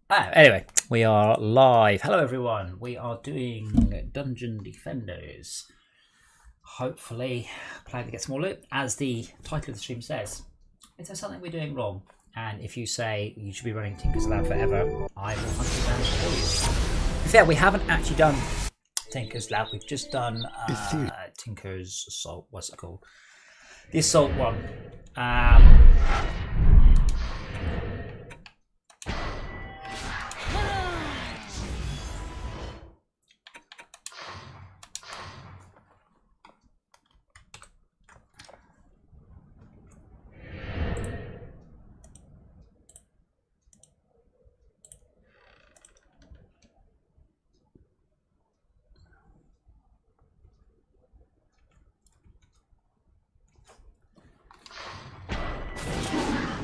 Anyway, we are live. Hello, everyone. We are doing Dungeon Defenders. Hopefully, plan to get some more loot. As the title of the stream says, is there something we're doing wrong? And if you say you should be running Tinker's Lab forever, I will hunt you down and kill you. To be fair, we haven't actually done Tinker's Lab. We've just done Tinker's Assault. What's it called? The Assault one.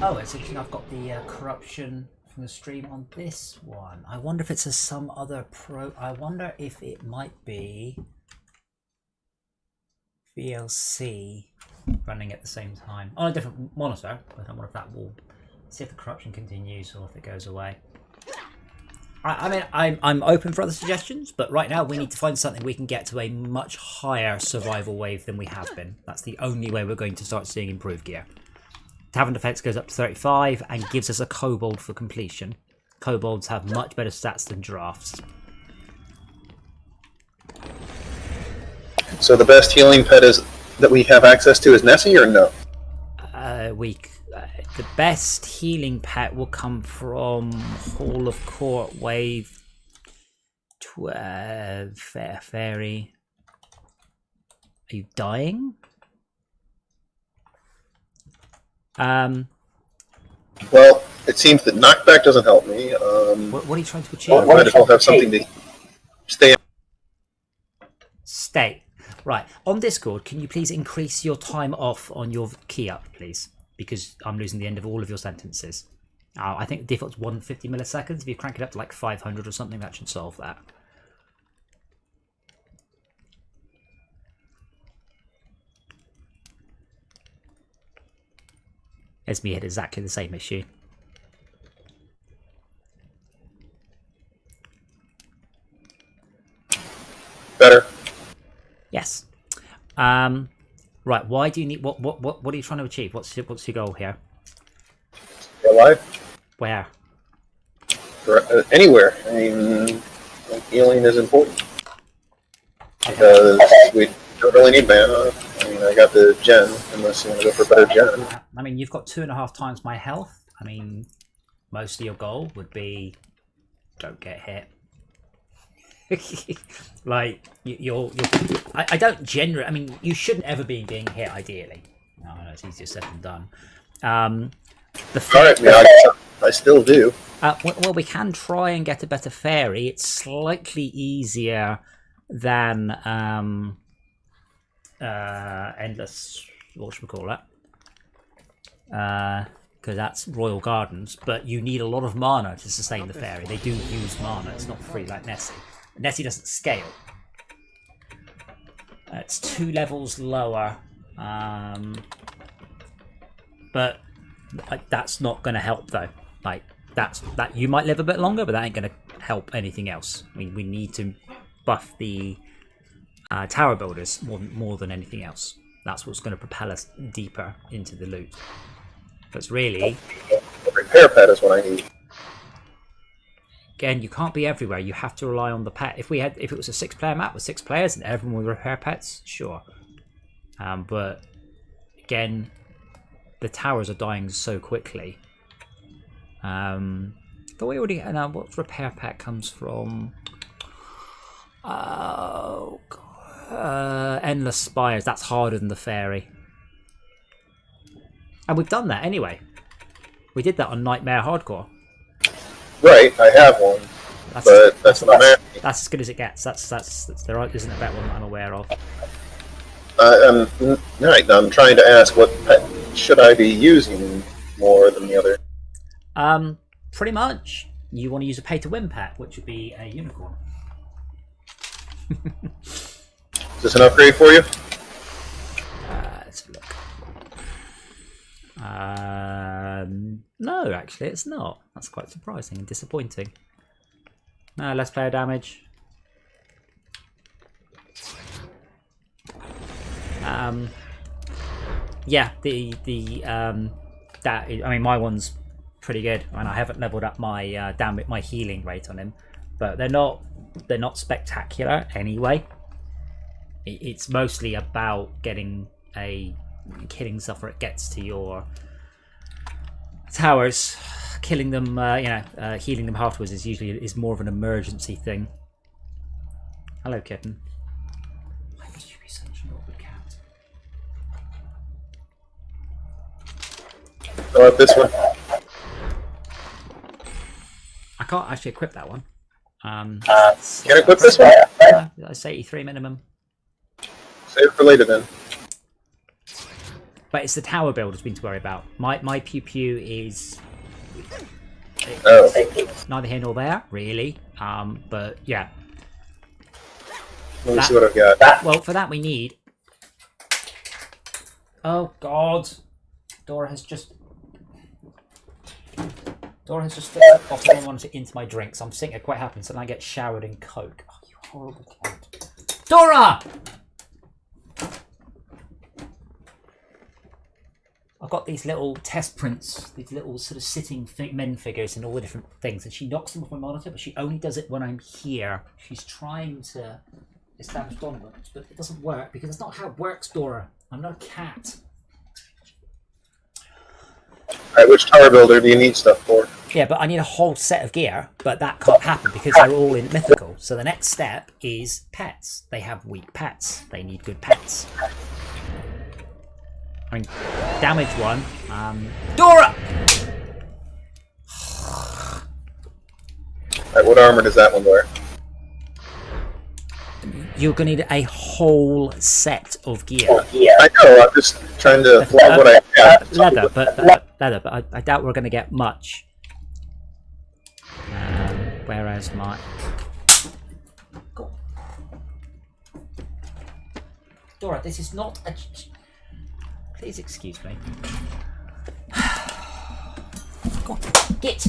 Oh, it's interesting. I've got the corruption from the stream on this one. I wonder if it's some other pro. I wonder if it might be VLC running at the same time on a different monitor. But I wonder if that will see if the corruption continues or if it goes away. I mean, I'm open for other suggestions, but right now we need to find something we can get to a much higher survival wave than we have been. That's the only way we're going to start seeing improved gear. Tavern Defense goes up to 35 and gives us a kobold for completion. Kobolds have much better stats than drafts. So the best healing pet is that we have access to is Nessie, or no? The best healing pet will come from Hall of Court Wave 12 Fairy. Are you dying? Well, it seems that knockback doesn't help me. What are you trying to achieve? I might as well have something to stay. Stay. Right. On Discord, can you please increase your time off on your key up, please? Because I'm losing the end of all of your sentences. I think the default's 150 milliseconds. If you crank it up to like 500 or something, that should solve that. Esme had exactly the same issue. Better. Yes. Right. Why do you need what are you trying to achieve? What's your goal here? Alive? Where? Anywhere. I mean, healing is important. Because we don't really need mana. I mean, I got the gen, unless you want to go for better gen. I mean, you've got 2.5 times my health. I mean, most of your goal would be don't get hit. Like I don't generally. I mean, you shouldn't ever be being hit. Ideally, no, it's easier said than done. Alright, I still do. Well, we can try and get a better fairy. It's slightly easier than endless. What should we call that? Because that's Royal Gardens, but you need a lot of mana to sustain the fairy. They do use mana. It's not free like Nessie. Nessie doesn't scale. It's 2 levels lower, but that's not going to help though. Like that you might live a bit longer, but that ain't going to help anything else. I mean, we need to buff the tower builders more than anything else. That's what's going to propel us deeper into the loot. That's really repair pet is what I need. Again, you can't be everywhere. You have to rely on the pet. If it was a 6-player map with 6 players and everyone would repair pets, sure. But again, the towers are dying so quickly. But we already know what repair pet comes from. Oh God. Endless Spires. That's harder than the fairy. And we've done that anyway. We did that on Nightmare Hardcore. Right, I have one, that's what I'm asking. That's as good as it gets. That's there isn't a better one that I'm aware of. I'm trying to ask what pet should I be using more than the other. Pretty much. You want to use a pay-to-win pet, which would be a unicorn. Is this an upgrade for you? Let's have a look. No, actually, it's not. That's quite surprising and disappointing. No, less player damage. Yeah, that is, I mean, my one's pretty good, and I haven't leveled up my my healing rate on him, but they're not spectacular anyway. It's mostly about killing stuff where it gets to your towers. Killing them, healing them afterwards is more of an emergency thing. Hello, kitten. Why would you be such an awkward cat? Go up this one. I can't actually equip that one. Can I equip this one? It's 83 minimum. Save it for later then. But it's the tower build that's been to worry about. My pew pew is neither here nor there, really. But yeah. Let me see what I've got. Well, for that we need. Oh God, Dora has just put a bottle of water into my drink, so I'm sitting here quite happy, so then I get showered in Coke. Oh, you horrible cat. Dora! I've got these little test prints, these little sort of sitting men figures and all the different things, and she knocks them off my monitor, but she only does it when I'm here. She's trying to establish dominance, but it doesn't work because that's not how it works, Dora. I'm not a cat. Alright, which tower builder do you need stuff for? Yeah, but I need a whole set of gear, but that can't happen because they're all in mythical. So the next step is pets. They have weak pets. They need good pets. I mean, damage one. Dora! Alright, what armor does that one wear? You're going to need a whole set of gear. I know, I'm just trying to flog what I have. Leather, but I doubt we're going to get much. Whereas my... Go on. Dora, this is not a... Please excuse me. Go on, get!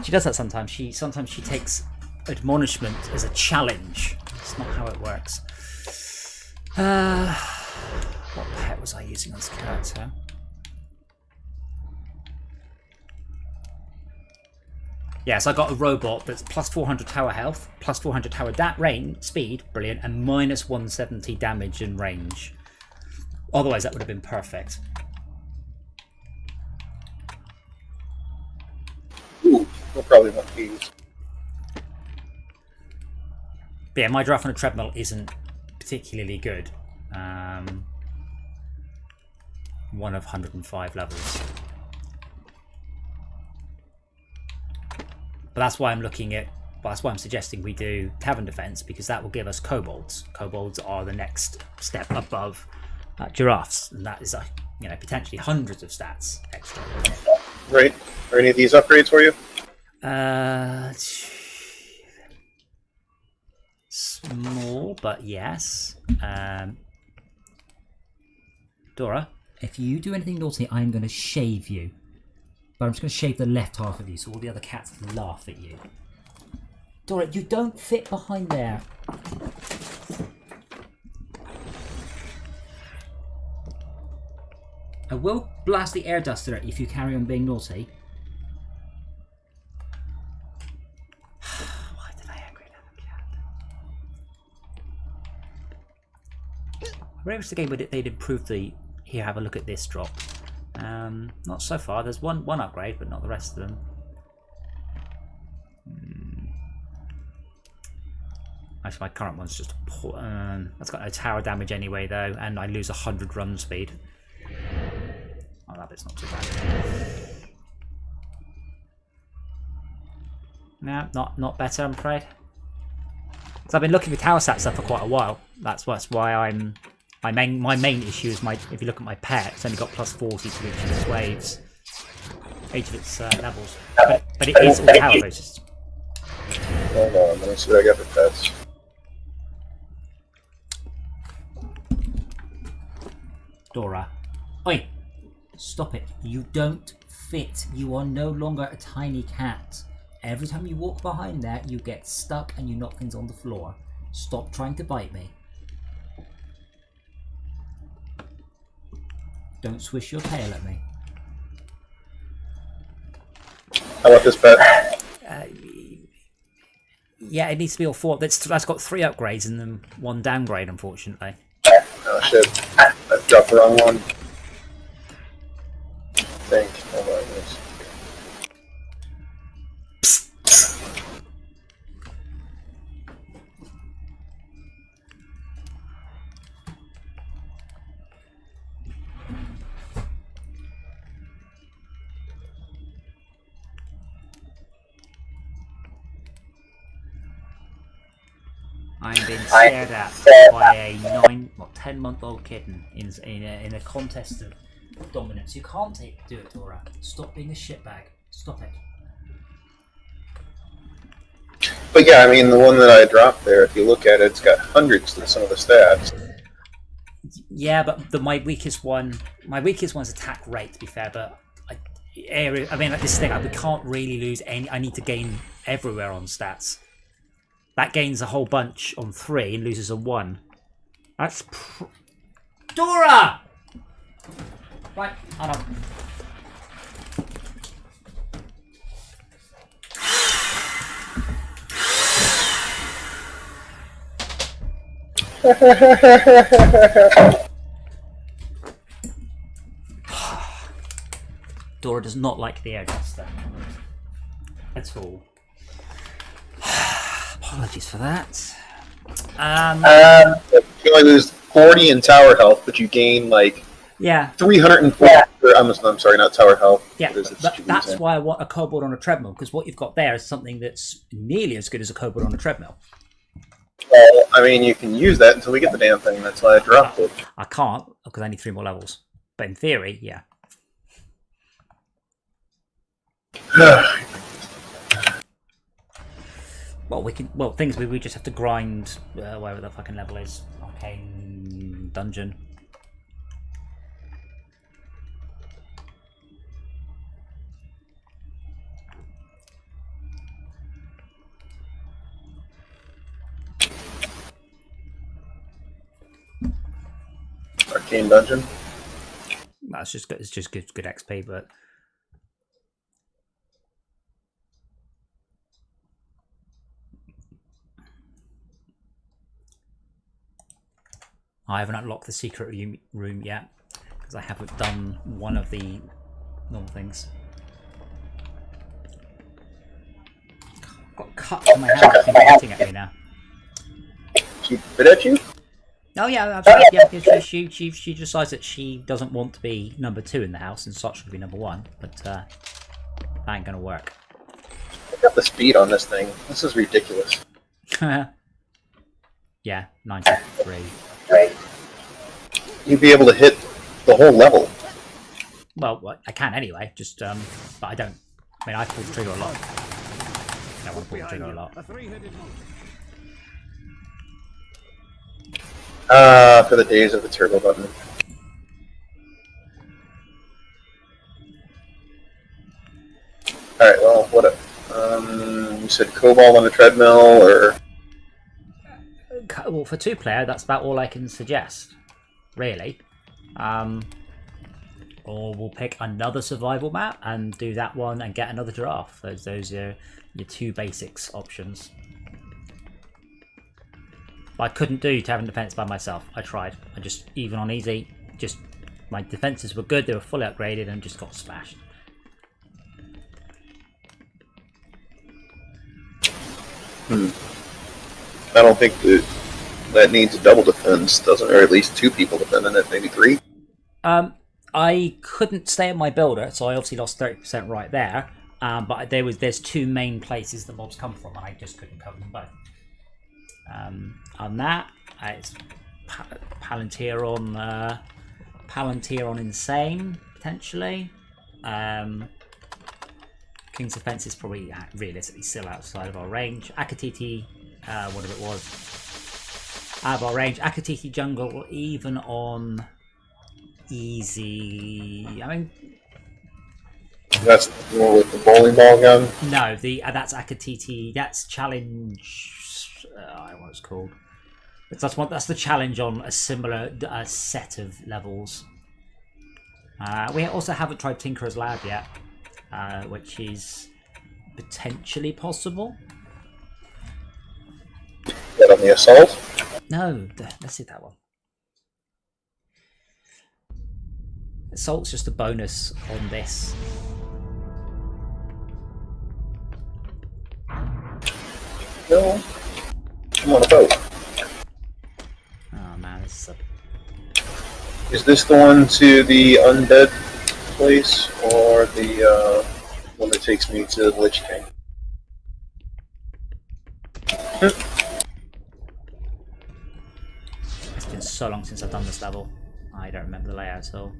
She does that sometimes. Sometimes she takes admonishment as a challenge. That's not how it works. What pet was I using on this character? Yes, I got a robot that's plus 400 tower health, plus 400 tower range, speed, brilliant, and minus 170 damage and range. Otherwise, that would have been perfect. Ooh, we'll probably want these. But yeah, my giraffe on a treadmill isn't particularly good. One of 105 levels. But that's why I'm looking at, well, that's why I'm suggesting we do Tavern Defense, because that will give us kobolds. Kobolds are the next step above giraffes, and that is, potentially hundreds of stats extra. Right. Are any of these upgrades for you? Small, but yes. Dora, if you do anything naughty, I'm going to shave you. But I'm just going to shave the left half of you so all the other cats can laugh at you. Dora, you don't fit behind there. I will blast the air duster at you if you carry on being naughty. Why did I aggro that cat? I wish the game they'd improved the... Here, have a look at this drop. Not so far. There's one upgrade, but not the rest of them. Actually, my current one's just poor. That's got no tower damage anyway, though, and I lose 100 run speed. Oh, that bit's not too bad. No, not better, I'm afraid. So I've been looking for tower stat stuff for quite a while. That's why I'm. My main issue is if you look at my pet, it's only got plus 40 to each of its waves, each of its levels. But it is all tower boosts. Hold on, let me see what I got for pets. Dora. Oi! Stop it. You don't fit. You are no longer a tiny cat. Every time you walk behind there, you get stuck and you knock things on the floor. Stop trying to bite me. Don't swish your tail at me. How about this pet? Yeah, it needs to be all 4. That's got 3 upgrades and then 1 downgrade, unfortunately. Oh shit. I dropped the wrong one. I think. Hold on, this. I'm being stared at by a 10-month-old kitten in a contest of dominance. You can't do it, Dora. Stop being a shitbag. Stop it. But yeah, I mean, the one that I dropped there, if you look at it, it's got hundreds of some of the stats. Yeah, but my weakest one's attack rate, to be fair. But I mean, like this thing, we can't really lose any. I need to gain everywhere on stats. That gains a whole bunch on 3 and loses a 1. That's Dora! Right, hold on. Dora does not like the air duster at all. Apologies for that. You only lose 40 in tower health, but you gain like 340. I'm sorry, not tower health. Yeah, that's why I want a kobold on a treadmill, because what you've got there is something that's nearly as good as a kobold on a treadmill. Well, I mean, you can use that until we get the damn thing. That's why I dropped it. I can't, because I need 3 more levels. But in theory, yeah. Well, we just have to grind wherever the fucking level is. Arcane dungeon. Arcane dungeon. That's just good. It's just good XP, but. I haven't unlocked the secret room yet, because I haven't done one of the normal things. I've got cut from my hand, hitting at me now. She bit at you? Oh yeah, absolutely. Yeah, she decides that she doesn't want to be number 2 in the house, and such would be number 1, but that ain't gonna work. I got the speed on this thing. This is ridiculous. Yeah, 93. You'd be able to hit the whole level. Well, I can anyway, just, but I don't. I mean, I pull the trigger a lot. I want to pull the trigger a lot. For the days of the turbo button. Alright, well, what you said Cobalt on a treadmill, or... Well, for 2-player, that's about all I can suggest, really. Or we'll pick another survival map and do that one and get another giraffe. Those are your 2 basics options. I couldn't do Tavern Defense by myself. I tried. I just, even on easy, just my defenses were good, they were fully upgraded, and just got smashed. I don't think that needs a double defense, doesn't, or at least 2 people defending it, maybe 3. I couldn't stay at my builder, so I obviously lost 30% right there. But there's 2 main places the mobs come from, and I just couldn't cover them both. On that, it's Palantir on Insane, potentially. King's Defense is probably realistically still outside of our range. Akatiti, whatever it was, out of our range. Akatiti Jungle, even on easy. I mean, That's the one with the bowling ball gun. no, that's Akatiti. That's challenge. I don't know what it's called. That's the challenge on a similar set of levels. We also haven't tried Tinkerer's Lab yet, which is potentially possible. That on the assault? No, let's see that one. Assault's just a bonus on this. No. I'm on a boat. Oh man, this is Is this the one to the undead place, or the one that takes me to the Lich King? It's been so long since I've done this level. I don't remember the layout at all.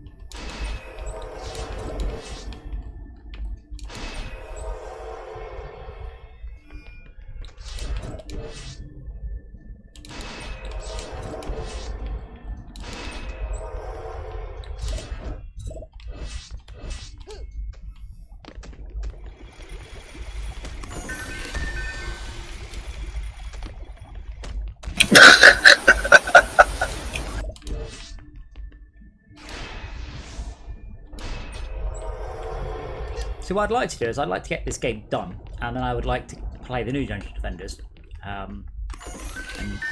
So what I'd like to do is I'd like to get this game done, and then I would like to play the new Dungeon Defenders, and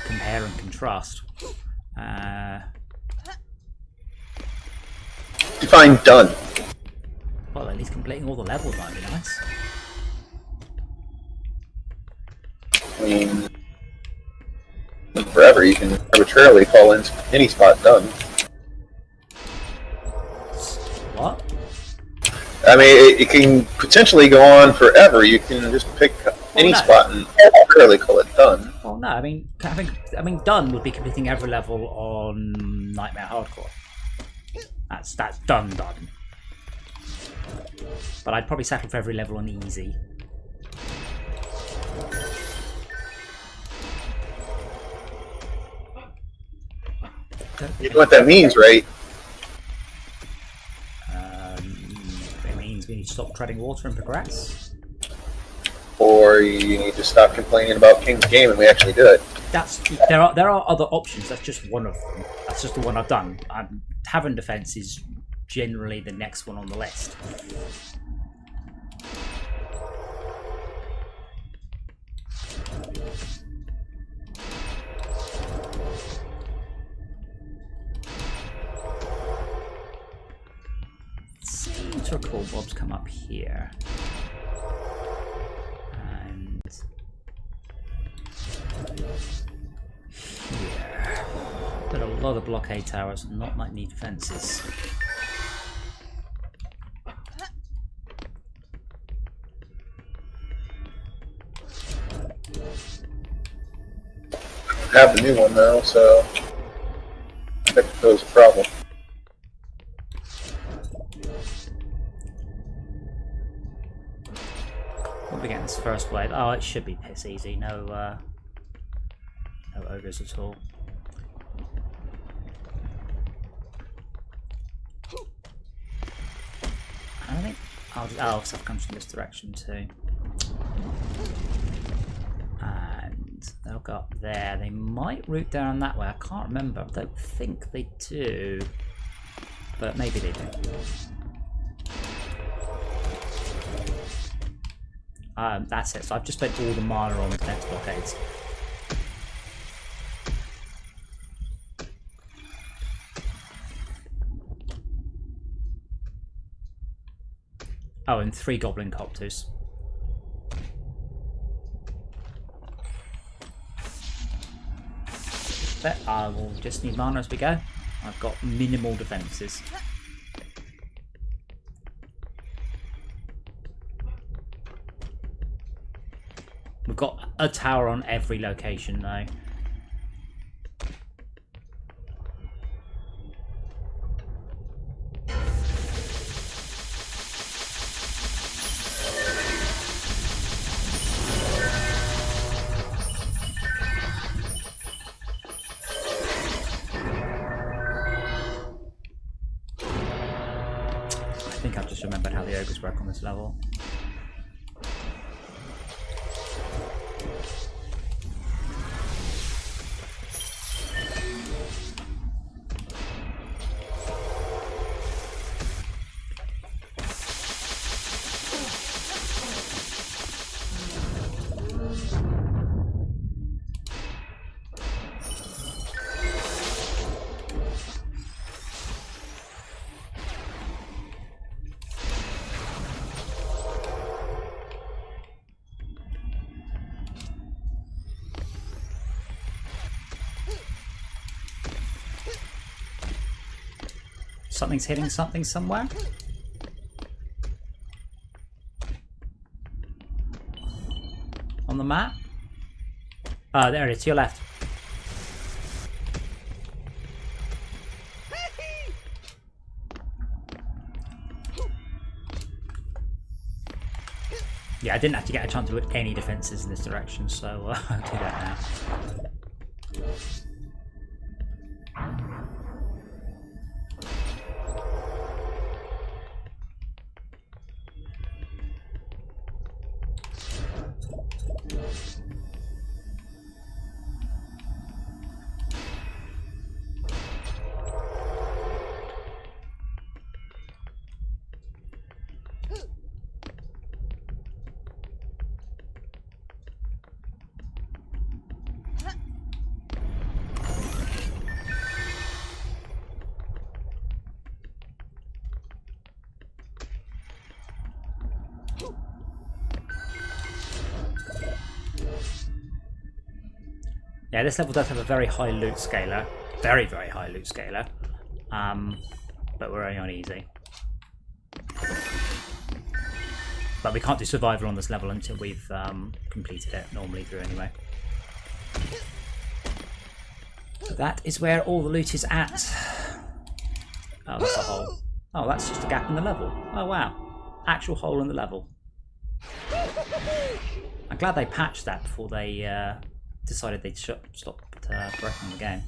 compare and contrast. Define done. Well, at least completing all the levels might be nice. I mean, forever you can arbitrarily call in any spot done. What? I mean, it can potentially go on forever. You can just pick any spot and arbitrarily call it done. Well, no. I mean, done would be completing every level on Nightmare Hardcore. That's done. But I'd probably settle for every level on easy. You know what that means, right? It means we need to stop treading water and progress. Or you need to stop complaining about King's Game and we actually do it. There are other options. That's just one of them. That's just the one I've done. Tavern Defense is generally the next one on the list. Seem to recall Bob's come up here. And here. But a lot of blockade towers, not like need defences. I have the new one now, so I think that was a problem. We'll begin this first wave. Oh, it should be piss easy. No, no ogres at all. I don't think. Oh, stuff comes from this direction too. And they'll go up there. They might route down that way. I can't remember. I don't think they do, but maybe they do. That's it. So I've just spent all the mana on the defense blockades. Oh, and 3 goblin copters. But I will just need mana as we go. I've got minimal defences. We've got a tower on every location though. think I've just remembered how the ogres work on this level. Something's hitting something somewhere. On the map? Oh, there it is, to your left. Yeah, I didn't actually get a chance to put any defenses in this direction, so I'll do that now. Yeah, this level does have a very high loot scaler. Very, very high loot scaler. But we're only on easy. But we can't do survival on this level until we've completed it, normally through anyway. So that is where all the loot is at. Oh, that's a hole. Oh, that's just a gap in the level. Oh, wow. Actual hole in the level. I'm glad they patched that before they decided they'd stop breaking the game.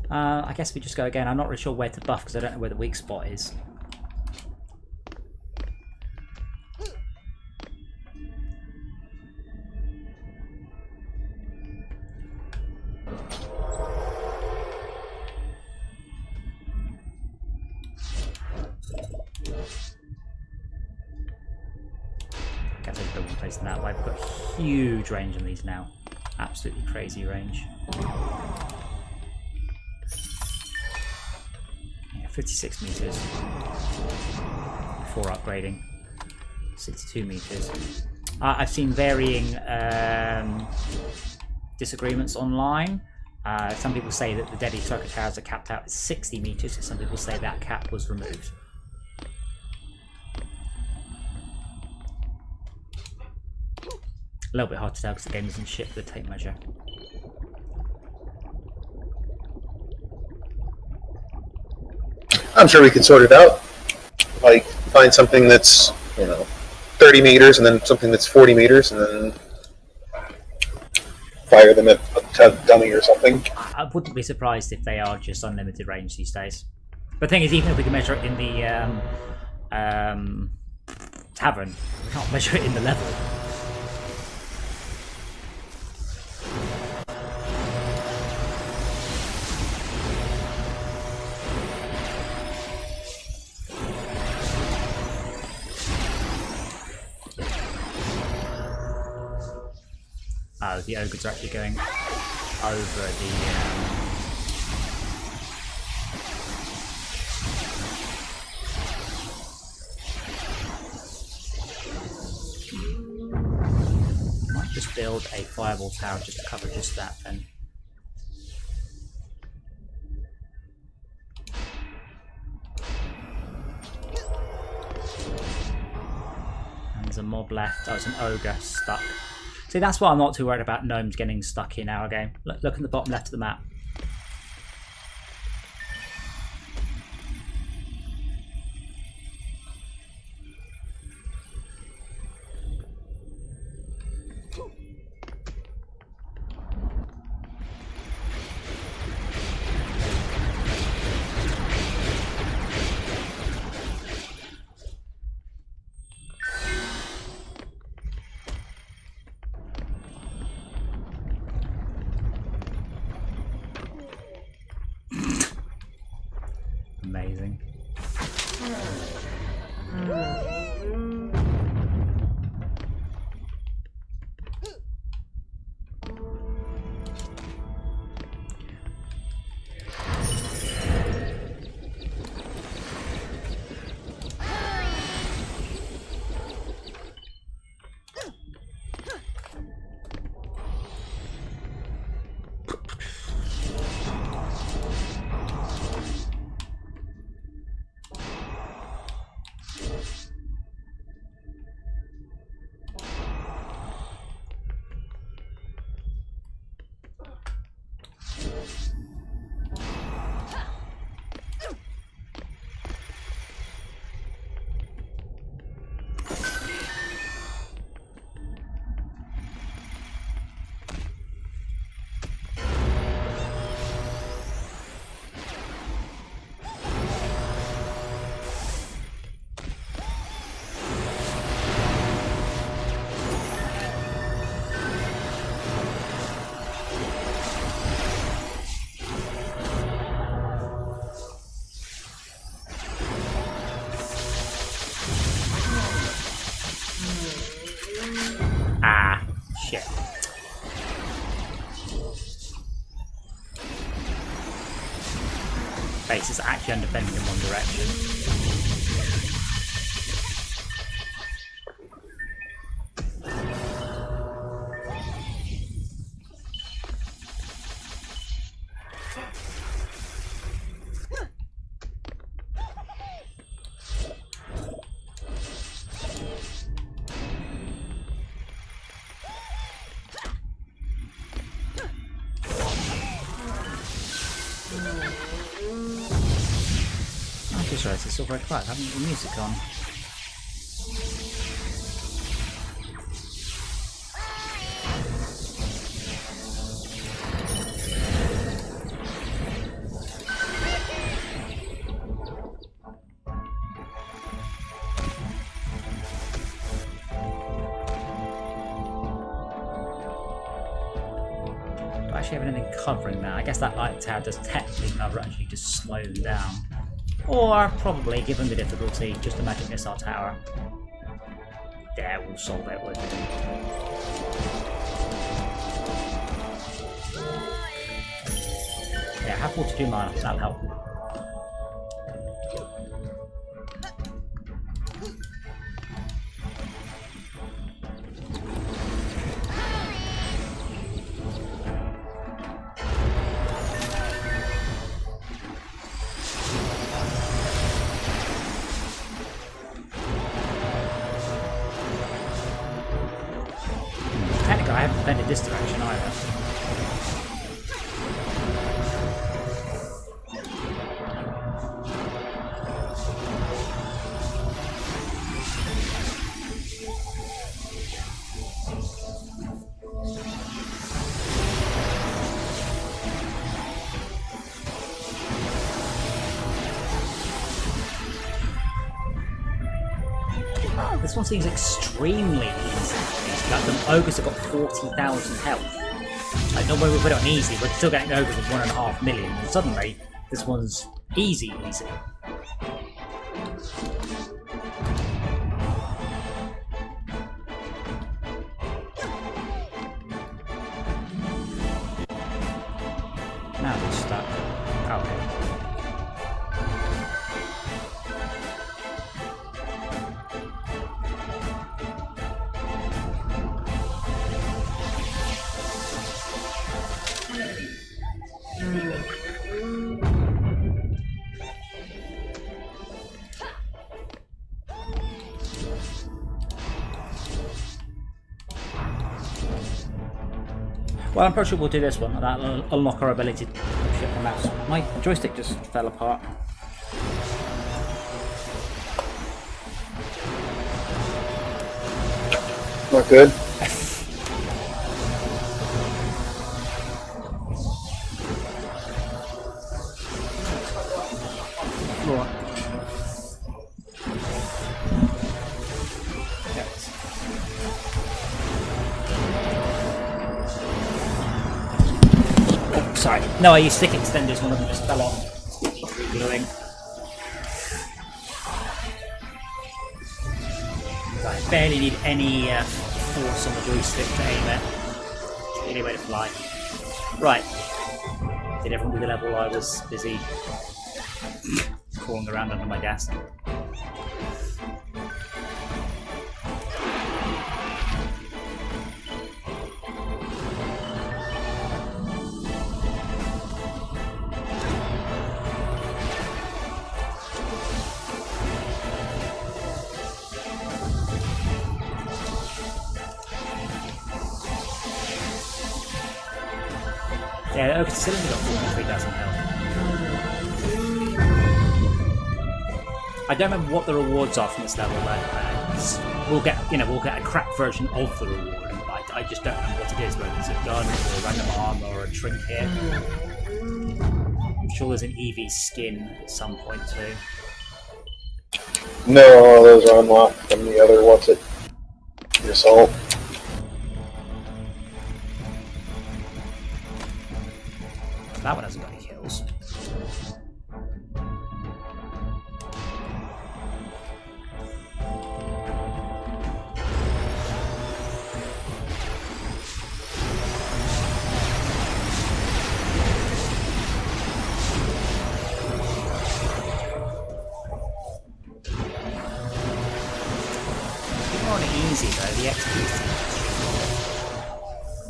I guess we just go again. I'm not really sure where to buff because I don't know where the weak spot is. I guess I'll build one place in that way. We've got huge range on these now. Absolutely crazy range. 56 meters before upgrading. 62 meters. I've seen varying disagreements online. Some people say that the Deadly Striker towers are capped out at 60 meters, and some people say that cap was removed. A little bit hard to tell because the game doesn't ship the tape measure. I'm sure we can sort it out. Like, find something that's, 30 meters and then something that's 40 meters and then fire them at a dummy or something. I wouldn't be surprised if they are just unlimited range these days. But the thing is, even if we can measure it in the tavern, we can't measure it in the level. Oh, the ogres are actually going over the... Might just build a fireball tower just to cover just that then. there's a mob left. Oh, it's an ogre stuck. See, that's why I'm not too worried about gnomes getting stuck in our game. Look at the bottom left of the map. Amazing. Ah, shit. Base is actually undefended in one direction. Sorry, it's still very quiet. I haven't got the music on. Do I actually have anything covering that? I guess that light tower does technically cover it, actually just slow them down. Or, probably, given the difficulty, just imagine this our tower. There, we'll solve it with it. Yeah, have 42 mana, that'll help. I haven't defended this direction either. Oh, this one seems extremely easy. Like the ogres have got 40,000 health. Like normally we put it on easy, we're still getting ogres with 1.5 million, and suddenly this one's easy. Now they're stuck. Okay. Well, I'm pretty sure we'll do this one, and that'll unlock our ability to shift the mouse. My joystick just fell apart. Not good. Right. Oh, sorry. No, I used stick extenders, one of them just fell off. Gluing. I barely need any force on the joystick to aim it. It's the only way to fly. Right. Did everyone do the level while I was busy crawling around under my desk? Yeah, the Oak Cylinder got 43,000 health. I don't remember what the rewards are from this level, but we'll get a crap version of the reward. I just don't remember what it is, whether it's a gun or a random armor or a trinket. I'm sure there's an EV skin at some point too. No, those are unlocked from the other, what's it? The assault. That one hasn't got any kills. More on easy though, the XP.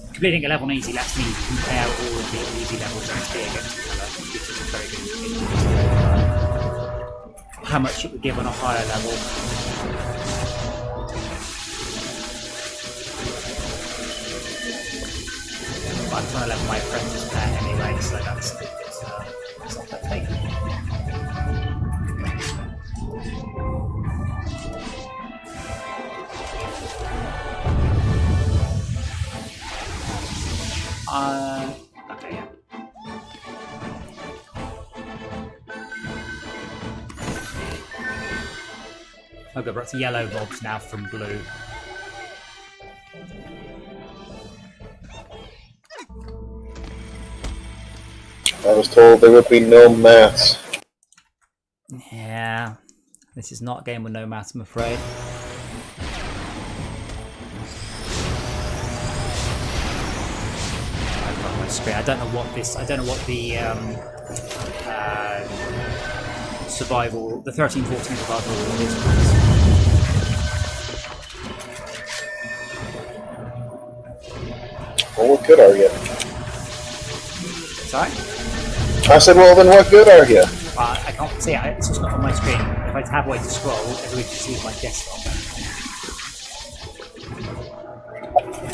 Completing a level on easy lets me compare all of the easy levels XP against each other, which is a very good indicator. How much it would give on a higher level. But I'm trying to level my apprentice pet anyway, so it's not that big. Okay, yeah. Okay, but it's yellow mobs now from blue. I was told there would be no maths. Yeah, this is not a game with no maths, I'm afraid. I don't know what this. I don't know what the survival, the 13-14 survival is. Well, what good are you? Sorry? I said, well, then what good are you? I can't see it. It's just not on my screen. If I tab away to scroll, everybody can see my desktop.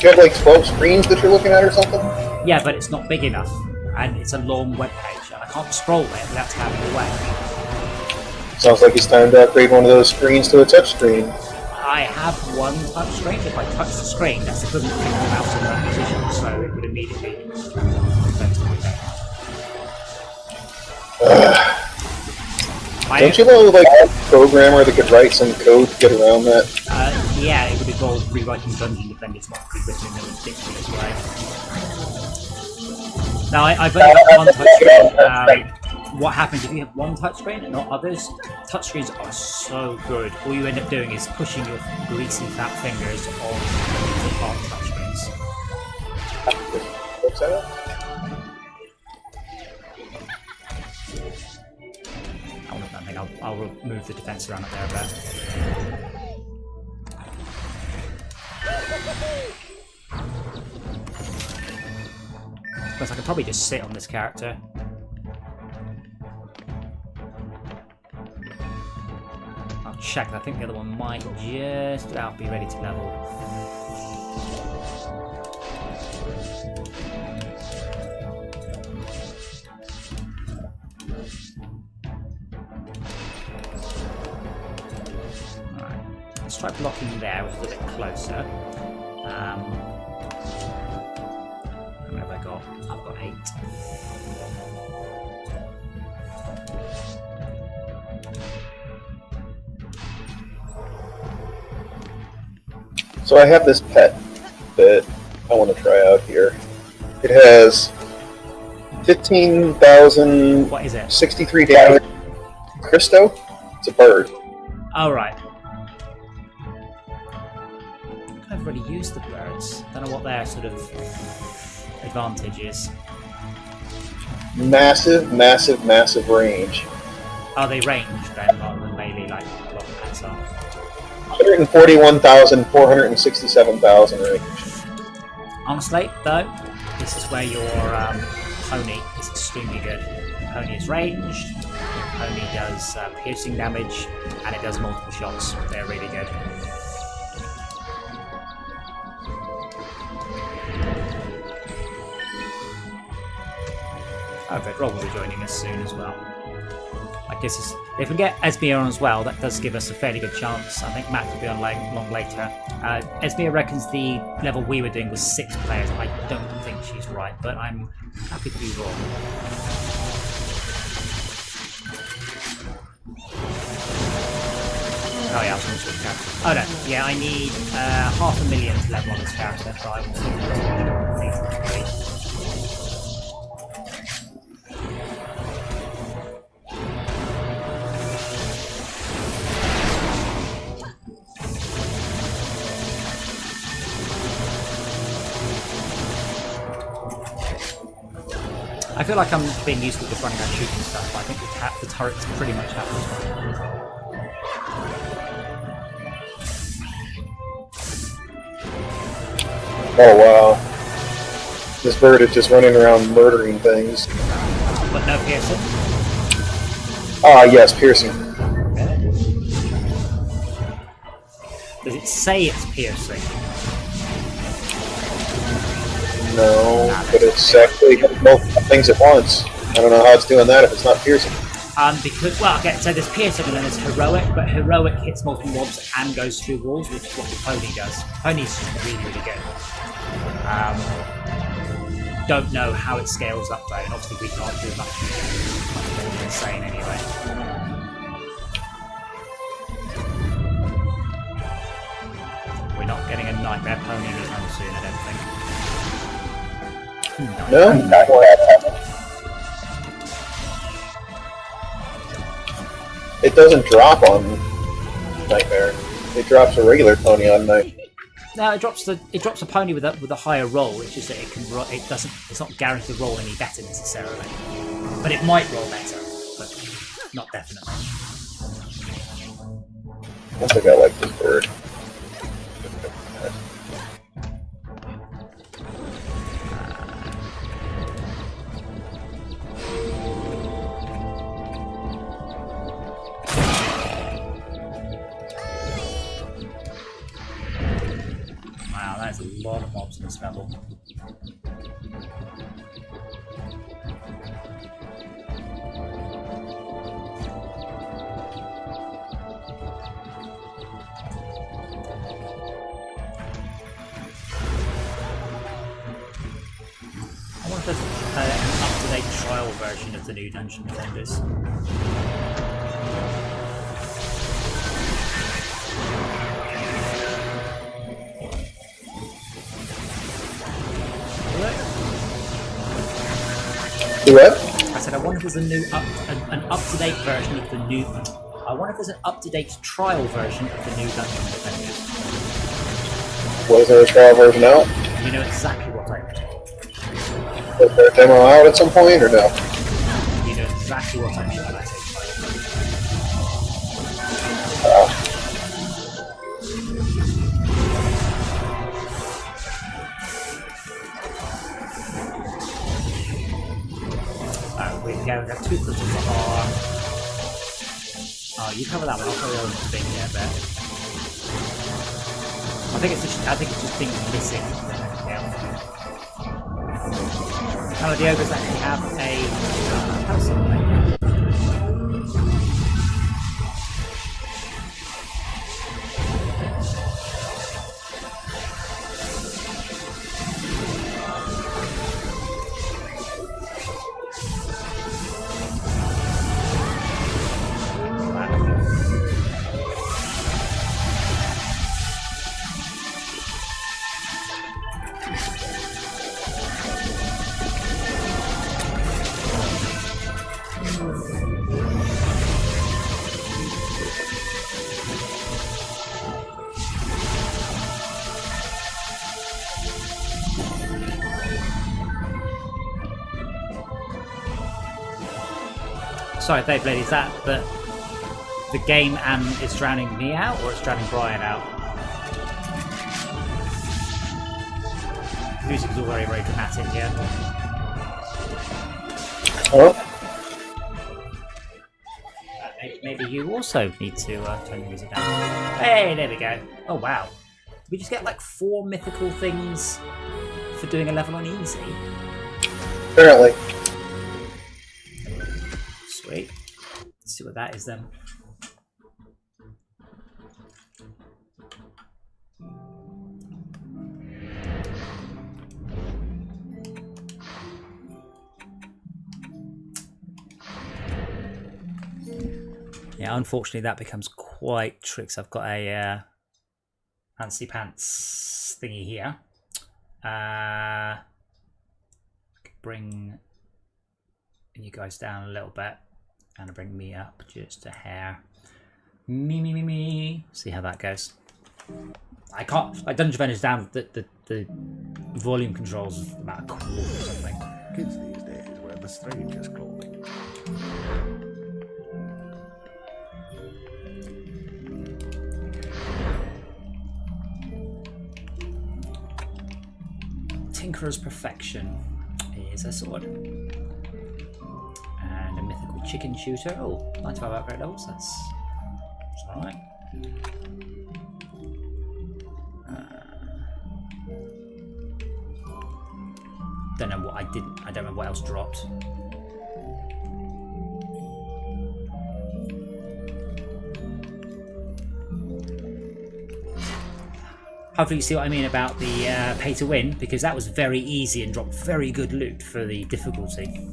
Do you have like 12 screens that you're looking at or something? Yeah, but it's not big enough, and it's a long web page, and I can't scroll there without tabbing away. Sounds like it's time to upgrade one of those screens to a touch screen. I have one touch screen. If I touch the screen, that's equivalent to putting the mouse in that position, so it would immediately Don't you know, like, a programmer that could write some code to get around that? Yeah, it would involve rewriting Dungeon Defenders not written in a ridiculous way. Now, I've only got one touchscreen. What happens if you have one touchscreen and not others? Touchscreens are so good. All you end up doing is pushing your greasy fat fingers on the hard touchscreens. What's that? I'll remove the defense around it there a bit. Because I could probably just sit on this character. I'll check. I think the other one might just about be ready to level. try blocking there, which is a bit closer. How many have I got? I've got 8. So I have this pet that I want to try out here. It has 15,000. What is it? 63 damage. Christo? It's a bird. Oh, right. I've already used the birds. Don't know what their sort of advantage is. Massive, massive, massive range. Are they ranged then, rather than melee like a lot of pets are? 141,000, 467,000 range. Honestly, though, this is where your pony is extremely good. Pony is ranged, pony does piercing damage, and it does multiple shots. They're really good. Oh, Red Roll will be joining us soon as well. I guess if we get Esmea on as well, that does give us a fairly good chance. I think Matt will be on long later. Esmea reckons the level we were doing was 6 players. I don't think she's right, but I'm happy to be wrong. Oh yeah, I was going to switch character. Oh no, yeah, I need 500,000 to level on this character, so I will see I feel like I'm being useful just running around shooting stuff, but I think the turret's pretty much happening. Oh wow. This bird is just running around murdering things. But no piercing? Ah, yes, piercing. Does it say it's piercing? No, but it's actually multiple things at once. I don't know how it's doing that if it's not piercing. Because, well, okay, so there's piercing and then there's heroic, but heroic hits multiple mobs and goes through walls, which is what the pony does. Pony's just really, really good. Don't know how it scales up though, and obviously we can't do much more insane anyway. We're not getting a nightmare pony anytime soon, I don't think. No? It doesn't drop on Nightmare. It drops a regular pony on Night. No, it drops a pony with a higher roll. It's just that it's not guaranteed to roll any better necessarily. But it might roll better, but not definitely. I think I like this bird. Wow, that's a lot of mobs in this level. I wonder if there's an up-to-date trial version of the new Dungeon Defenders. What? I said I wonder if there's an up-to-date version of the new. I wonder if there's an up-to-date trial version of the new Dungeon Defenders. Was there a trial version out? You know exactly what I mean. Was there a demo out at some point or no? You know exactly what I mean when I say trial version. We've got 2 crystals that are. Oh, you cover that one. I'll cover the other thing here a bit. I think it's just things missing. None of the ogres actually have a house on them. Sorry, Dave, lady, is that the game and it's drowning me out, or it's drowning Brian out? The music is all very, very dramatic here. Hello? Maybe you also need to turn the music down. Hey, there we go. Oh, wow. Did we just get like 4 mythical things for doing a level on easy? Apparently. Sweet. Let's see what that is then. Yeah, unfortunately that becomes quite tricky. I've got a fancy pants thingy here. Bring you guys down a little bit and bring me up just a hair. Me. See how that goes. I can't. Like Dungeon Defender's down. The volume controls is about a quarter or something. Kids these days wear the strangest clothing. Tinkerer's Perfection is a sword. And a mythical chicken shooter. Oh, 95 upgrade levels, that's alright. Don't know what I didn't. I don't know what else dropped. Hopefully you see what I mean about the pay to win, because that was very easy and dropped very good loot for the difficulty.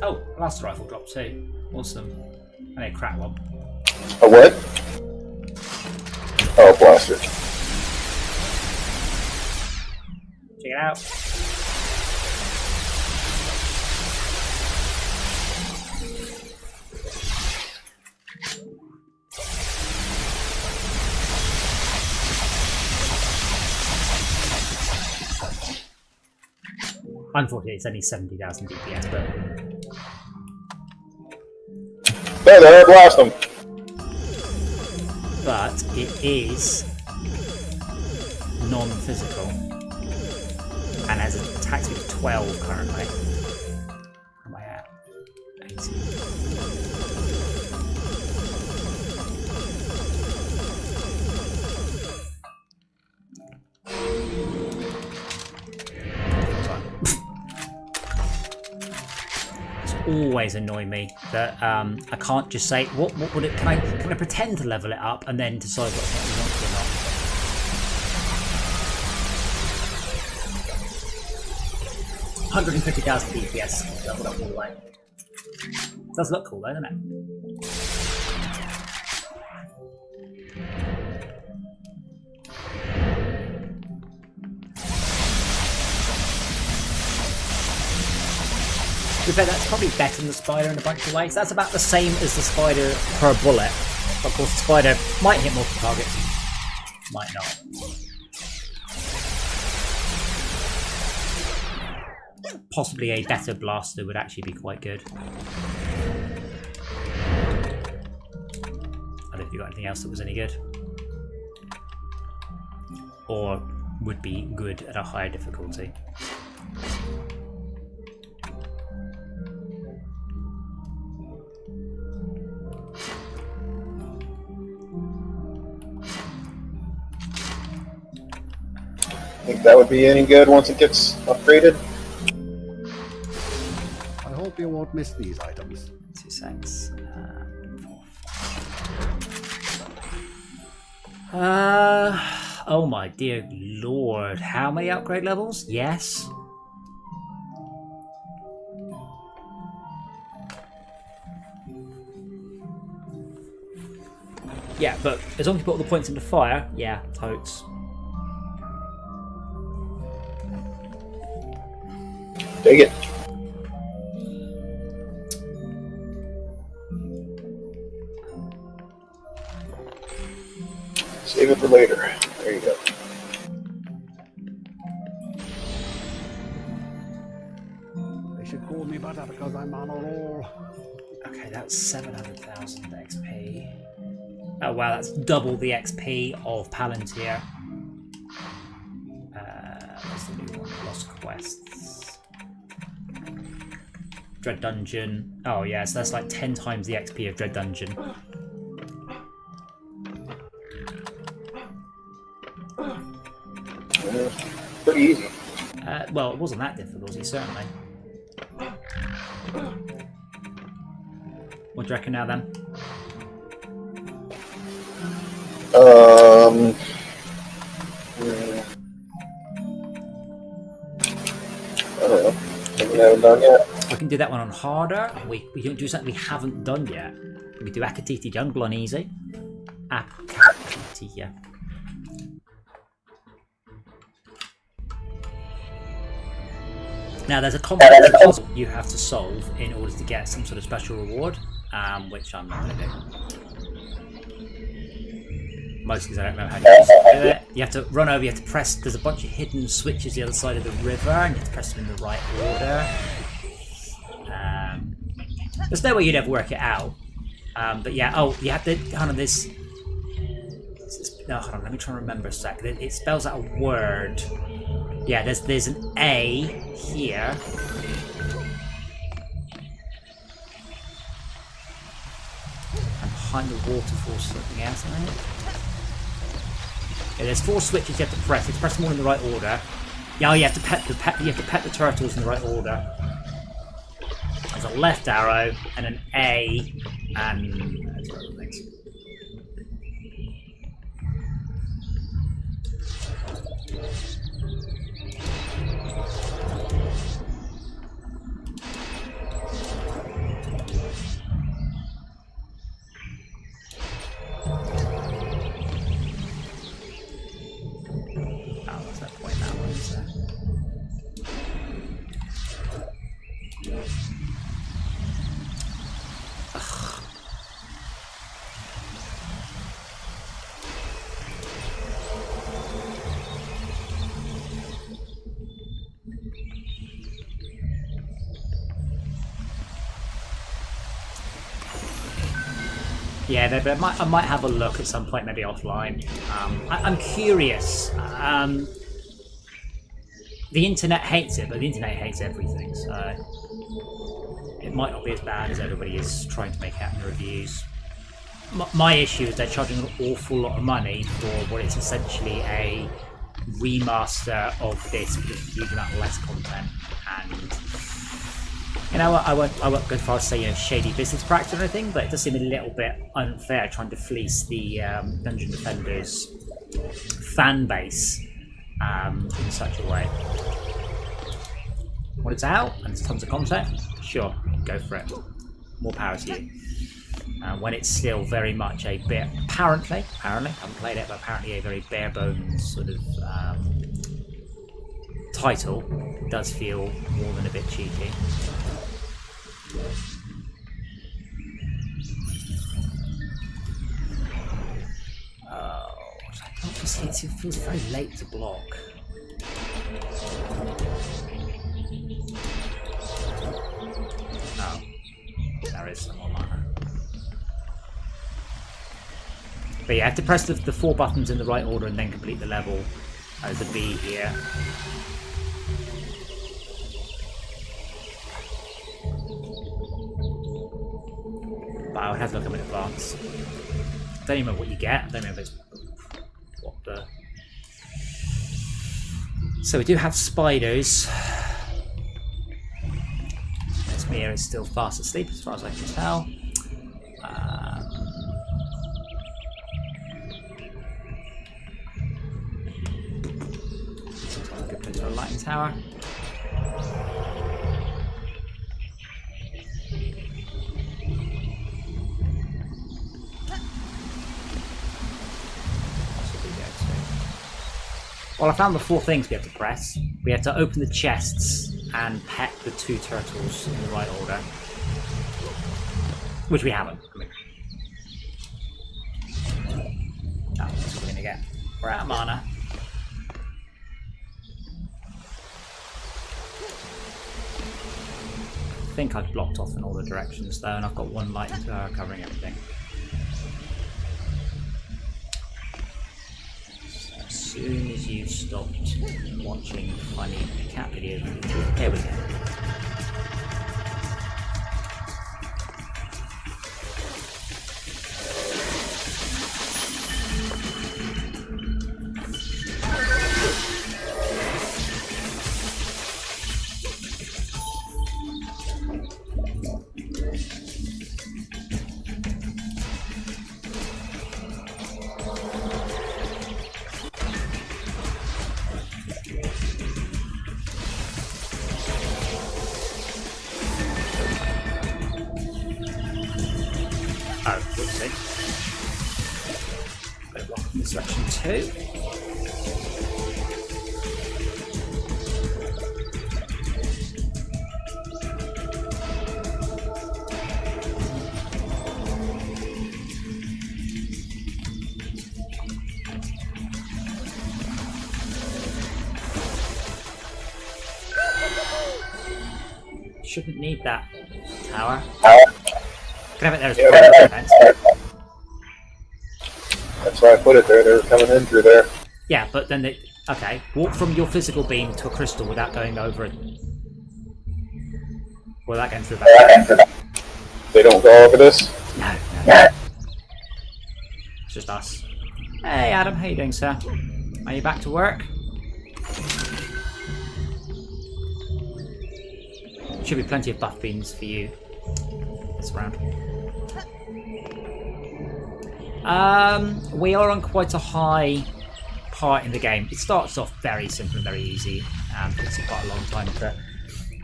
Oh, blaster rifle dropped too. Awesome. And a crap one. A what? Oh, blaster. Check it out. Unfortunately, it's only 70,000 DPS, but There, blast them. But it is non-physical and has an attack speed of 12 currently. Am I at 18? Always annoy me that I can't just say what would it can I pretend to level it up and then decide what I want or not. 150,000 DPS leveled up all the way. Does look cool though, doesn't it? To be fair, that's probably better than the spider in a bunch of ways. That's about the same as the spider per bullet. But of course, the spider might hit multiple targets, might not. Possibly a better blaster would actually be quite good. I don't know if you got anything else that was any good. Or would be good at a higher difficulty. Think that would be any good once it gets upgraded? I hope you won't miss these items. 2 seconds. Oh my dear lord. How many upgrade levels? Yes. Yeah, but as long as you put all the points into fire, yeah, totes. Take it. Save it for later. There you go. I'm on a roll. Okay, that's 700,000 XP. Oh wow, that's double the XP of Palantir. What's the new one? Lost Quests. Dread Dungeon. Oh yeah, so that's like 10 times the XP of Dread Dungeon. Pretty easy. Well, it wasn't that difficult, certainly. What do you reckon now then? I don't know. Something I haven't done yet. We can do that one on harder. We can do something we haven't done yet. We do Akatiti Jungle on easy. Akatiti, yeah. Now there's a complex puzzle you have to solve in order to get some sort of special reward, which I'm not going to do. Mostly because I don't know how to do it. You have to run over, you have to press, there's a bunch of hidden switches the other side of the river, and you have to press them in the right order. There's no way you'd ever work it out. But yeah, oh, you have to, hold on, this... No, hold on, let me try and remember a sec. It spells out a word. Yeah, there's an A here. And behind the waterfall something else, I think. Yeah, there's 4 switches you have to press. You have to press them all in the right order. Yeah, you have to pet the turtles in the right order. There's a left arrow and an A and that's other things. Yeah, but I might have a look at some point, maybe offline. I'm curious. The internet hates it, but the internet hates everything, so it might not be as bad as everybody is trying to make out in the reviews. My issue is they're charging an awful lot of money for what is essentially a remaster of this with a huge amount less content, and you know what, I won't go as far as say shady business practice or anything, but it does seem a little bit unfair trying to fleece the Dungeon Defenders fan base in such a way. When it's out and there's tons of content, sure, go for it. More power to you. When it's still very much a bit, apparently, haven't played it, but apparently a very bare bones sort of title, does feel more than a bit cheeky. Oh, obviously it feels very late to block. Oh, there is some more mana. But yeah, you have to press the 4 buttons in the right order and then complete the level. There's a B here. But I would have to look at them in advance. I don't even know what you get. I don't remember what the... So we do have spiders. Esmir is still fast asleep as far as I can tell. Sometimes a good place for a lighting tower. Well, I found the 4 things we have to press. We have to open the chests and pet the 2 turtles in the right order. Which we haven't. That's what we're going to get. We're out of mana. think I've blocked off in all the directions though, and I've got one light covering everything. So as soon as you've stopped watching funny cat videos on YouTube, here we go. Oh, whoopsie. Got to block in this direction too. Shouldn't need that tower. Can have it there as a defense. That's why I put it there. They were coming in through there. Yeah, but then they... Okay, walk from your physical beam to a crystal without going over it. Without going through that. They don't go over this? No. It's just us. Hey Adam, how you doing, sir? Are you back to work? Should be plenty of buff beams for you this round. We are on quite a high part in the game. It starts off very simple and very easy. It takes quite a long time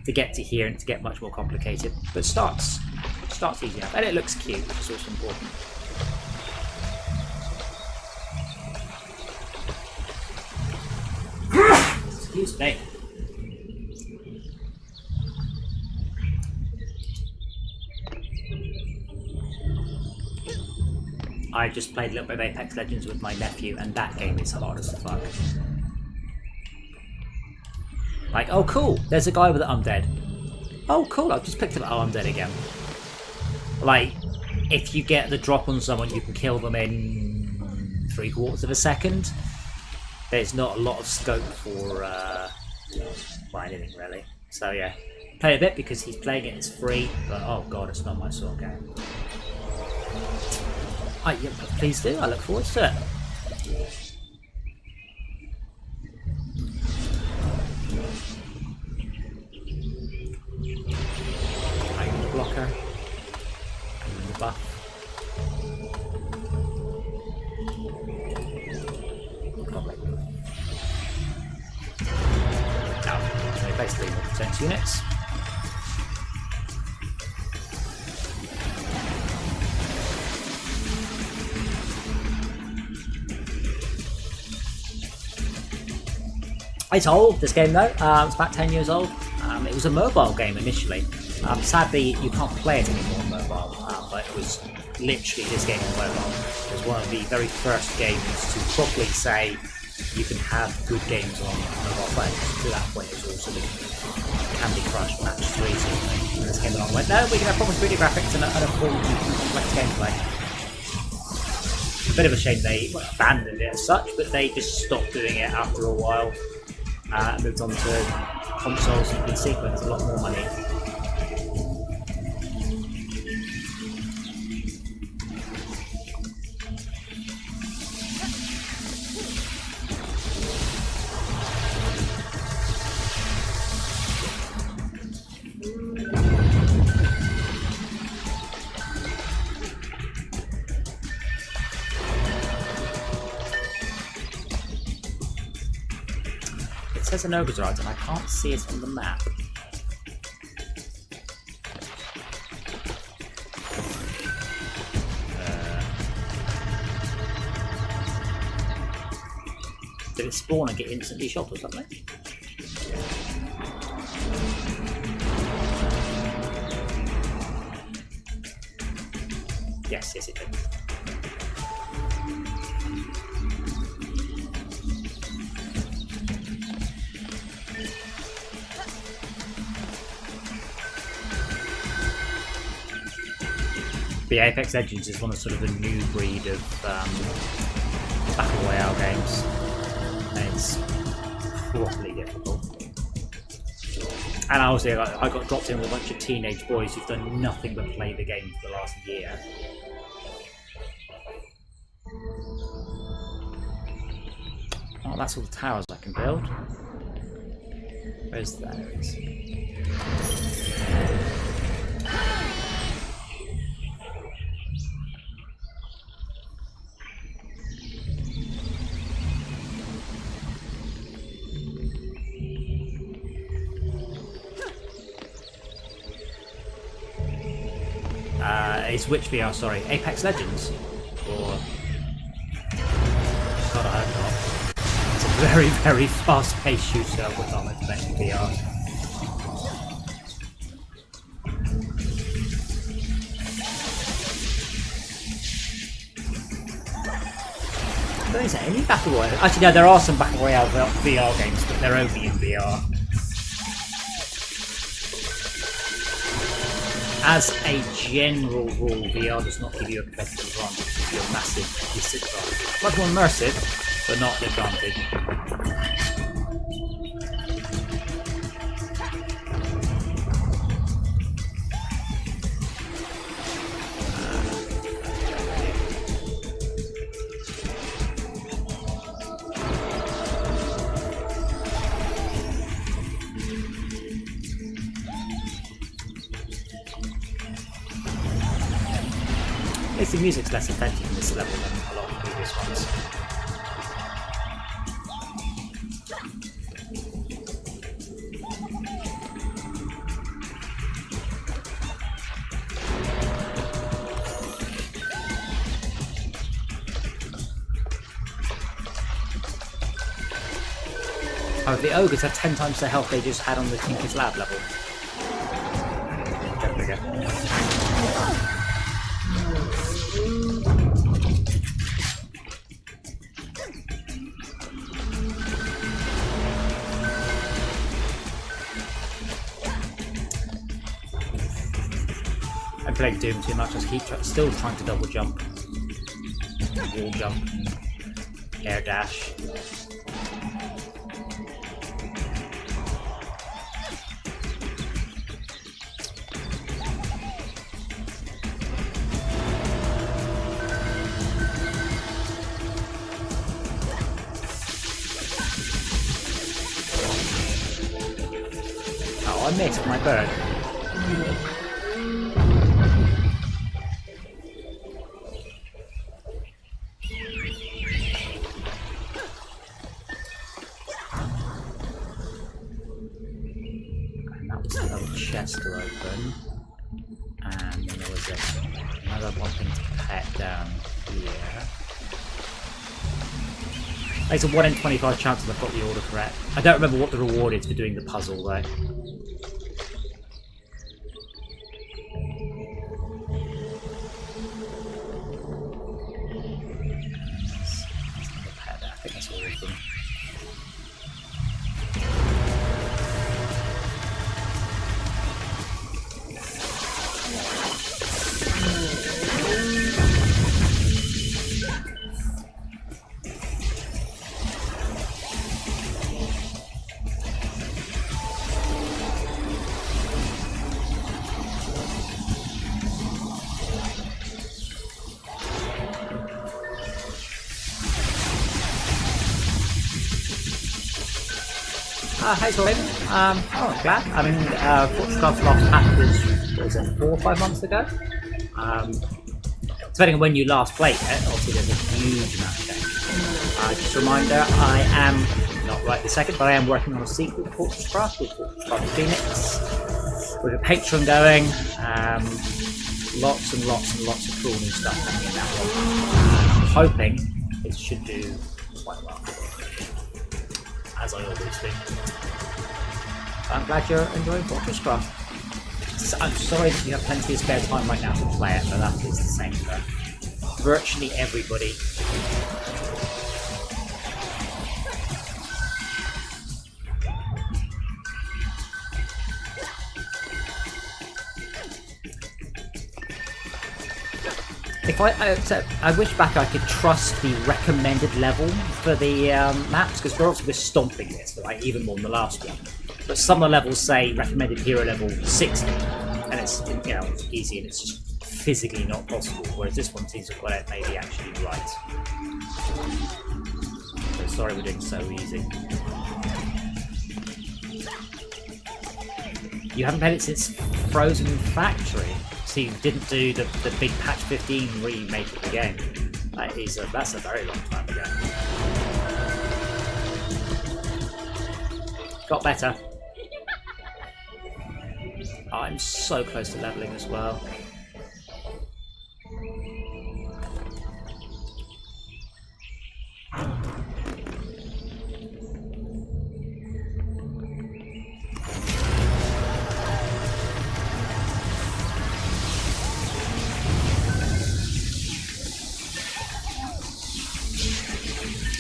to get to here and to get much more complicated. But starts easy enough, and it looks cute, which is also important. Excuse me. I just played a little bit of Apex Legends with my nephew, and that game is hard as fuck. Like, oh cool, there's a guy with an undead. Oh cool, I've just picked up an undead again. Like, if you get the drop on someone, you can kill them in 3/4 of a second. There's not a lot of scope for well, anything really. So yeah, play a bit because he's playing it, it's free, but oh god, it's not my sort of game. Yeah, please do, I look forward to it. Iron blocker. And the buff. Probably. Now, so basically more defense units. It's old, this game though. It's about 10 years old. It was a mobile game initially. Sadly, you can't play it anymore on mobile, but it was literally this game on mobile. It was one of the very first games to properly say you can have good games on mobile phones. To that point, it was all sort of Candy Crush, Match 3 sort of thing. And this came along and went, no, we can have proper 3D graphics and a full complex gameplay. A bit of a shame they abandoned it as such, but they just stopped doing it after a while. Moved on to consoles and PC, but it's a lot more money. It says an ogre's right, and I can't see it on the map. Did it spawn and get instantly shot or something? Yes, it did. But yeah, Apex Legends is one of sort of a new breed of Battle Royale games. And it's properly difficult. And obviously I got dropped in with a bunch of teenage boys who've done nothing but play the game for the last year. Oh, that's all the towers I can build. Where's that? It's which VR, sorry? Apex Legends? Or... God, I hope not. It's a very, very fast-paced shooter with not expecting VR. There isn't any Battle Royale. Actually, no, there are some Battle Royale VR games, but they're only in VR. As a general rule, VR does not give you a competitive advantage, it gives you a massive disadvantage. Much more immersive, but not an advantage. At least the music's less effective in this level than a lot of the previous ones. Oh, the ogres have 10 times the health they just had on the Tinker's Lab level. Go figure. I played Doom too much, I keep still trying to double jump, wall jump, air dash. Oh, I missed my bird. Chest to open, and then there was another one thing to pet down here. It's a 1 in 25 chance that I've got the order correct. I don't remember what the reward is for doing the puzzle though. I think that's all of them. Hey, sorry. I'm glad. I mean, Fortcraft's last patch was it 4 or 5 months ago? Depending on when you last played it, obviously there's a huge amount of change. Just a reminder, I am, not right this second, but I am working on a sequel to Fortcraft with Fortcraft Phoenix. With a Patreon going, lots and lots and lots of cool new stuff coming in that one. I'm hoping it should do quite well, as I always think. I'm glad you're enjoying Fortresscraft. I'm sorry that you have plenty of spare time right now to play it, but that is the same for virtually everybody. If I wish back I could trust the recommended level for the maps, because we're obviously stomping this, right, even more than the last one. But some of the levels say recommended hero level 60, and it's, you know, it's easy and it's just physically not possible. Whereas this one seems to have got it maybe actually right. So sorry we're doing so easy. You haven't played it since Frozen Factory. So you didn't do the big patch 15 remake of the game. That's a very long time ago. Got better. I'm so close to leveling as well.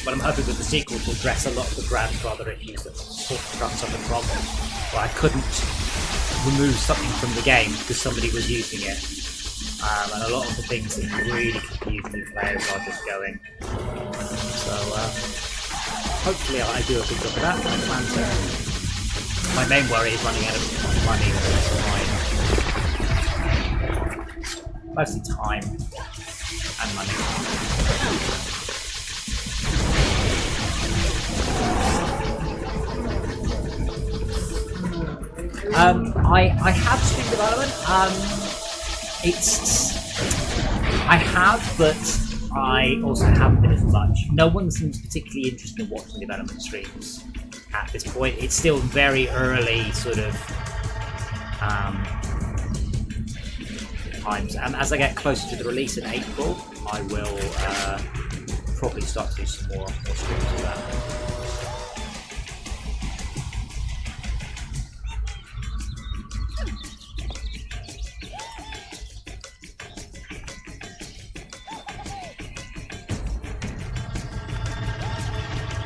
But I'm hoping that the sequel will address a lot of the grandfather issues that Truck suffered from, where I couldn't remove something from the game because somebody was using it. And a lot of the things that really confuse new players are just going. So hopefully I do a good job of that. I plan to. My main worry is running out of money and time. Mostly time and money. I have stream development. I have, but I also haven't been as much. No one seems particularly interested in watching development streams at this point. It's still very early sort of times. And as I get closer to the release in April, I will probably start to do some more streams of that.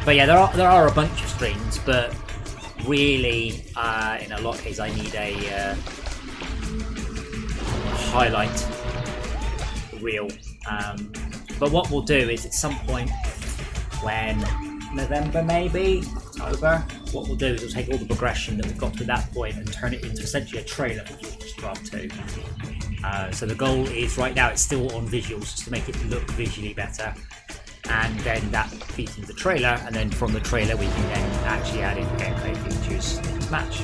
But yeah, there are a bunch of streams, but really, in a lot of cases, I need a highlight reel. But what we'll do is at some point, when November maybe, October, what we'll do is we'll take all the progression that we've got to that point and turn it into essentially a trailer for Draft 2. So the goal is, right now it's still on visuals, just to make it look visually better. And then that feeds into the trailer, and then from the trailer we can then actually add in gameplay features to match.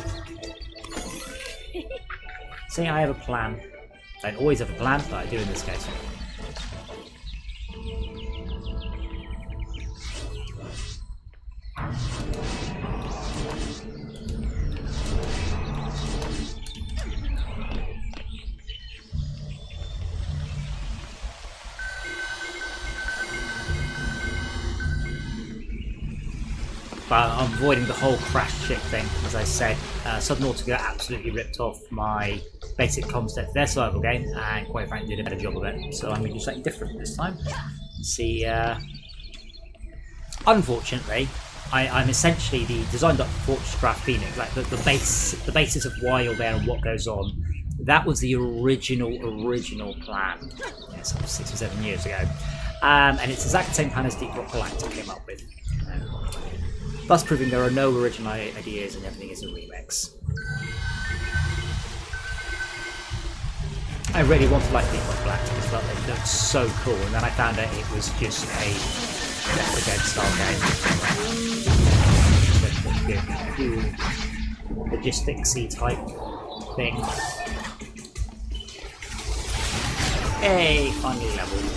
See, I have a plan. I don't always have a plan, but I do in this case. But I'm avoiding the whole crash ship thing, as I said. Subnautica absolutely ripped off my basic concept of their survival game, and quite frankly did a better job of it. So I'm going to do something different this time. See, unfortunately, I'm essentially the design Dr. Fortress Craft Phoenix, like the basis of why you're there and what goes on. That was the original plan, yeah, 6 or 7 years ago, and it's the exact same plan as Deep Rock Galactic came up with. Thus proving there are no original ideas and everything is a remix. I really want to like Deep Rock Galactic as well. It looked so cool, and then I found out it was just a Left 4 Dead style game. Logistics-y type thing. Hey, finally leveled.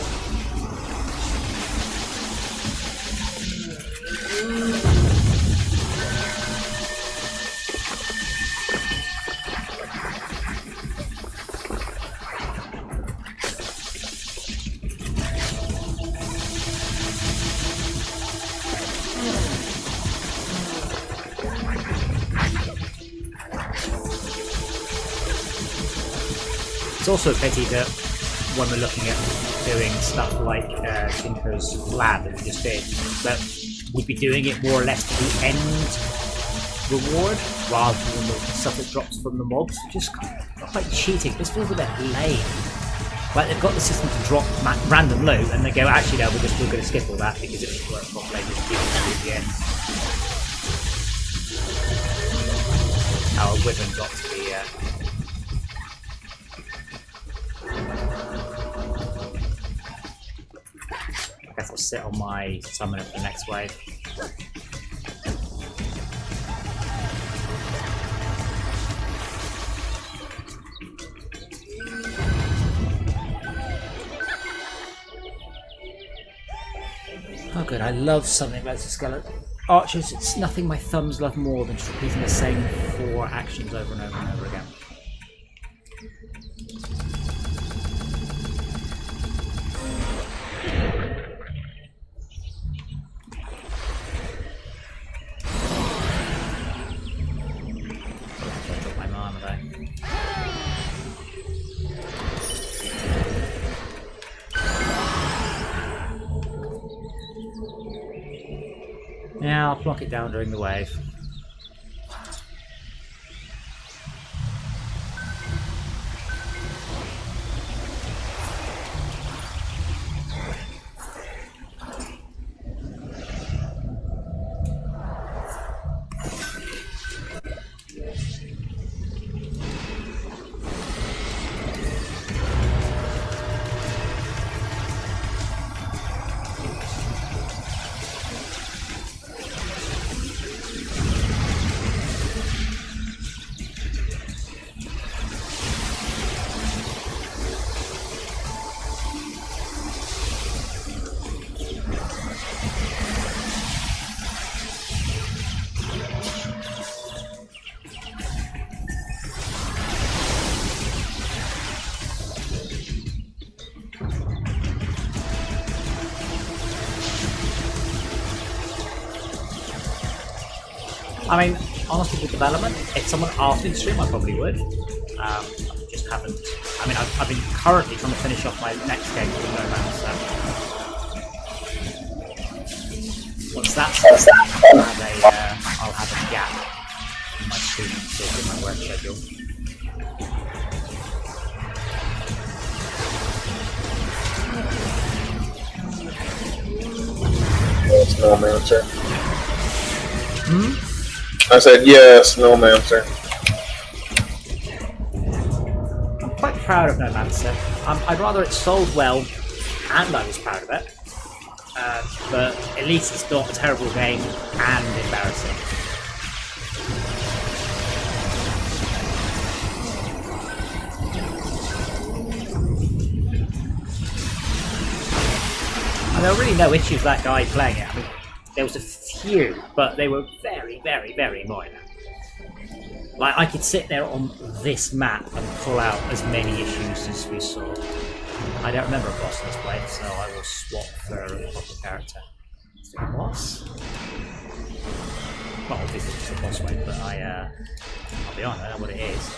It's also a pity that when we're looking at doing stuff like Tinker's Lab that we just did, that we'd be doing it more or less for the end reward rather than the stuff that drops from the mobs, which is quite cheating. This feels a bit lame. Like they've got the system to drop random loot, and they go, actually no, we're going to skip all that because it doesn't work properly. Just keep it at the end. Our wyvern got to the. I guess I'll sit on my summoner for the next wave. Oh good, I love something about the skeleton. Archers, it's nothing my thumbs love more than just repeating the same 4 actions over and over and over again. I'll drop my armor there. Yeah, I'll block it down during the wave. I mean, honestly, with development, if someone asked me to stream, I probably would. I just haven't. I mean, I've been currently trying to finish off my next game with No Man's so once that's done, I'll have a gap in my streaming schedule, in my work schedule. Yes, no answer. I said yes, no answer. I'm quite proud of No Man's Sky. I'd rather it sold well, and I was proud of it. But at least it's not a terrible game and embarrassing. And there were really no issues with that guy playing it. I mean, there was a few, but they were very, very, very minor. Like, I could sit there on this map and pull out as many issues as we saw. I don't remember a boss in this play, so I will swap for a proper character. Is there a boss? Well, obviously it's just a boss wave, but I'll be honest, I don't know what it is.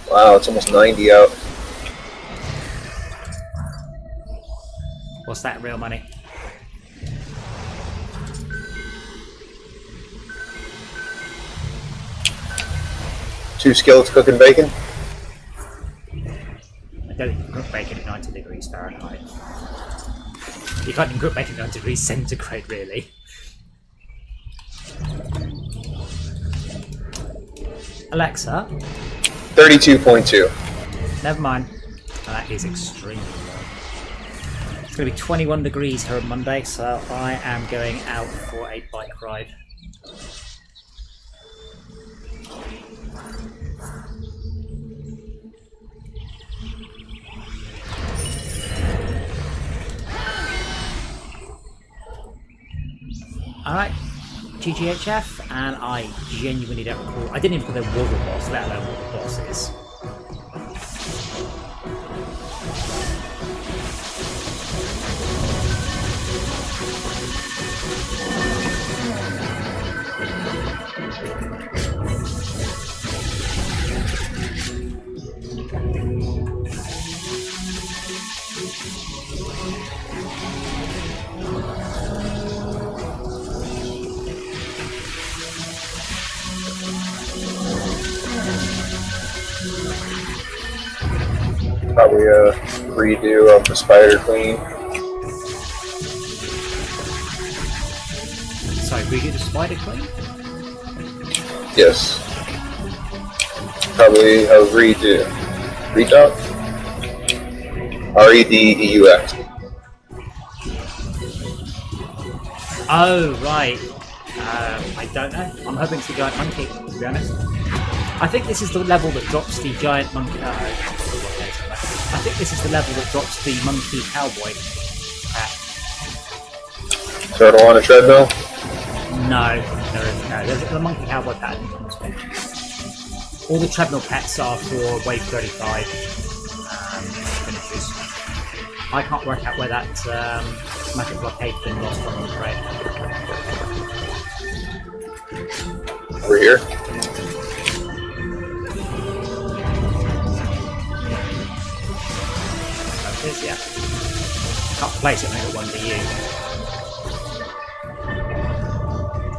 Wow, it's almost 90 out. What's that real money? Two skillets cooking bacon. I don't think you can cook bacon at 90 degrees Fahrenheit. You can't even cook bacon at 90 degrees centigrade, really. Alexa? 32.2. Never mind. Oh, that is extremely low. It's going to be 21 degrees here on Monday, so I am going out for a bike ride. Alright, GGHF, and I genuinely don't recall. I didn't even know there was a boss, let alone what the boss is. probably a redo of the Spider Queen. Sorry, redo the Spider Queen? Yes. Probably a redo. Redux? R-E-D-E-U-X. Oh, right. I don't know. I'm hoping it's the giant monkey, to be honest. I think this is the level that drops the giant monkey. I think this is the level that drops the monkey cowboy hat. Turtle on a treadmill? No, there isn't. No, there's the monkey cowboy hat. All the treadmill pets are for wave 35 finishes. I can't work out where that magic blockade's been lost from, I'm afraid. Over here. That is, yeah. Can't place it, make it 1DU.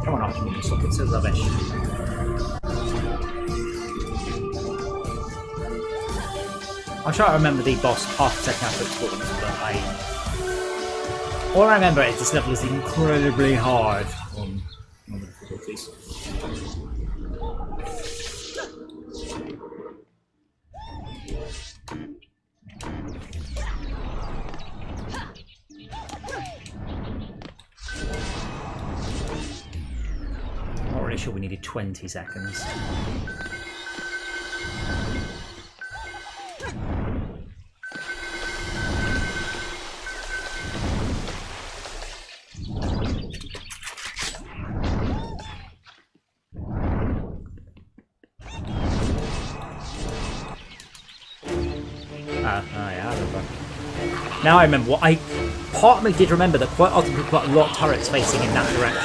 Come on, Optimus, look, it's so rubbish. I'm trying to remember the boss half a second after it's called, but all I remember is this level is incredibly hard on the difficulties. I'm not really sure we needed 20 seconds. Now I remember what part of me did remember that quite often we've got a lot of turrets facing in that direction.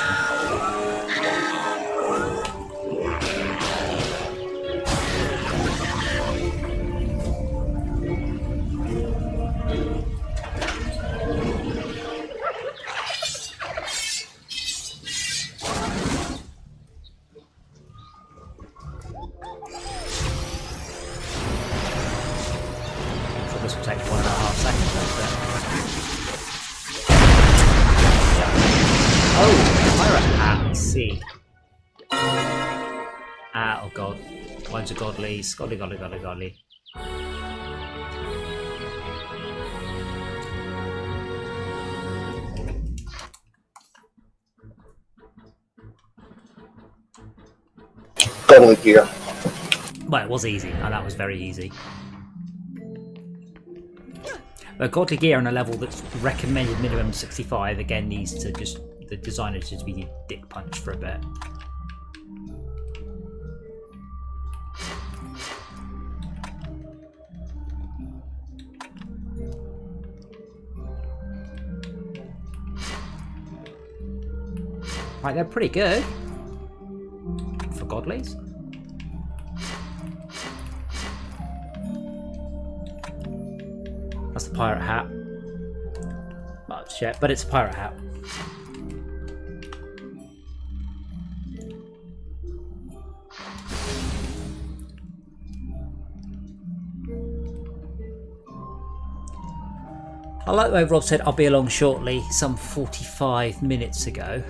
So this will take 1.5 seconds. Oh, pirate hat, let's see. Oh god. Loads of godlies. Godly. Godly gear. Well, it was easy, and that was very easy. But godly gear on a level that's recommended minimum 65 again needs to just the designer to just be dick punched for a bit. Right, they're pretty good for godlies. That's the pirate hat. Much shit, but it's a pirate hat. I like the way Rob said I'll be along shortly some 45 minutes ago.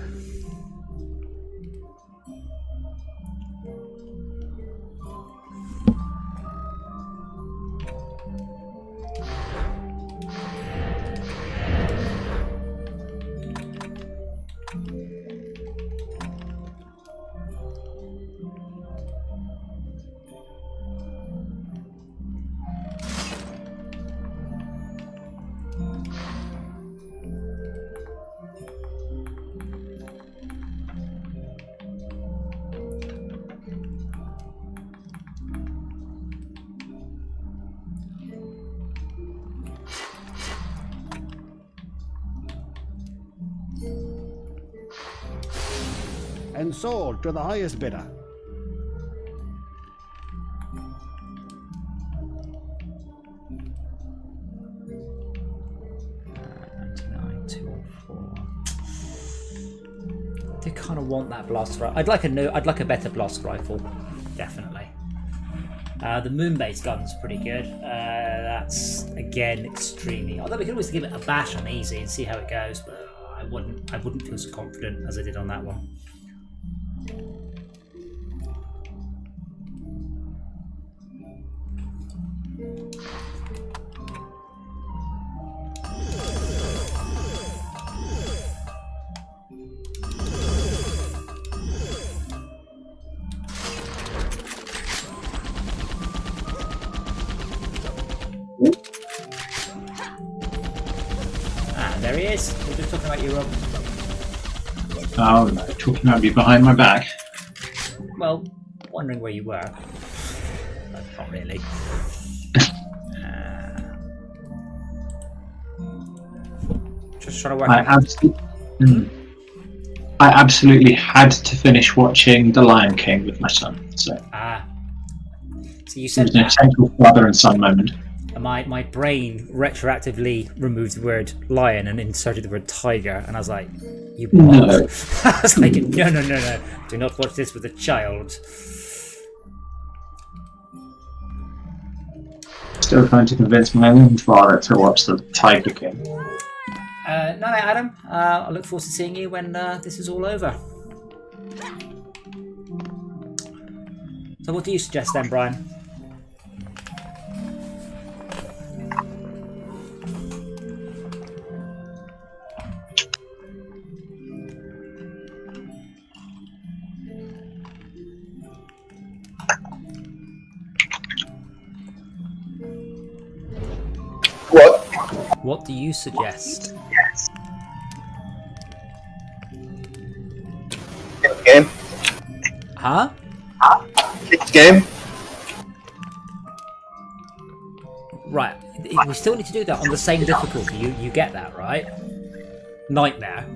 And sold to the highest bidder. I do kind of want that blast rifle. I'd like a better blast rifle, definitely. The moon-based gun's pretty good. That's again extremely. Although we could always give it a bash on easy and see how it goes, but I wouldn't feel so confident as I did on that one. There he is. We're just talking about you, Rob. Oh no, talking about me behind my back. Well, wondering where you were. But not really. Just trying to work out. I absolutely had to finish watching The Lion King with my son. So, so you said it was an essential father and son moment. My brain retroactively removed the word lion and inserted the word tiger, and I was like, "You what?" No. I was like, "No! Do not watch this with a child." Still trying to convince my own father to watch The Tiger King. No, Adam. I look forward to seeing you when this is all over. So, what do you suggest then, Brian? What? What do you suggest? Game? Huh? Game? Right. We still need to do that on the same difficulty. You get that, right? Nightmare.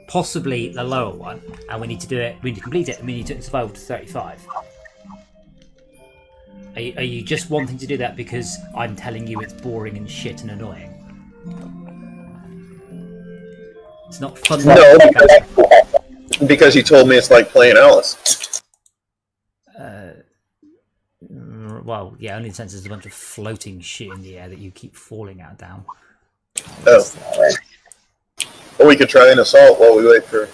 Possibly the lower one. And we need to do it. We need to complete it. And we need to survival to 35. Are you just wanting to do that because I'm telling you it's boring and shit and annoying? It's not fun. No, because he told me it's like playing Alice. Well, yeah, only in the sense there's a bunch of floating shit in the air that you keep falling out down. Oh. Well, we could try an assault while we wait for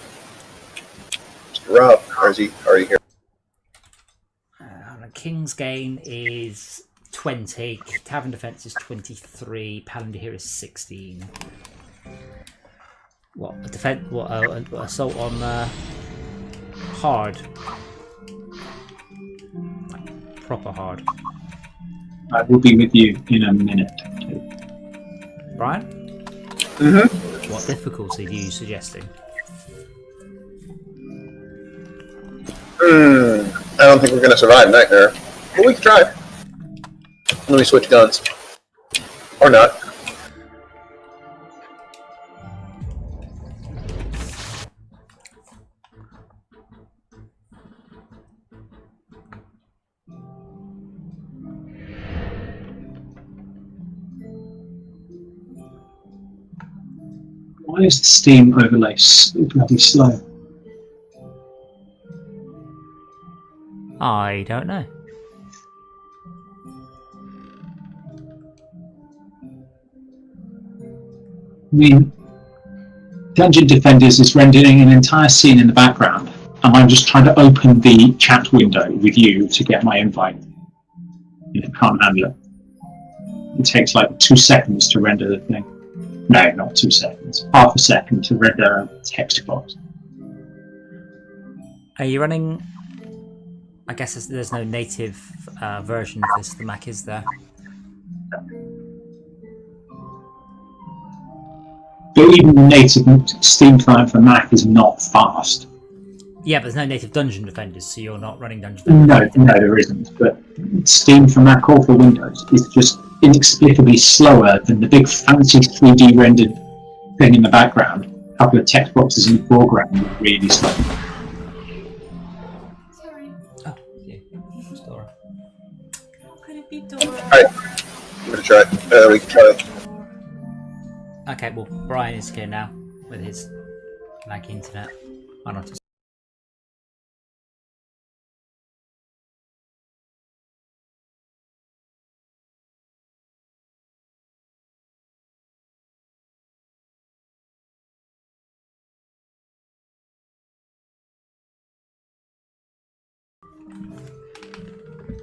Mr. Rob. Or is he already here? King's gain is 20. Tavern defense is 23. Paladin here is 16. What a defense? What assault on hard? Proper hard. I will be with you in a minute. Brian? Mm-hmm. What difficulty are you suggesting? I don't think we're going to survive Nightmare. But we can try. Let me switch guns. Or not. Why is the Steam overlay so bloody slow? I don't know. I mean, Dungeon Defenders is rendering an entire scene in the background, and I'm just trying to open the chat window with you to get my invite. You can't handle it. It takes like 2 seconds to render the thing. No, not 2 seconds. Half a second to render a text box. Are you running? I guess there's no native version of this. The Mac is there. But even the native Steam client for Mac is not fast. Yeah, but there's no native Dungeon Defenders, so you're not running Dungeon Defenders. No, there isn't. But Steam for Mac or for Windows is just inexplicably slower than the big fancy 3D rendered thing in the background. A couple of text boxes in the foreground are really slow. Sorry. Oh, yeah. Dora. Could it be Dora? Alright. I'm going to try. We can try it. Okay, well, Brian is here now with his laggy internet. Why not?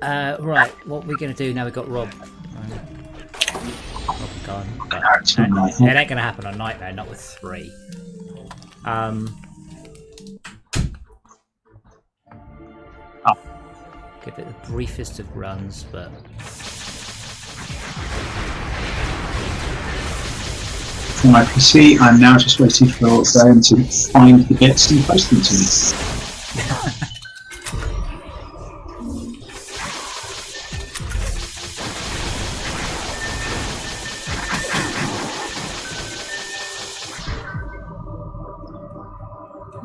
Right, what are we going to do now we've got Rob? Rob gone. But That's it nice. ain't going to happen on Nightmare, not with 3. Give it the briefest of runs, but... From my PC, I'm now just waiting for them to find the bits and post them to me.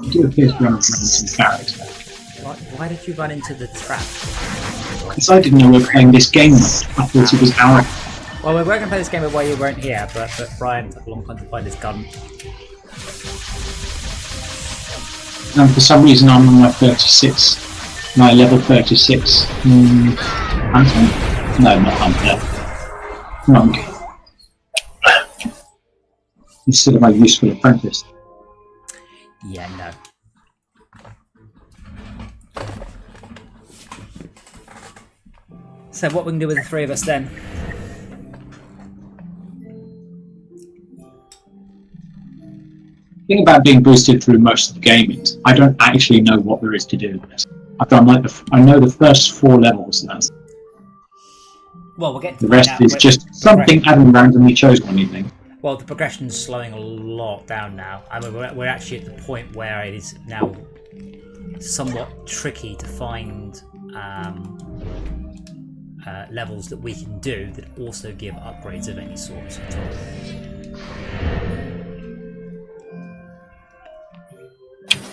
You do appear to be on a random character. Why did you run into the trap? Because I didn't know we were playing this game mode. I thought it was our... Well, we were going to play this game while you weren't here, but Brian took a long time to find his gun. And for some reason I'm on my 36, my level 36 hunter? No, not hunter. Monk. Instead of my useful apprentice. Yeah, no. So what we can do with the 3 of us then? The thing about being boosted through most of the game is I don't actually know what there is to do. I've done like I know the first 4 levels now. Well, we'll get to The rest now, is just something Adam randomly chose one evening. Well, the progression's slowing a lot down now. I mean, we're actually at the point where it is now somewhat tricky to find levels that we can do that also give upgrades of any sort at all.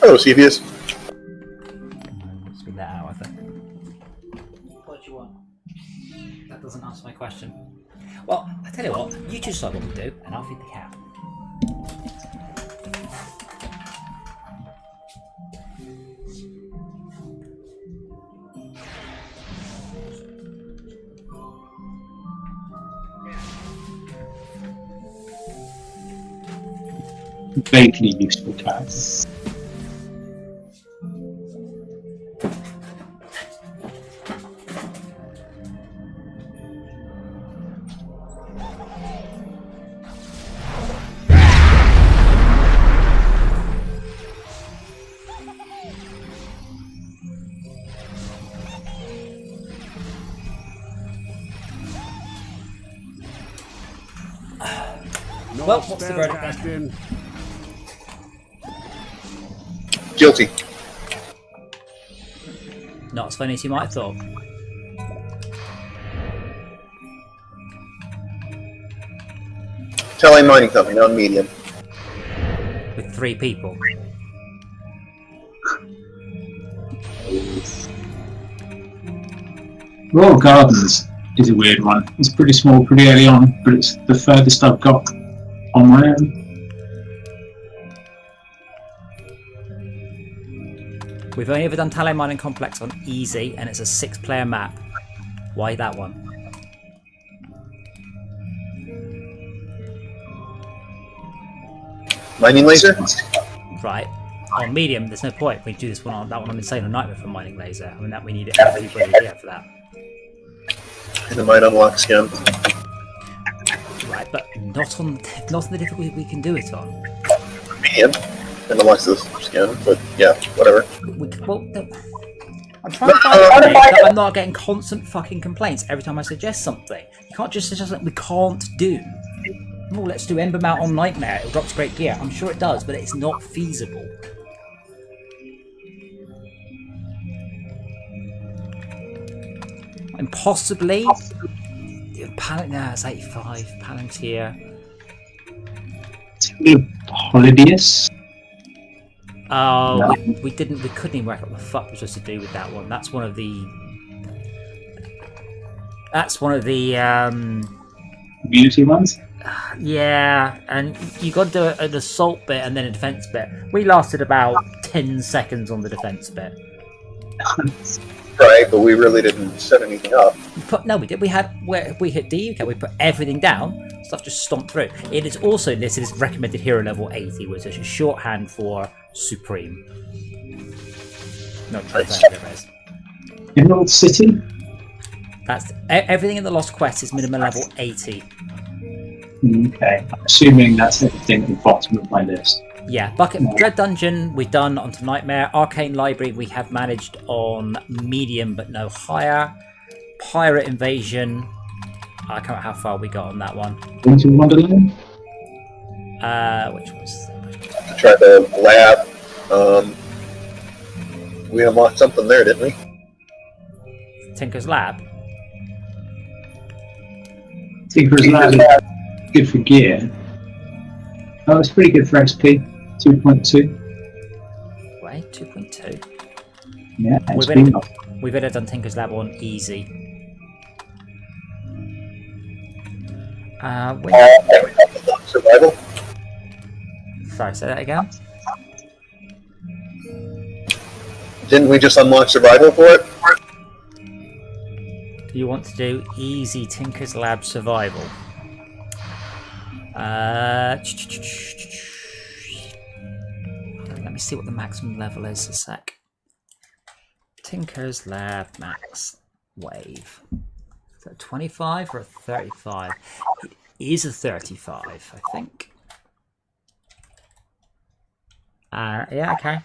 Oh, CVS. Let's read that out, I think. What do you want? That doesn't answer my question. Well, I tell you what, you two decide what we do, and I'll feed the cat. Vaguely useful character. Well, what's the verdict then? Captain. Guilty. Not as funny as you might have thought. Telling mining company on medium. With 3 people. Royal Gardens is a weird one. It's pretty small pretty early on, but it's the furthest I've got on my own. We've only ever done Tallow Mining Complex on easy, and it's a 6-player map. Why that one? Mining laser? Right. On medium, there's no point. We do this one on that one on Insane on Nightmare for Mining Laser. I mean, that we need everybody here for that. And it might unlock skin. Right, but not on the difficulty we can do it on. Medium. And unlocks the skin, but yeah, whatever. I'm trying to find a way that I'm not getting constant fucking complaints every time I suggest something. You can't just suggest something we can't do. Oh, let's do Ember Mount on Nightmare. It drops great gear. I'm sure it does, but it's not feasible. And possibly... No, it's 85. Palantir. Polybius? Oh, No. we couldn't even work out what the fuck we're supposed to do with that one. That's one of the Community ones? yeah, and you got to do an assault bit and then a defense bit. We lasted about 10 seconds on the defense bit. Right, but we really didn't set anything up. No, we did. We hit DUK. We put everything down. Stuff just stomped through. It is also listed as recommended hero level 80, which is a shorthand for Supreme. No, Nice. there is. Emerald City? That's everything in the Lost Quest is minimum level 80. Okay, I'm assuming that's everything at the bottom of my list. Yeah, Dread Dungeon we've done onto Nightmare. Arcane Library we have managed on medium but no higher. Pirate Invasion, I can't remember how far we got on that one. Winter Wonderland? Which was... I tried the lab. We unlocked something there, didn't we? Tinker's Lab. Tinker's Lab is good for gear. Oh, it's pretty good for XP. 2.2. Wait, 2.2. Yeah, We've only done Tinker's Lab on easy. Survival. Sorry, say that again. Didn't we just unlock survival for it? You want to do easy Tinker's Lab survival. Let me see what the maximum level is a sec. Tinker's Lab max wave. Is that 25 or a 35? It is a 35, I think. Yeah, okay.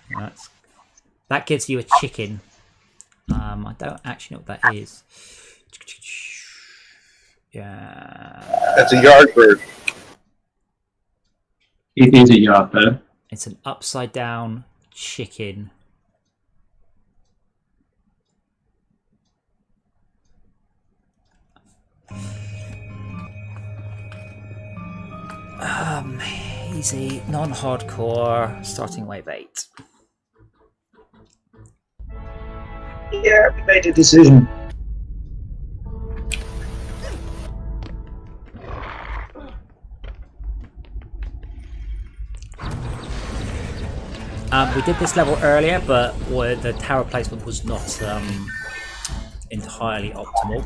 That gives you a chicken. I don't actually know what that is. Yeah. That's a yard bird. It is a yard bird. It's an upside down chicken. Easy, non-hardcore, starting wave 8. Yeah, we made a decision. We did this level earlier, but the tower placement was not entirely optimal.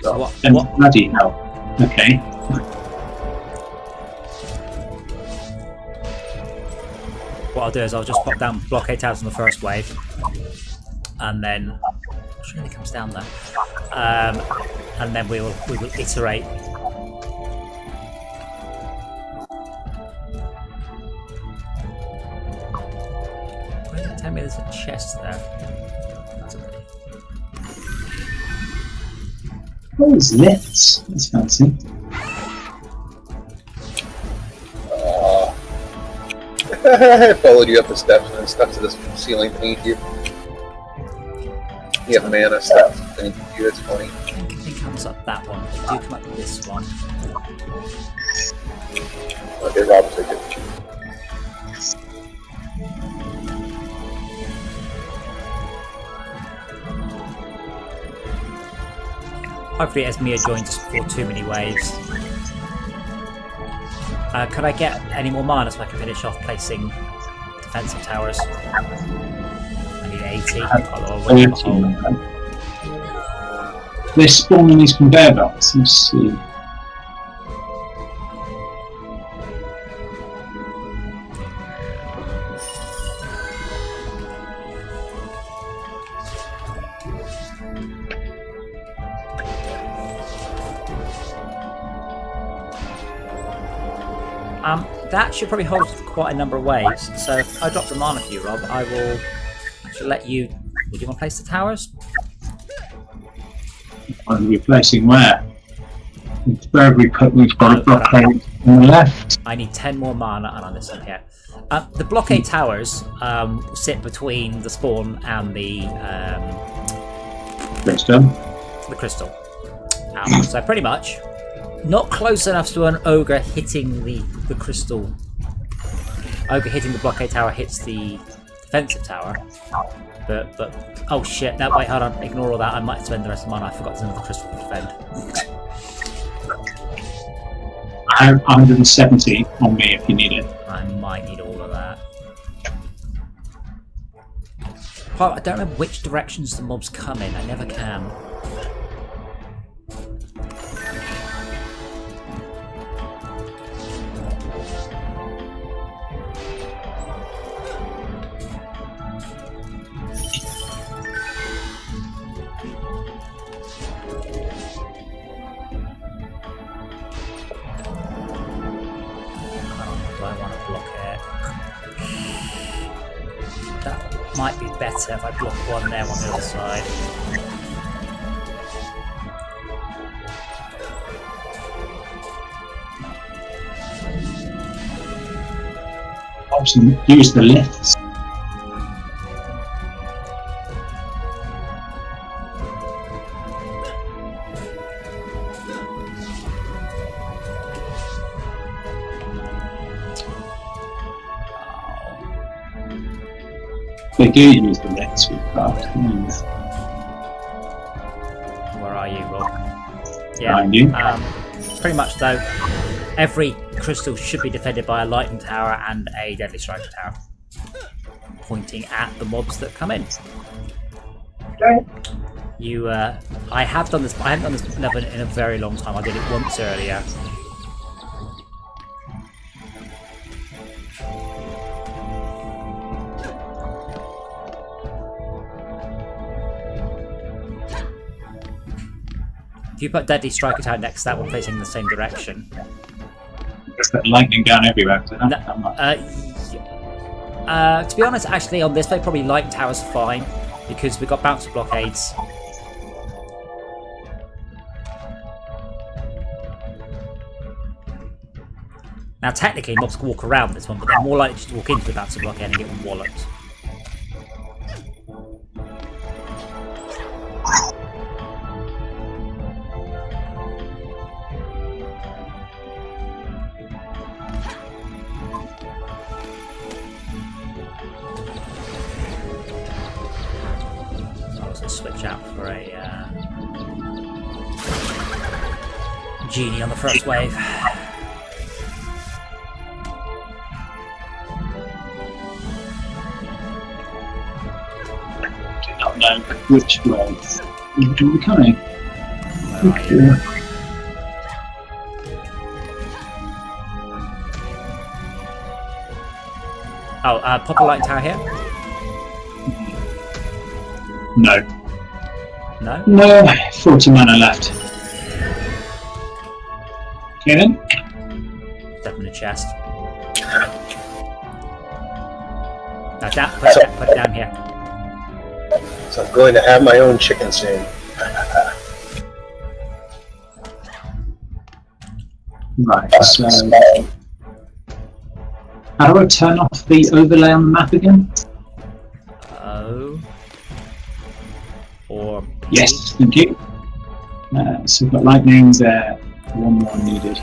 So what? Bloody hell. Okay. What I'll do is I'll just pop down blockade towers on the first wave, and then I'm sure it comes down there, and then we will iterate. Why does it tell me there's a chest there? Oh, there's lifts. That's fancy. I followed you up the steps and then stuck to this ceiling beneath you. You have mana stuff beneath you, it's funny. I think it comes up that one. I do come up this one. Okay, Rob, take it. Hopefully Esmia joins before too many waves. Could I get any more mana so I can finish off placing defensive towers? I need 80. They're spawning these conveyor belts. Let's see. That should probably hold quite a number of waves. So if I drop the mana for you, Rob, I will actually let you. Would you want to place the towers? I'm replacing where? Where have we put? We've got a blockade on the left. I need 10 more mana, and on this one here. The blockade towers sit between the spawn and the crystal. So pretty much. Not close enough to an ogre hitting the crystal. Ogre hitting the blockade tower hits the defensive tower. But oh shit, no, wait, hold on, ignore all that, I might spend the rest of mine, I forgot to the crystal to defend. I have 170 on me if you need it. I might need all of that. Oh, I don't remember which directions the mobs come in, I never can. might be better if I block one there, one on the other side. Obviously, use the lifts. They do use the lifts with craft. Where are you, Rob? Behind you. Pretty much though, every crystal should be defended by a lightning tower and a deadly striker tower, pointing at the mobs that come in. Okay. You, I have done this. I haven't done this level in a very long time. I did it once earlier. If you put deadly striker tower next to that one facing the same direction. There's that lightning down everywhere. So To be honest, actually, on this play, probably light tower's fine because we've got bouncer blockades. Now, technically, mobs can walk around this one, but they're more likely to walk into the bouncer blockade and get walloped. Switch out for a genie on the first wave. do not know which way we're coming. Okay. Oh, pop a light tower here. No. No? No, 40 mana left. Okay then. Step in the chest. Now down, put it down here. So I'm going to have my own chicken soon. Right, so how do I turn off the overlay on the map again? O. Or P. Yes, thank you. So we've got lightning there, one more needed.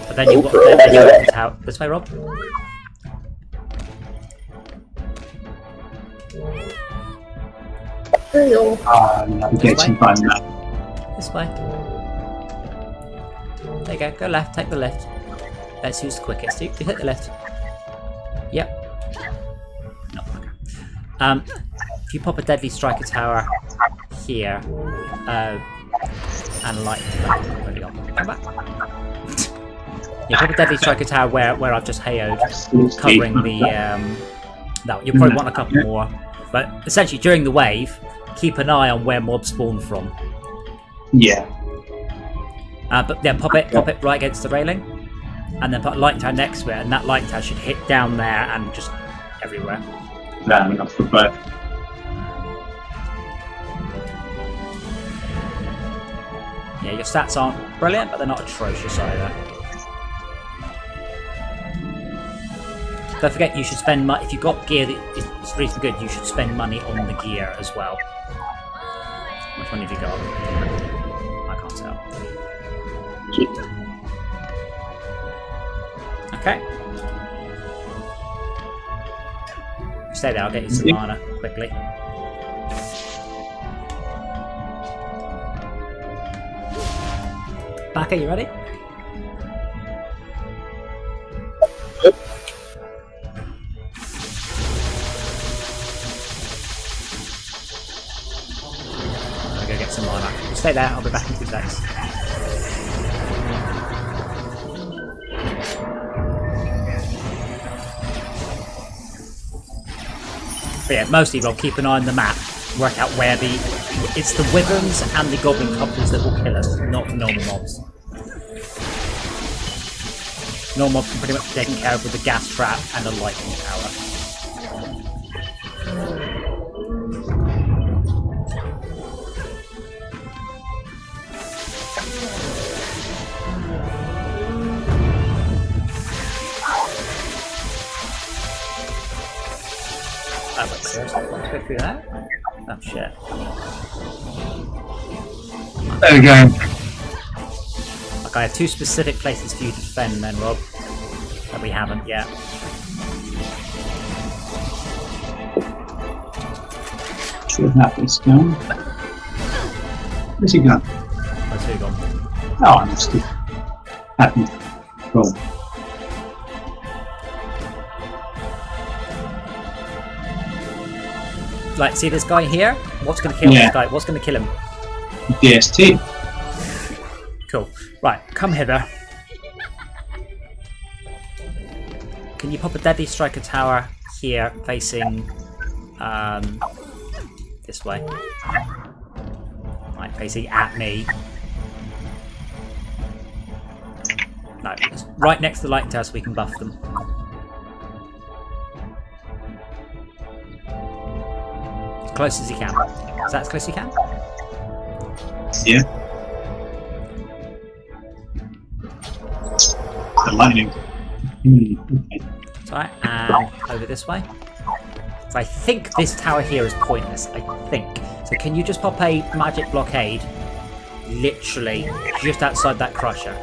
But then you've got the tower. This way, Rob. Navigating by map. This way. There you go. Go left. Take the left. Let's who's the quickest. You hit the left. Yep. No. If you pop a deadly striker tower here, and a light. Where we go? Come back. Yeah, pop a deadly striker tower where I've just hayoed, covering the. That you'll probably want a couple more, but essentially during the wave, keep an eye on where mobs spawn from. Yeah. But yeah, pop it right against the railing, and then put a light tower next to it, and that light tower should hit down there and just everywhere. Fair enough for both. Yeah, your stats aren't brilliant, but they're not atrocious either. Don't forget, you should spend money if you've got gear that is reasonably good. You should spend money on the gear as well. Which one have you got? I can't tell. Okay. Stay there, I'll get you some mana quickly. Back, are you ready? I'll go get some mana. Stay there, I'll be back in 2 seconds. But yeah, mostly Rob, keep an eye on the map. Work out where it's the wyverns and the goblin couples that will kill us, not normal mobs. normal can pretty much be taken care of with the gas trap and a lightning tower. Oh, wait, seriously? Let's go through that? Oh, shit. There we go. Okay, I have 2 specific places for you to defend then, Rob. That we haven't yet. Should have this gun. Where's he gone? Where's who gone? Oh, I must have happened. Roll. Like, see this guy here? What's going to kill Yeah. this guy? What's going to kill him? DST. Cool. Right, come hither. Can you pop a Deadly Striker Tower here, facing this way? Right, facing at me. No, it's right next to the light tower so we can buff them. As close as you can. Is that as close as you can? Yeah. The lightning. Okay. Sorry, and over this way. So I think this tower here is pointless. I think. So can you just pop a magic blockade, literally just outside that crusher?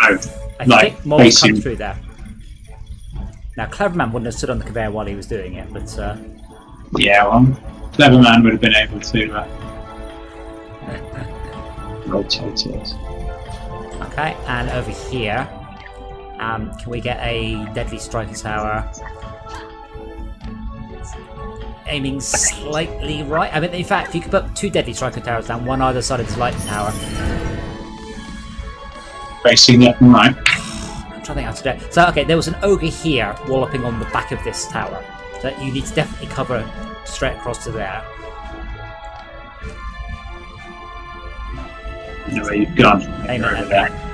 Oh, I like think more will come facing. through there. Now, Cleverman wouldn't have stood on the conveyor while he was doing it, but Yeah, well, Clever Man would have been able to rotate it. okay. And over here, can we get a Deadly Striker Tower? Aiming slightly right. I mean, in fact, if you could put 2 Deadly Striker Towers down, one either side of this light tower. Facing left and right. I'm trying to think how to do it. So, okay, there was an ogre here walloping on the back of this tower. So you need to definitely cover straight across to there. You know where you've gone. Aim You're it over at there.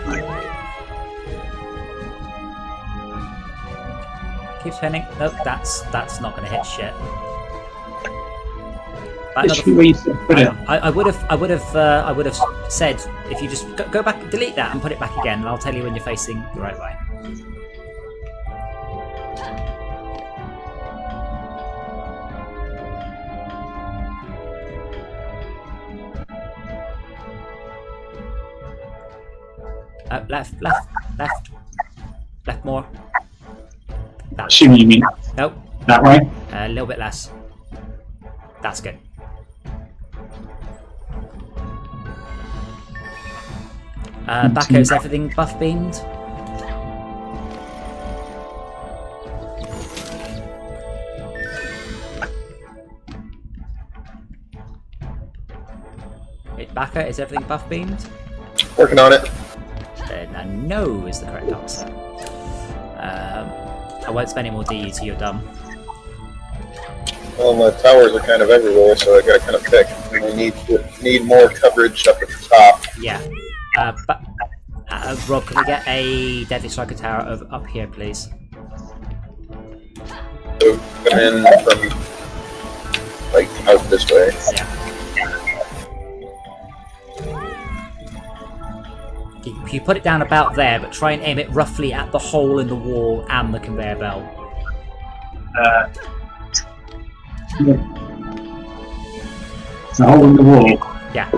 Keep spinning. Nope, that's not going to hit shit. Literally where you put it. I would have said if you just go back, delete that, and put it back again, and I'll tell you when you're facing the right way. Left more. That. Assuming you mean Nope, that way. a little bit less. That's good. Backo, is everything buff beamed? Backo, is everything buff beamed? Working on it. Then no is the correct answer. I won't spend any more DU till you're done. Well, my towers are kind of everywhere, so I gotta kind of pick. And I need more coverage up at the top. Yeah. But Rob, can we get a Deadly Striker Tower up here, please? So come in from like out this way. Yeah. You put it down about there, but try and aim it roughly at the hole in the wall and the conveyor belt. The hole in the wall Yeah.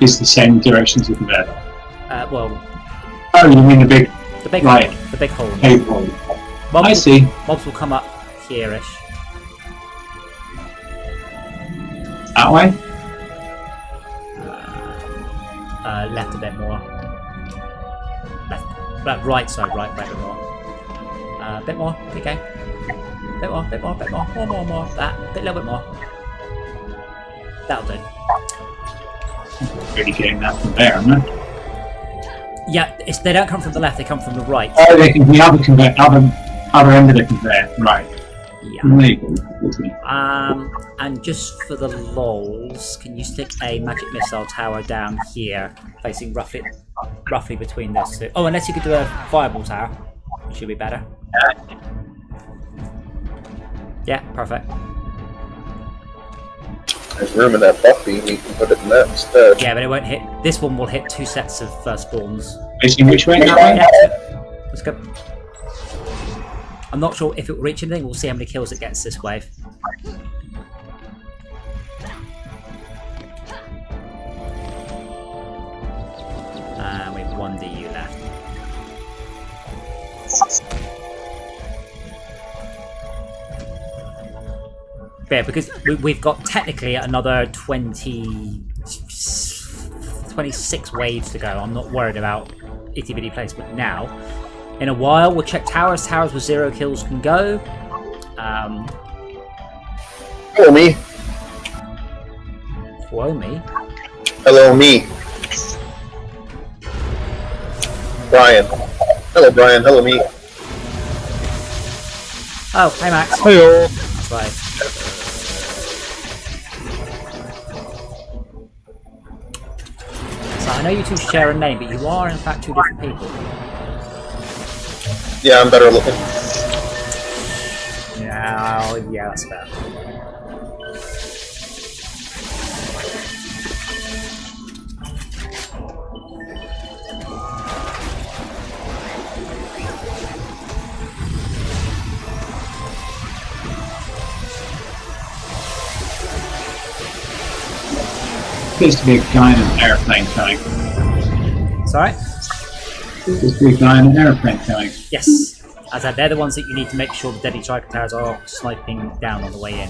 is the same direction as the conveyor. Well, Oh, you mean the big hole. The big hole. cave hole? Mobs I see. Mobs will come up here-ish. That way? Left a bit more. Left, right side, right, a bit more. Bit more, okay. Bit more. More. That, a little bit more. That'll do. Really getting that from there, aren't they? Yeah, they don't come from the left, they come from the right. Oh, they can be other end of the conveyor, right? Yeah. Maybe. With me. And just for the lols, can you stick a magic missile tower down here, facing roughly roughly between those two. Oh, unless you could do a fireball tower, which should be better. Yeah, perfect. There's room in that buff beam, you can put it in that instead. Yeah, but it won't hit. This one will hit 2 sets of spawns. Facing which way? That way? Yeah, let's go. I'm not sure if it will reach anything. We'll see how many kills it gets this wave. And we have 1 DU left. Yeah, because we've got technically another 26 waves to go. I'm not worried about itty bitty placement now. In a while, we'll check towers. Towers with 0 kills can go. Hello, me. Whoa, me. Hello, me. Brian. Hello, Brian. Hello, me. Oh, hey, Max. Hey-oh. That's right. So I know you two share a name, but you are in fact 2 different people. Yeah, I'm better looking. Yeah, that's fair. Appears to be a guy in an airplane coming. Sorry? Appears to be a guy in an airplane coming. Yes. As I said, they're the ones that you need to make sure the deadly striker towers are sniping down on the way in.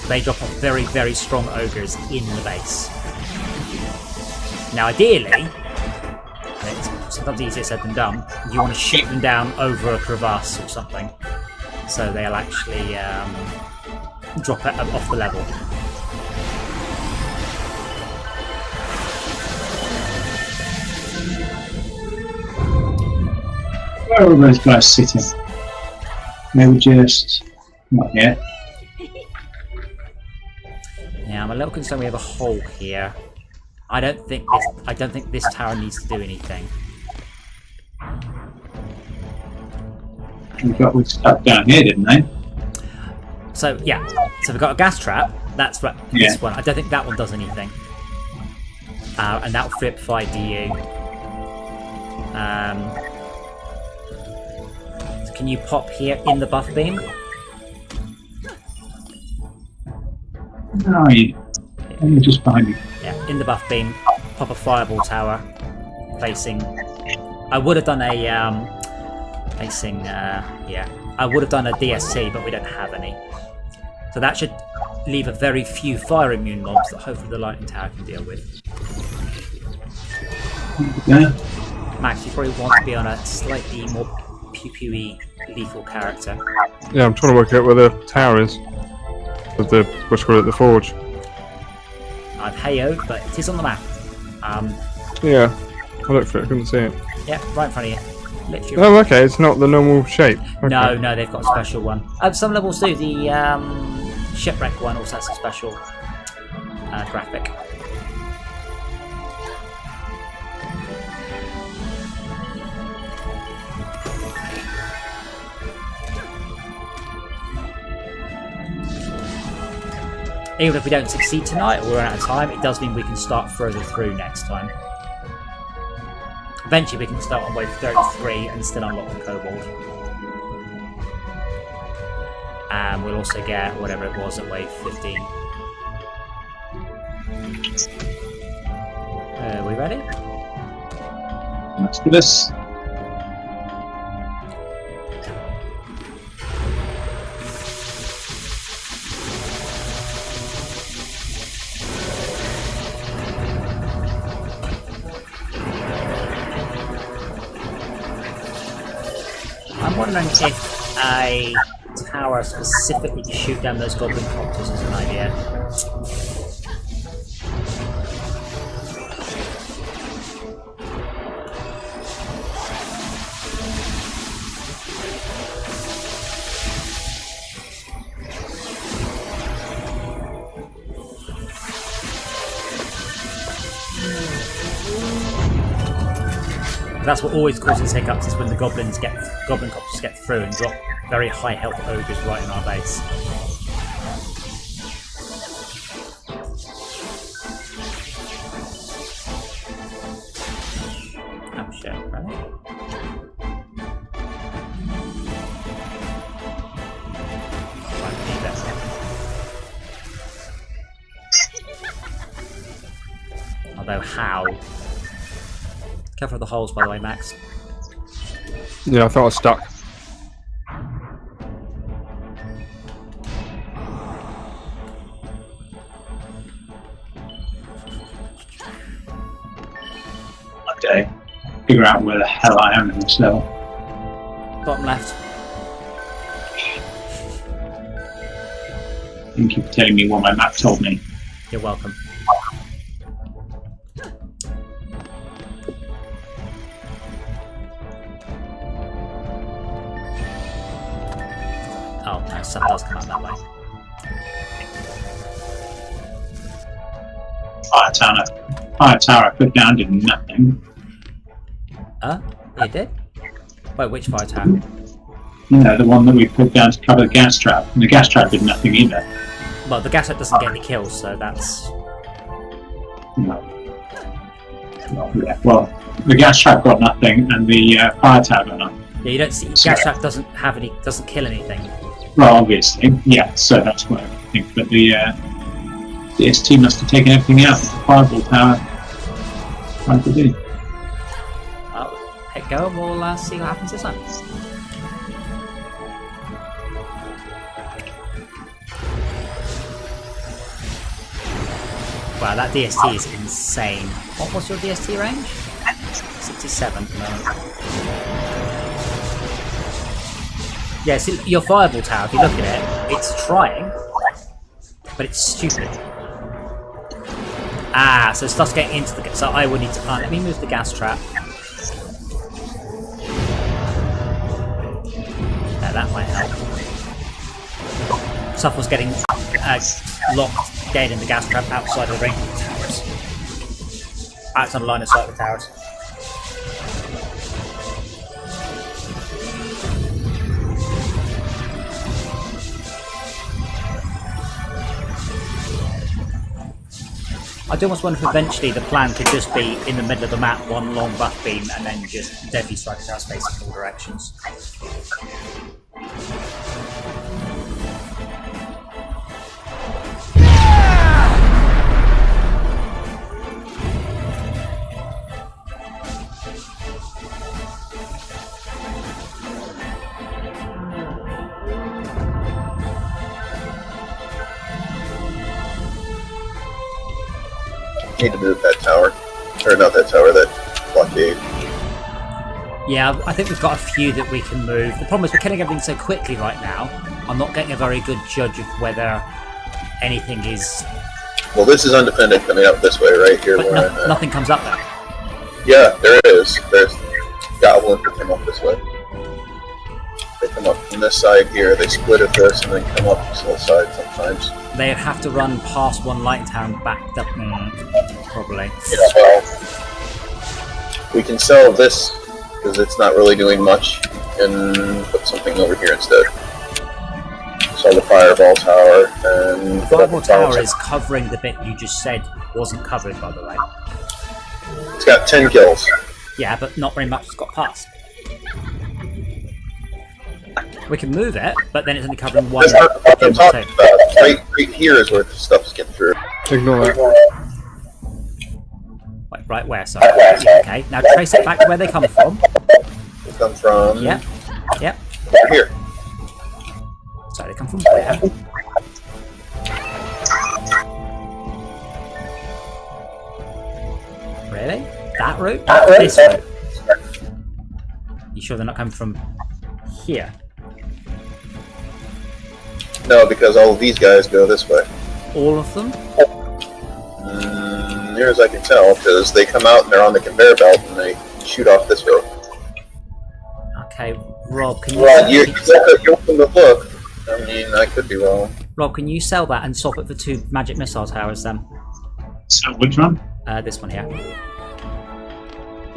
They drop off very, very strong ogres in the base. Now, ideally, and it's sometimes easier said than done, you want to shoot them down over a crevasse or something, so they'll actually drop it off the level. Where are those guys sitting? Maybe just not here. Now I'm a little concerned we have a hole here. I don't think this tower needs to do anything. We got stuck down here, didn't they? So yeah, so we've got a gas trap. That's right. Yeah. This one. I don't think that one does anything. And that'll flip 5 DU. So can you pop here in the buff beam? No, you're just behind me. Yeah, in the buff beam, pop a fireball tower facing. I would have done a facing. Yeah, I would have done a DST, but we don't have any. So that should leave a very few fire immune mobs that hopefully the lightning tower can deal with. Yeah. Max, you probably want to be on a slightly more pew-pewy lethal character. Yeah, I'm trying to work out where the tower is. With the, what's called it, the forge. I've heyoed, but it is on the map. Yeah, I looked for it, I couldn't see it. Yeah, right in front of you. Literally. Oh, okay, it's not the normal shape. Okay. No, they've got a special one. Some levels do. The shipwreck one also has a special graphic. Even if we don't succeed tonight or we run out of time, it does mean we can start further through next time. Eventually we can start on wave 33 and still unlock the kobold. And we'll also get whatever it was at wave 15. Are we ready? Let's do this. I'm wondering if a tower specifically to shoot down those goblin copters is an idea. That's what always causes hiccups, is when the goblin copters get through and drop very high health ogres right in our base. Oh shit, really? Right, I need that. Although how? Careful of the holes, by the way, Max. Yeah, I thought I was stuck. Okay. Figure out where the hell I am in this level. Bottom left. Thank you for telling me what my map told me. You're welcome. Oh, no, stuff does come out that way. Fire tower I put down did nothing. It did? Wait, which fire tower? No, the one that we put down to cover the gas trap. And the gas trap did nothing either. Well, the gas trap doesn't get any kills, so that's... No. Yeah. Well, the gas trap got nothing, and the fire tower got nothing. Yeah, you don't see... Gas trap doesn't kill anything. Well, obviously, yeah, so that's what I think. But the DST must have taken everything out of the fireball tower. Trying to do. Hit go and we'll see what happens this time. Wow, that DST is insane. What was your DST range? 67 at the moment. Yeah, see, your fireball tower, if you look at it, it's trying, but it's stupid. Ah, so stuff's getting into the... So I would need to... let me move the gas trap. That might help. Stuff was getting locked dead in the gas trap outside of the range of the towers. Outside the line of sight of the towers. I do almost wonder if eventually the plan could just be in the middle of the map, one long buff beam, and then just deadly strike at towers facing all directions. Need to move that tower. Or not that tower, that blockade. Yeah, I think we've got a few that we can move. The problem is we're killing everything so quickly right now. I'm not getting a very good judge of whether anything is... Well, this is undefended coming up this way, right here. But where I'm at. nothing comes up there. Yeah, there is. There's goblins that come up this way. They come up from this side here, they split at this, and then come up this whole side sometimes. They'd have to run past one light tower and back up, probably. Yeah, well, we can sell this, because it's not really doing much, and put something over here instead. Sell the fireball tower, and... The fireball tower is covering the bit you just said wasn't covered, by the way. It's got 10 kills. Yeah, but not very much has got past. We can move it, but then it's only covering one. That's not what I'm talking about. Right here is where the stuff's getting through. Ignore that. Wait, right where? Sorry. Okay, now trace it back to where they come from. They come from... Yep. Yep. Over here. Sorry, they come from where? Really? That route? This route? You sure they're not coming from here? No, because all of these guys go this way. All of them? Near as I can tell, because they come out and they're on the conveyor belt and they shoot off this road. Okay, Rob, can you... Well, you're welcome to look. I mean, I could be wrong. Rob, can you sell that and swap it for 2 magic missile towers then? So which one? This one here.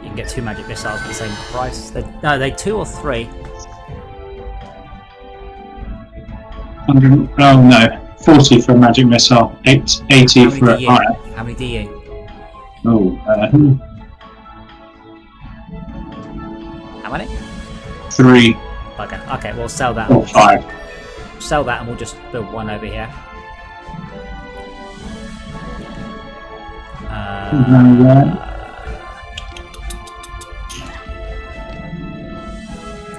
You can can get 2 magic missiles for the same price. No, they 2 or 3. 100, oh no, 40 for a magic missile, 80 for a fire. How many do you? Oh, How many? 3 Okay, we'll sell that. or 5. Sell that and we'll just build one over here.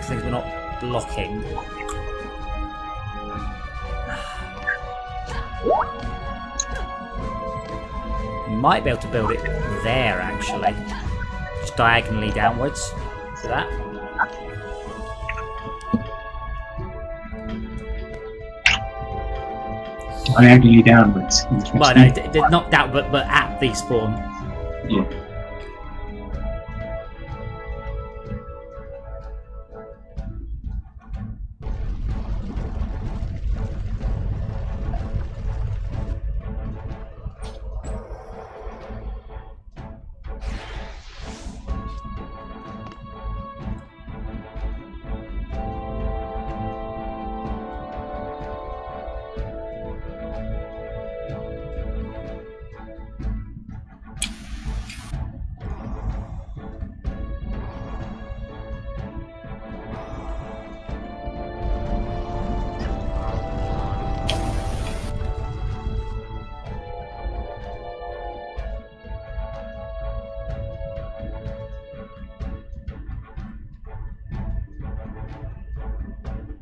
Things we're not blocking. We might be able to build it there actually. Just diagonally downwards. See that? Diagonally downwards. Well, no, not that, but at the spawn. Yeah.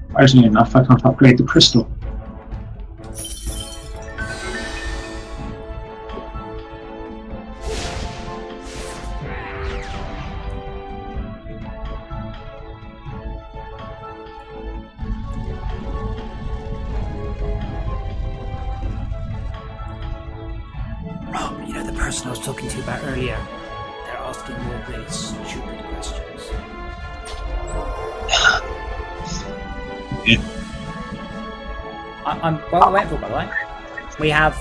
Surprisingly enough, I can't upgrade the crystal. Rob, you know the person I was talking to you about earlier? They're asking more really stupid questions. Yeah. I'm well waiting for, by the way. We have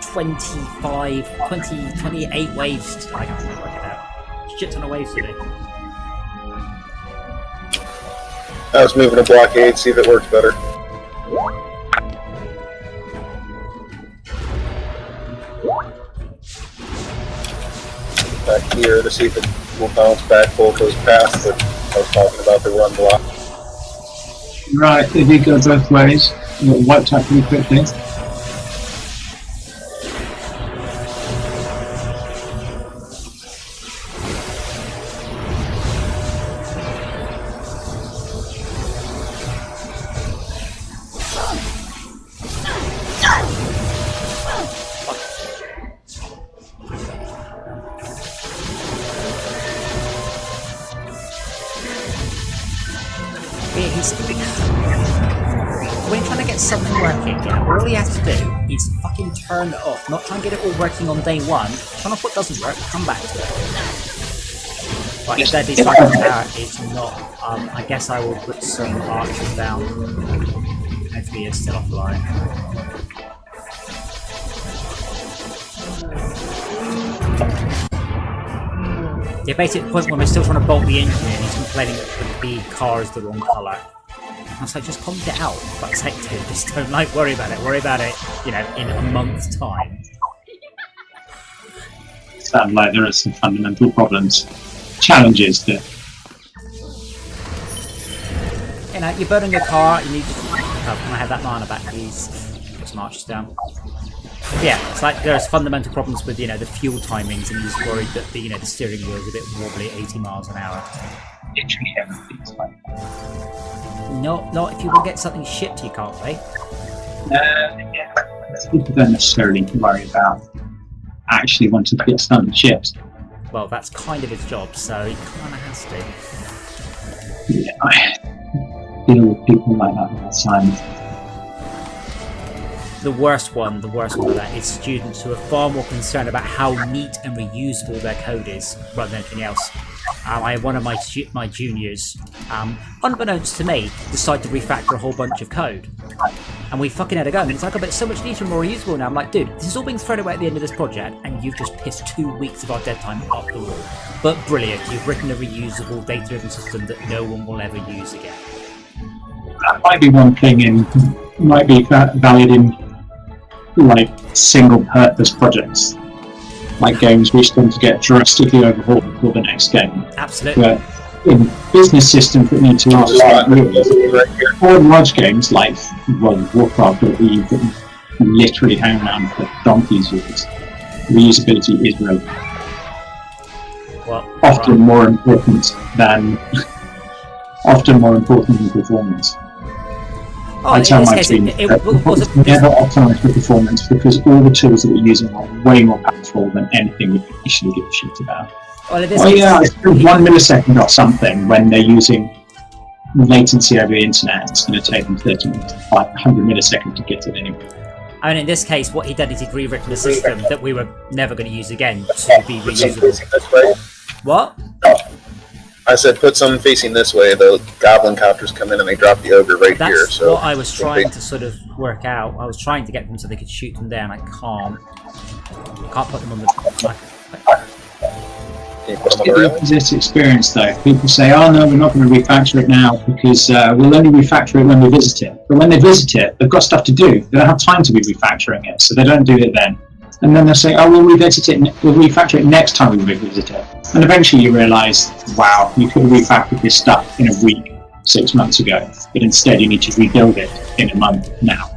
28 waves. I can't remember work it out. Shit ton of waves today. I was moving a blockade, see if it works better. Back here to see if it will bounce back both those paths that I was talking about, the run block. Right, if you go both ways, you get wiped out pretty quickly. When you're trying to get something working, yeah, all he has to do is fucking turn it off, not try and get it all working on day one. Turn off what doesn't work, come back to it. But if that decided tower is not, I guess I will put some archers down. Hopefully it's still offline. Yeah, basically the point when we're still trying to bolt the engine in, he's complaining that the car is the wrong colour. I was like, just comment it out. Fuck's sake, dude. Just don't worry about it. Worry about it, you know, in a month's time. Sounds like there are some fundamental problems. Challenges there. You know, you're building a car, you need to... Oh, can I have that mana back, please? Put some archers down. Yeah, it's like there's fundamental problems with, you know, the fuel timings, and he's worried that the, you know, the steering wheel is a bit wobbly at 80 miles an hour. Literally everything's like No, not if you will get something shipped, you can't be. yeah. People don't necessarily worry about actually wanting to get something shipped. Well, that's kind of his job, so he kind of has to. Yeah, I deal with people like that all the time. The worst one of that is students who are far more concerned about how neat and reusable their code is rather than anything else. I had one of my juniors, unbeknownst to me, decide to refactor a whole bunch of code. and we fucking had a go. And it's like, oh, but it's so much neater and more usable now. I'm like, dude, this is all being thrown away at the end of this project, and you've just pissed 2 weeks of our dead time up the wall. But brilliant, you've written a reusable, data-driven system that no one will ever use again. That might be one thing might be valid in like single-purpose projects, like games which tend to get drastically overhauled before the next game. Absolutely. But in business systems that need to last years, or large games like World of Warcraft, that you can literally hang around for donkey's years, reusability is relevant. Well, Often more important than performance. Oh, I tell my case, team it that was never optimise for performance because all the tools that we're using are way more powerful than anything we actually give a shit about. well, in this case, It's 1 millisecond or something when they're using latency over the internet. It's going to take them 30 minutes, 500 milliseconds to get to it anyway. I mean, in this case, what he did is he'd rewritten a system that we were never going to use again to be reusable. This way. What? I said put some facing this way. The goblin copters come in and they drop the ogre right That's here. So what I was trying to sort of work out. I was trying to get them so they could shoot them there, and I can't. Can't put them on the. Can you put them on the It's the railing? opposite experience though. People say, oh no, we're not going to refactor it now because we'll only refactor it when we visit it. But when they visit it, they've got stuff to do. They don't have time to be refactoring it, so they don't do it then. And then they'll say, oh, we'll refactor it next time we revisit it. And eventually you realise, wow, you could have refactored this stuff in a week 6 months ago, but instead you need to rebuild it in a month now.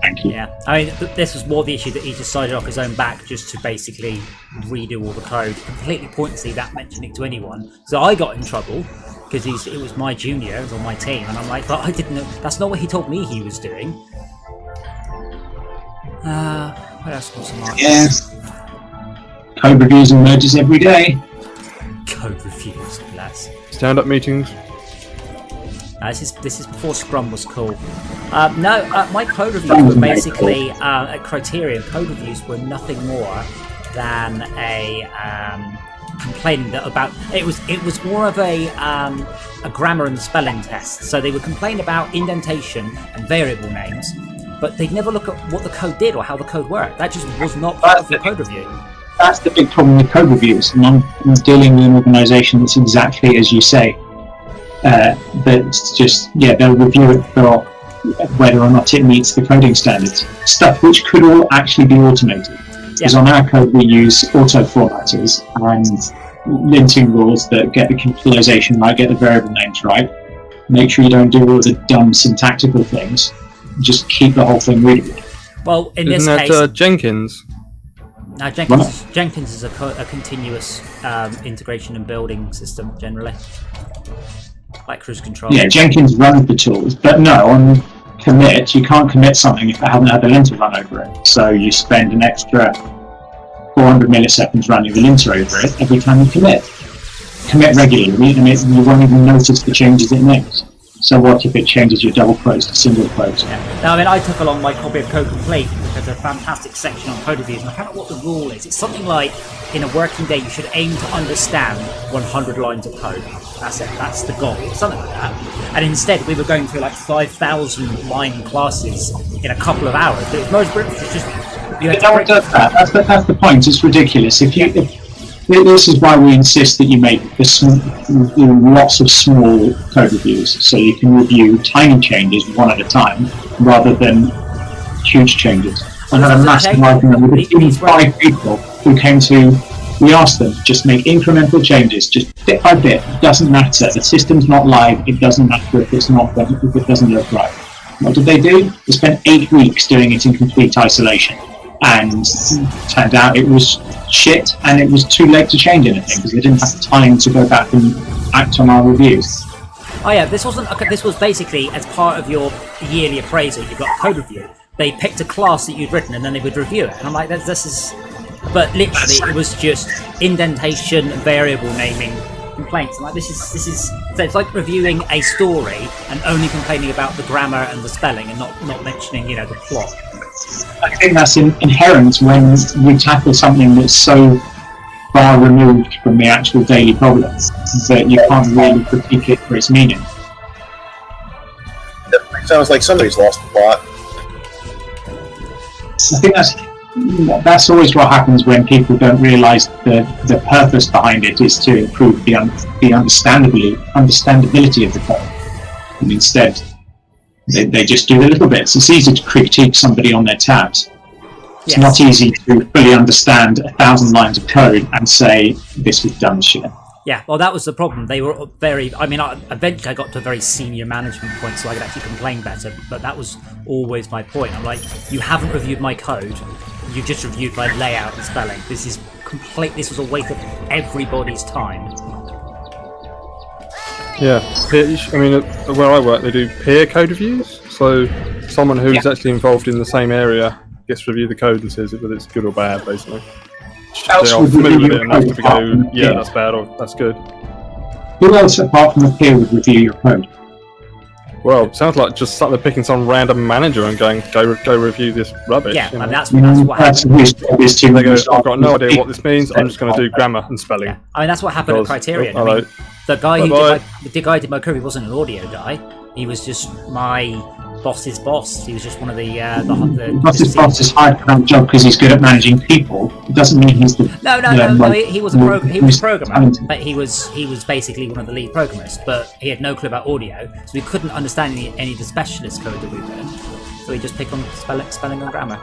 Thank you. Yeah, I mean, this was more the issue that he decided off his own back just to basically redo all the code, completely pointlessly without mentioning it to anyone. So I got in trouble because it was my junior, it was on my team, and I'm like, but I didn't know, that's not what he told me he was doing. What else was on? Yeah. Code reviews and merges every day. Code reviews, lads. Stand-up meetings. This is before Scrum was cool. My code reviews were basically at Criterion. Code reviews were nothing more than a complaining that about it was more of a grammar and spelling test. So they would complain about indentation and variable names, but they'd never look at what the code did or how the code worked. That just was not part of the code review. That's the big problem with code reviews. And I'm dealing with an organisation that's exactly as you say. That's just, they'll review it for whether or not it meets the coding standards. Stuff which could all actually be automated. Because on our code we use auto-formatters and linting rules that get the capitalization right, get the variable names right. Make sure you don't do all the dumb syntactical things. Just keep the whole thing readable. Well, in Isn't this that case, Jenkins? now Jenkins is a continuous integration and building system generally, like cruise control. Yeah, Jenkins runs the tools, but no, on commit, you can't commit something if it hasn't had the linter run over it. So you spend an extra 400 milliseconds running the linter over it every time you commit. Commit regularly, and you won't even notice the changes it makes. So what if it changes your double quotes to single quotes? Yeah. Now, I mean, I took along my copy of Code Complete because there's a fantastic section on code reviews, and I can't remember what the rule is. It's something like, in a working day, you should aim to understand 100 lines of code. That's it. That's the goal. Something like that. And instead, we were going through like 5,000 line classes in a couple of hours. But most British was just... No one does that. That's the point. It's ridiculous. This is why we insist that you make lots of small code reviews, so you can review tiny changes one at a time, rather than huge changes. I had a massive argument with a team of 5 people who came to, we asked them, just make incremental changes, just bit by bit, it doesn't matter, the system's not live, it doesn't matter if it doesn't look right. What did they do? They spent 8 weeks doing it in complete isolation. And turned out it was shit, and it was too late to change anything because they didn't have time to go back and act on our reviews. Oh yeah, this wasn't. Okay, this was basically as part of your yearly appraisal. You got a code review. They picked a class that you'd written, and then they would review it. And I'm like, this is. But literally, it was just indentation, variable naming, complaints. I'm like, this is. So it's like reviewing a story and only complaining about the grammar and the spelling, and not mentioning, the plot. I think that's inherent when you tackle something that's so far removed from the actual daily problems that you can't really critique it for its meaning. It sounds like somebody's lost the plot. I think that's always what happens when people don't realise the purpose behind it is to improve the understandability of the code, and instead they just do the little bits. It's easy to critique somebody on their tabs. It's not easy to fully understand 1,000 lines of code and say this was dumb shit. Yeah, well, that was the problem. They were very... I mean, eventually I got to a very senior management point so I could actually complain better, but that was always my point. I'm like, you haven't reviewed my code, you've just reviewed my layout and spelling. This is this was a waste of everybody's time. Yeah, I mean, where I work, they do peer code reviews, so someone who's actually involved in the same area gets to review the code and says whether it's good or bad, basically. They are familiar with it enough to go, yeah, that's bad or that's good. Who else apart from a peer would review your code? Well, it sounds like just suddenly picking some random manager and going, go review this rubbish. Yeah, you know? and that's what happened. They go, I've got no idea what this means, I'm just going to do grammar and spelling. Yeah. I mean, that's what happened at Criterion. I mean, the guy who did my code, he wasn't an audio guy. He was just my boss's boss. He was just one of the boss's boss is hired for that job because he's good at managing people. It doesn't mean he's the no. He was a programmer, but he was basically one of the lead programmers. But he had no clue about audio, so we couldn't understand any of the specialist code that we learned. So he just picked on spelling and grammar.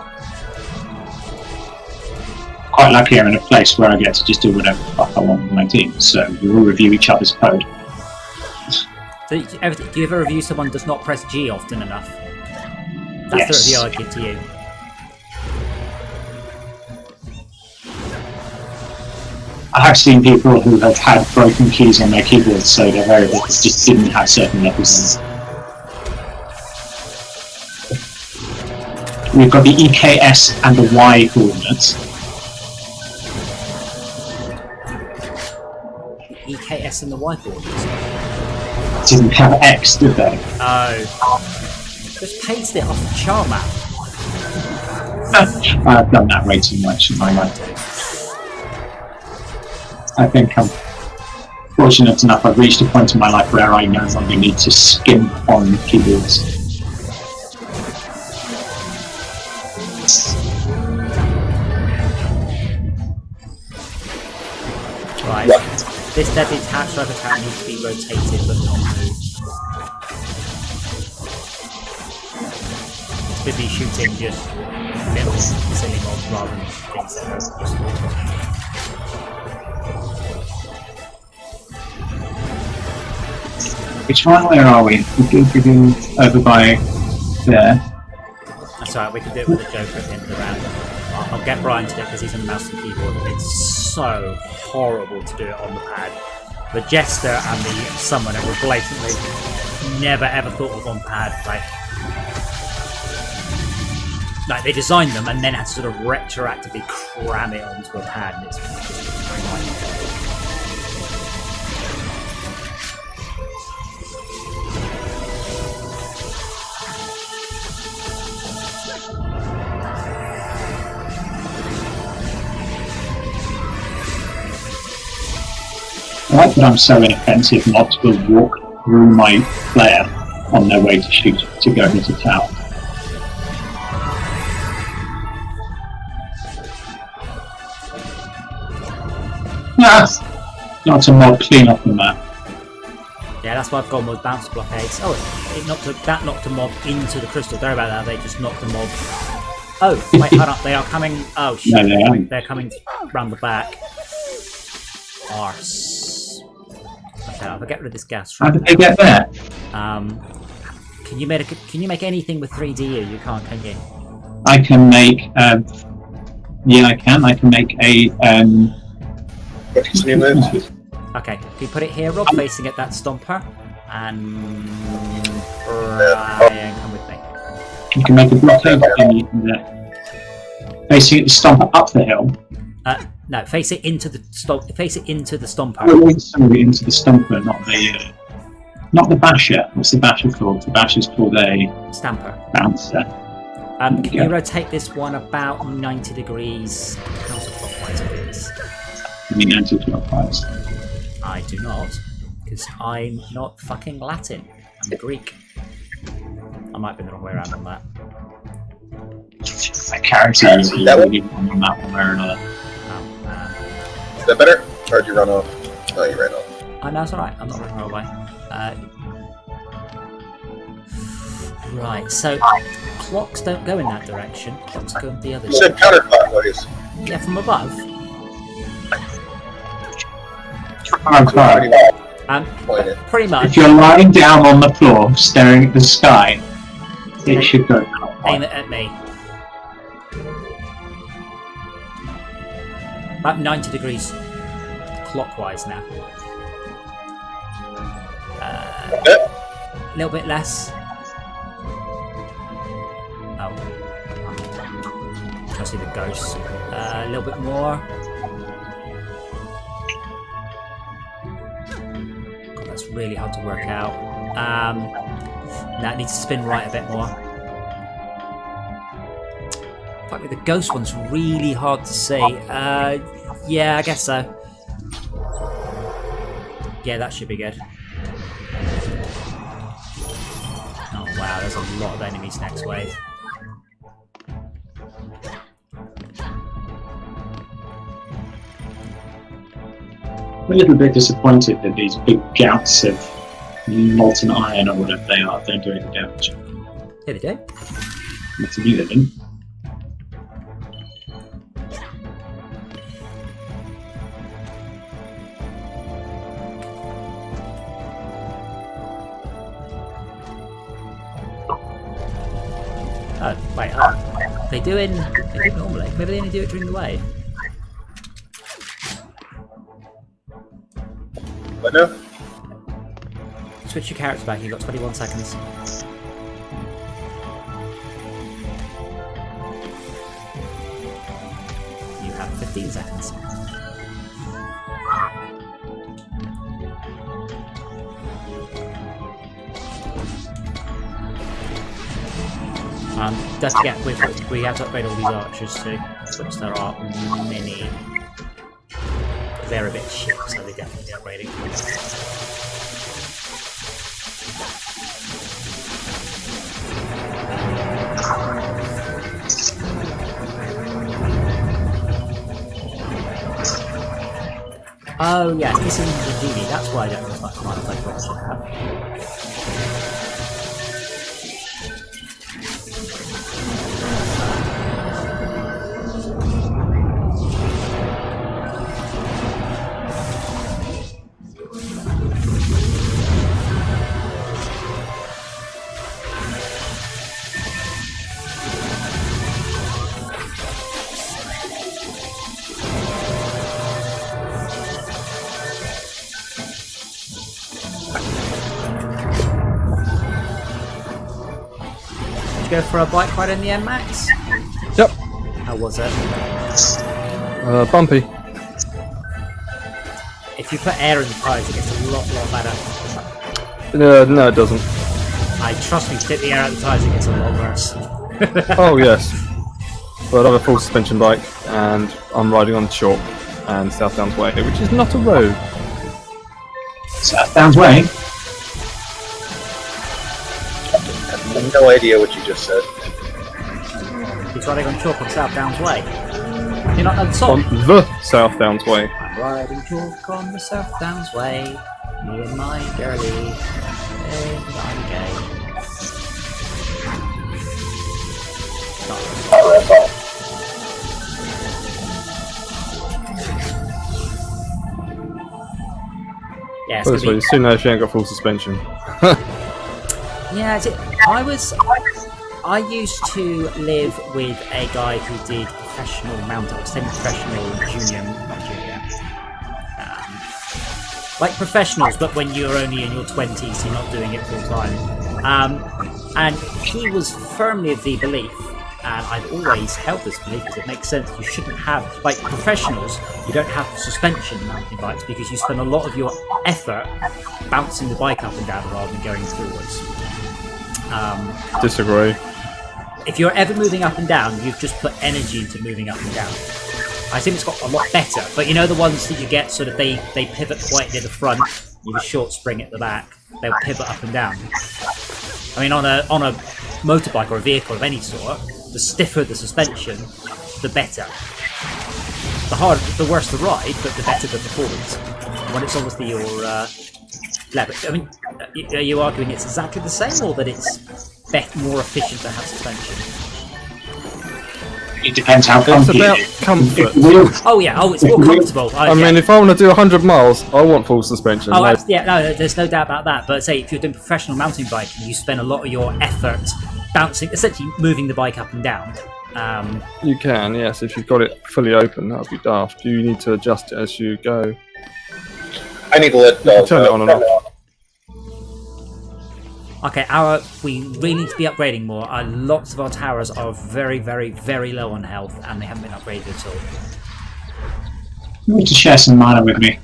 Quite lucky I'm in a place where I get to just do whatever the fuck I want with my team. So we will review each other's code. So do you ever review someone who does not press G often enough? That's the review I'd give to you. I have seen people who have had broken keys on their keyboards, so their variables just didn't have certain letters in them. We've got the EKS and the Y coordinates. EKS and the Y coordinates? Didn't have X, did they? Oh. Just paste it off the char map. I've done that way too much in my life. I think I'm fortunate enough I've reached a point in my life where I no longer need to skimp on keyboards. Right. This deadly detached rubber tower needs to be rotated but not moved. It's busy shooting just little silly mobs rather than things that are useful. Which one? Where are we? We're over by there. That's alright, we can do it with the Joker at the end of the round. I'll get Brian to do it because he's on the mouse and keyboard. It's so horrible to do it on the pad. The Jester and the Summoner were blatantly never ever thought of on pad. Like they designed them and then had to sort of retroactively cram it onto a pad, and it's just very nightmare. I like that I'm so inoffensive, mobs will walk through my player on their way to shoot to go into tower. Not a mob clean off the map. Yeah, that's why I've gone with bounce blockades. Oh, that knocked a mob into the crystal. Sorry about that, they just knocked a mob. Oh, wait, hold up, they are coming. Oh shit, no, they're coming round the back. Arse. Okay, I'll get rid of this gas. How did they get there? Can you make anything with 3DU? You can't, can you? I can make. Yeah, I can. I can make a. What can you move? Okay, can you put it here, Rob, facing at that stomper? And Brian, come with me. You can make a blockade facing at the stomper up the hill. No, face it into the stomper. Oh, sorry, into the stomper, not the basher. What's the basher called? The basher's called a stamper. Bouncer. Can you rotate this one about 90 degrees counterclockwise, please? You mean anti-clockwise? I do not, because I'm not fucking Latin. I'm Greek. I might be the wrong way around on that. That character is really on that one way or another. Oh, man. Is that better? Or did you run off? No, you ran off. Oh, no, it's alright. I'm not running away. Right, so clocks don't go in that direction. Clocks go in the other You said direction. counterclockwise. Yeah, from above. Pointed. Pretty much. If you're lying down on the floor, staring at the sky, it should go that way. Aim it at me. About 90 degrees clockwise now. A little bit less. Oh. I see the ghost. A little bit more. God, that's really hard to work out. That needs to spin right a bit more. In fact, with the ghost one's really hard to see. Yeah, I guess so. Yeah, that should be good. Oh wow, there's a lot of enemies next wave. I'm a little bit disappointed that these big gouts of molten iron or whatever they are don't do any damage. Here they go. Not to me, they didn't. Oh, wait, they do normally. Maybe they only do it during the wave. What now? Switch your character back, you've got 21 seconds. You have 15 seconds. Don't forget, we have to upgrade all these archers too, which there are many. They're a bit shit, so they definitely need upgrading. Oh yes, this isn't the genie, that's why I don't know as much mana as I thought I should have. Go for a bike ride in the end, Max? Yep. How was it? Bumpy. If you put air in the tyres, it gets a lot better. No, it doesn't. Trust me, take the air out of the tyres, it gets a lot worse. Oh yes. Well, I have a full suspension bike, and I'm riding on chalk and South Downs Way, which is not a road. South Downs Way? I have no idea what you just said. He's riding on chalk on South Downs Way. Do you not know the song? On the South Downs Way. I'm riding chalk on the South Downs Way. Me and my girlie. Hey, I'm gay. Yeah, it's Honestly, soon as she ain't got full suspension. Yeah, I used to live with a guy who did professional mountain, semi-professional like professionals, but when you're only in your 20s, you're not doing it full time. And he was firmly of the belief, and I've always held this belief because it makes sense. You shouldn't have, like professionals, you don't have suspension mountain bikes because you spend a lot of your effort bouncing the bike up and down rather than going forwards. Disagree. If you're ever moving up and down, you've just put energy into moving up and down. I think it's got a lot better, but you know the ones that you get sort of they pivot quite near the front, you have a short spring at the back, they'll pivot up and down. I mean on a motorbike or a vehicle of any sort, the stiffer the suspension, the better. The worse the ride, but the better the performance. When it's obviously your lever. I mean, are you arguing it's exactly the same, or that it's more efficient to have suspension? It depends how It's comfy about it is. comfort. Oh yeah, it's more comfortable. I mean, if I want to do 100 miles, I want full suspension. Oh, No. yeah, no, there's no doubt about that. But say if you're doing professional mountain biking, you spend a lot of your effort bouncing, essentially moving the bike up and down. You can, yes, if you've got it fully open, that would be daft. You need to adjust it as you go. I need to let Turn it on and off. Okay, we really need to be upgrading more. Lots of our towers are very, very, very low on health, and they haven't been upgraded at all. You want to share some mana with me?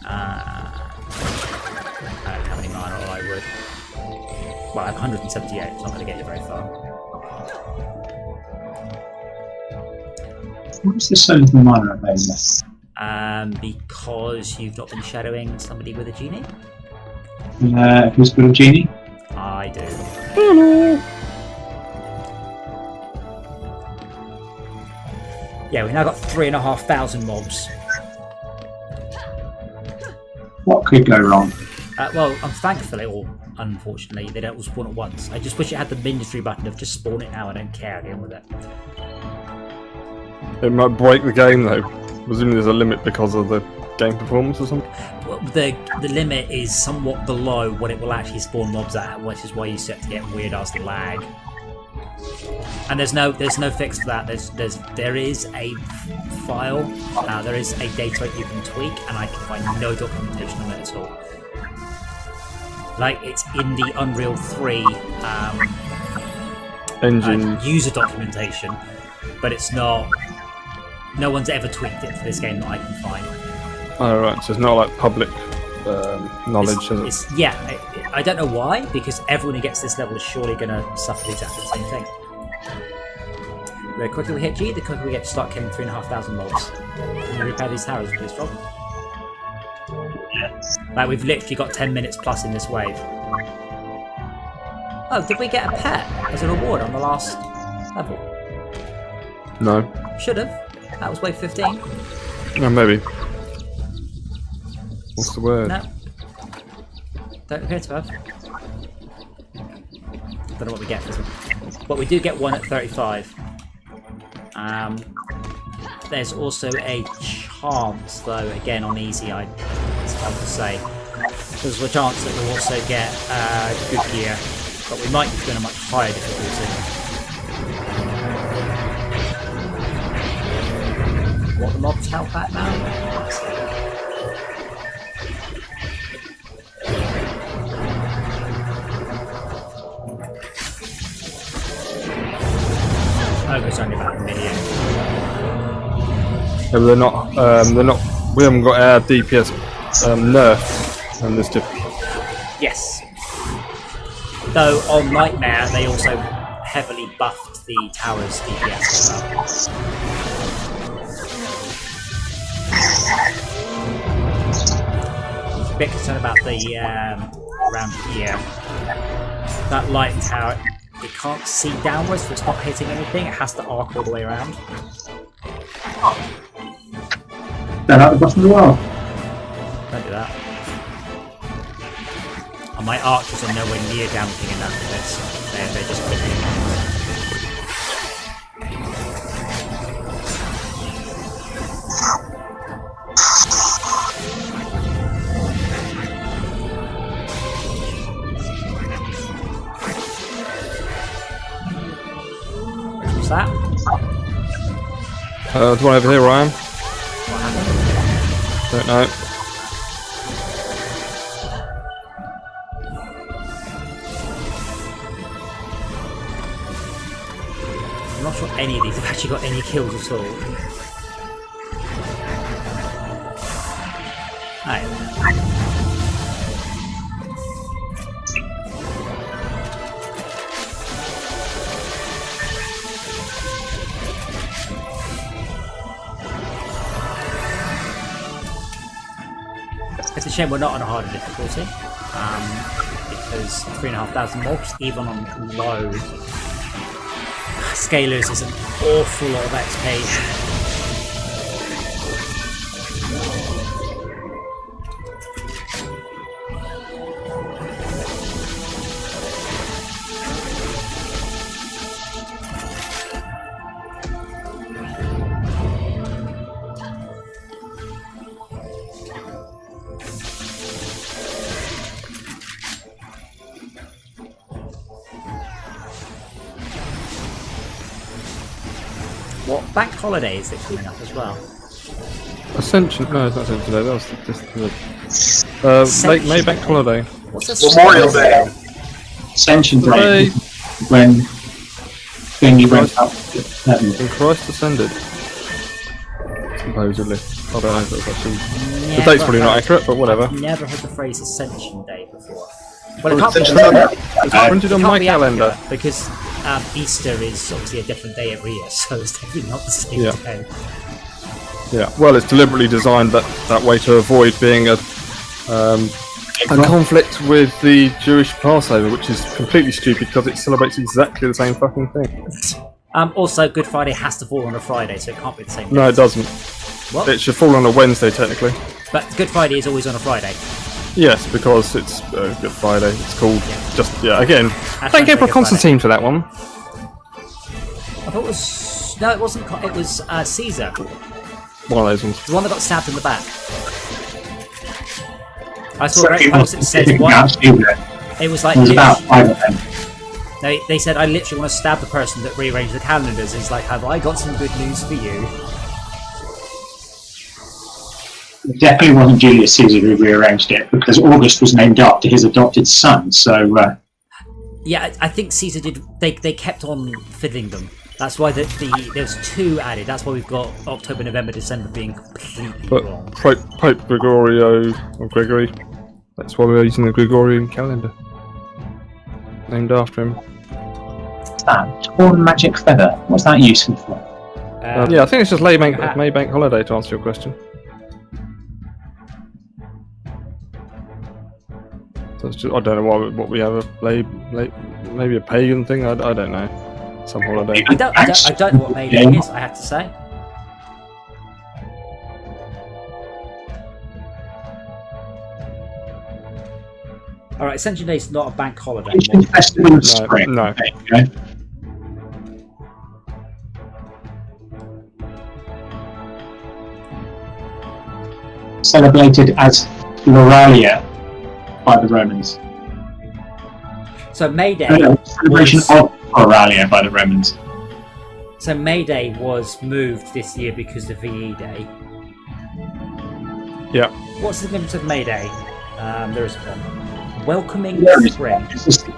I don't have any mana, or I would. Well, I have 178, it's not going to get you very far. What's the so little mana available? Because you've not been shadowing somebody with a genie? Who's got a genie? I do. Yeah, we've now got 3,500 mobs. What could go wrong? Well, thankfully, or unfortunately, they don't all spawn at once. I just wish it had the mandatory button of just spawn it now, I don't care, get on with it. It might break the game though. Presumably there's a limit because of the game performance or something. Well, the limit is somewhat below what it will actually spawn mobs at, which is why you set to get weird ass lag. And there's no fix for that. There is a file, there is a data rate you can tweak, and I can find no documentation on it at all. Like, it's in the Unreal 3 Engine. user documentation, but it's not. No one's ever tweaked it for this game that I can find. Oh right, so it's not like public knowledge, is it? Yeah, I don't know why, because everyone who gets this level is surely going to suffer exactly the same thing. The quicker we hit G, the quicker we get to start killing 3,500 mobs. Can we repair these towers, please, Rob? Like, we've literally got 10 minutes plus in this wave. Oh, did we get a pet as a reward on the last level? No. Should have. That was wave 15. No, maybe. What's the word? No. Don't appear to have. Don't know what we get for this one. But we do get one at 35. There's also a chance, though, again on easy, it's hard to say. There's a chance that we'll also get good gear, but we might be doing a much higher difficulty. What the mobs help at now? Oh, it's only about 1 million. Yeah, but they're not. We haven't got our DPS nerfed on this tip. Yes. Though on Nightmare, they also heavily buffed the tower's DPS as well. I'm a bit concerned about the around here. That light tower, it can't see downwards, so it's not hitting anything. It has to arc all the way around. They're at the bottom of the world. Don't do that. And my archers are nowhere near damaging enough for this. They're just clicking. What's that? The one over here, Ryan. What happened? Don't know. I'm not sure any of these have actually got any kills at all. Right. It's a shame we're not on a harder difficulty, because 3,500 mobs, even on low, Scalers is an awful lot of XP. What bank holiday is it coming up as well? Ascension? No, it's not Ascension Day. That was just late May bank holiday. What's this? Memorial Day. Ascension Hooray. Day, when Thingy went up to heaven. When Christ ascended. Supposedly. I don't know if that's actually... The Never date's probably not heard- accurate, but whatever. I've never heard the phrase Ascension Day before. Well, it Oh, can't be, Ascension it Sunday. can't Printed on can't my be calendar. accurate because Easter is obviously a different day every year, so it's definitely not the same Yeah. day. Yeah, well, it's deliberately designed that way to avoid being a conflict with the Jewish Passover, which is completely stupid because it celebrates exactly the same fucking thing. Also, Good Friday has to fall on a Friday, so it can't be the same day. No, it doesn't. What? It should fall on a Wednesday, technically. But Good Friday is always on a Friday. Yes, because it's Good Friday. It's called again. Hashtag Thank you for Good Constantine for that one. I thought it was... No, it wasn't... It was Caesar. One of those ones. The one that got stabbed in the back. I saw a Sorry, Reddit post that says it one. was It was like... about 5 of them. They said, I literally want to stab the person that rearranged the calendars. It's like, have I got some good news for you? It definitely wasn't Julius Caesar who rearranged it, because August was named after his adopted son, so... Yeah, I think Caesar did... They kept on fiddling them. That's why there's 2 added. That's why we've got October, November, December being completely But wrong. Pope Gregorio, or Gregory, that's why we're using the Gregorian calendar. Named after him. torn magic feather. What's that useful for? Yeah, I think it's just Maybank holiday to answer your question. So it's just, I don't know what we have maybe a pagan thing. I don't know. Some holiday. I don't know what May Day is, I have to say. Alright, Ascension Day is not a bank holiday. It's the festival of spring. No. There you go. Celebrated as Lauralia by the Romans. So May Day. No, celebration of Lauralia by the Romans. So May Day was moved this year because of VE Day. Yeah. What's the significance of May Day? There is one. Welcoming Yeah, spring.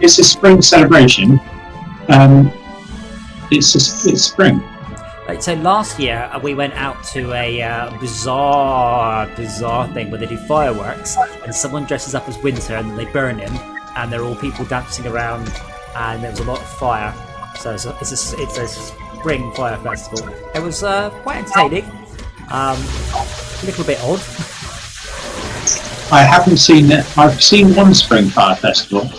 It's a spring celebration. It's spring. Right, so last year we went out to a bizarre thing where they do fireworks and someone dresses up as winter and then they burn him and they're all people dancing around and there was a lot of fire. So it's a spring fire festival. It was quite entertaining. A little bit odd. I haven't seen it. I've seen one spring fire festival.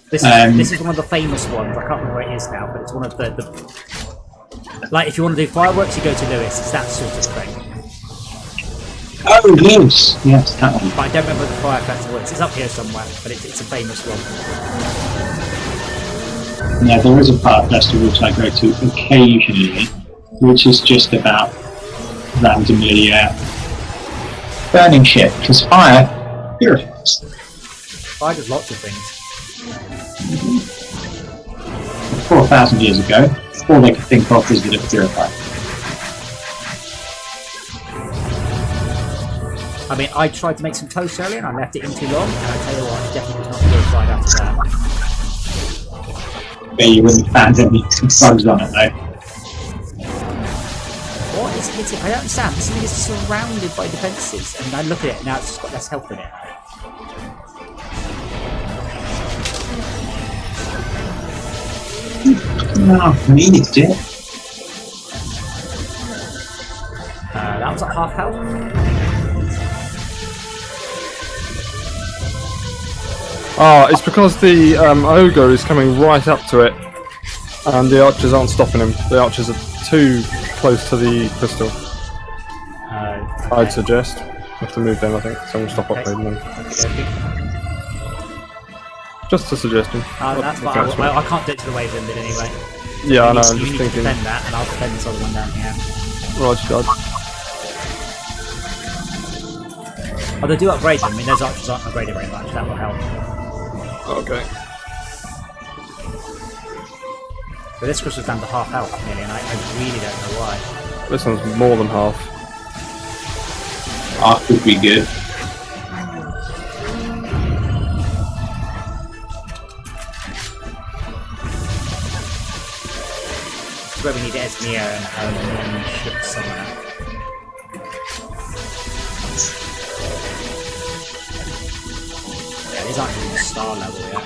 This is one of the famous ones. I can't remember where it is now, but it's one of the like if you want to do fireworks, you go to Lewis. It's that sort of thing. Oh yes, that one. But I don't remember the fire festival is. It's up here somewhere, but it's a famous one. Yeah, there is a fire festival which I go to occasionally, which is just about randomly burning shit, because fire purifies. Fire does lots of things. 4,000 years ago, all they could think of was that it purified. I mean, I tried to make some toast earlier and I left it in too long, and I tell you what, it definitely was not purified after that. But you wouldn't find any bugs on it though. What is it? I don't understand. This thing is surrounded by defences, and I look at it now, it's just got less health in it. No, I needed it. That was at half health. Oh, it's because the ogre is coming right up to it And the archers aren't stopping him. The archers are too close to the crystal. Okay. I'd suggest. You have to move them, I think. So I'm going to stop upgrading them. Okay. Just a suggestion. That's fine. I can't do it to the wave limit anyway. Yeah, I know. I'm You just need thinking. to defend that, and I'll defend this other one down here. Roger, God. Oh, they do upgrade them. I mean, those archers aren't upgraded very much. That will help. Okay. But this crystal's down to half health nearly, and I really don't know why. This one's more than half. Half would be good. This is where we need Esmir and ships somewhere. Yeah, these aren't even star level yet.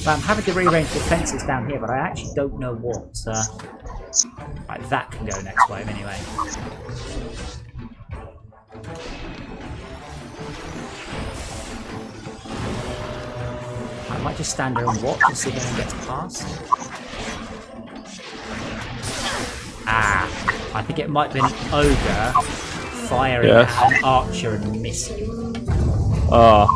But I'm having to rearrange defences down here, but I actually don't know what. Like that can go next wave anyway. I might just stand there and watch and see if anyone gets past. Ah, I think it might be an ogre firing at an archer and missing. Ah.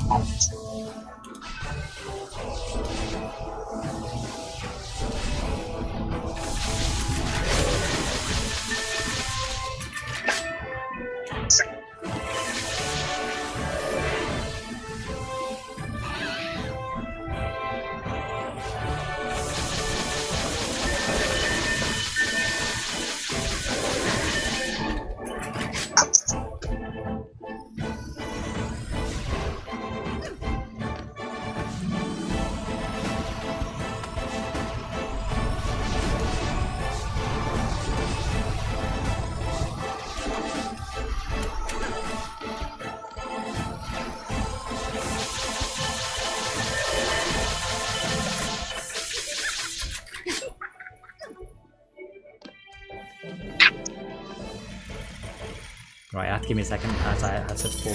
Right, you have to give me a second. As I said before,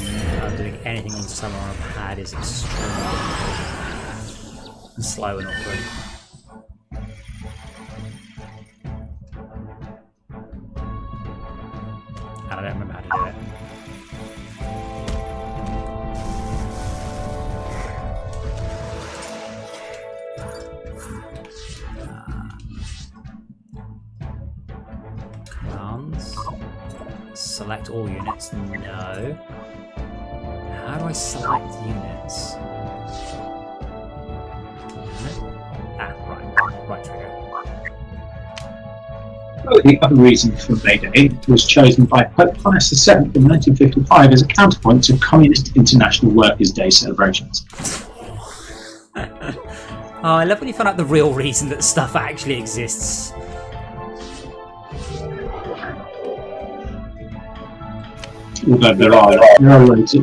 doing anything on the summer on a pad is extremely difficult and slow and awkward. And I don't remember how to do it. Commands. Select all units? No. How do I select units? Ah, right trigger. The other reason for May Day was chosen by Pope Pius VII in 1955 as a counterpoint to Communist International Workers' Day celebrations. Oh, I love when you find out the real reason that stuff actually exists. Although there are loads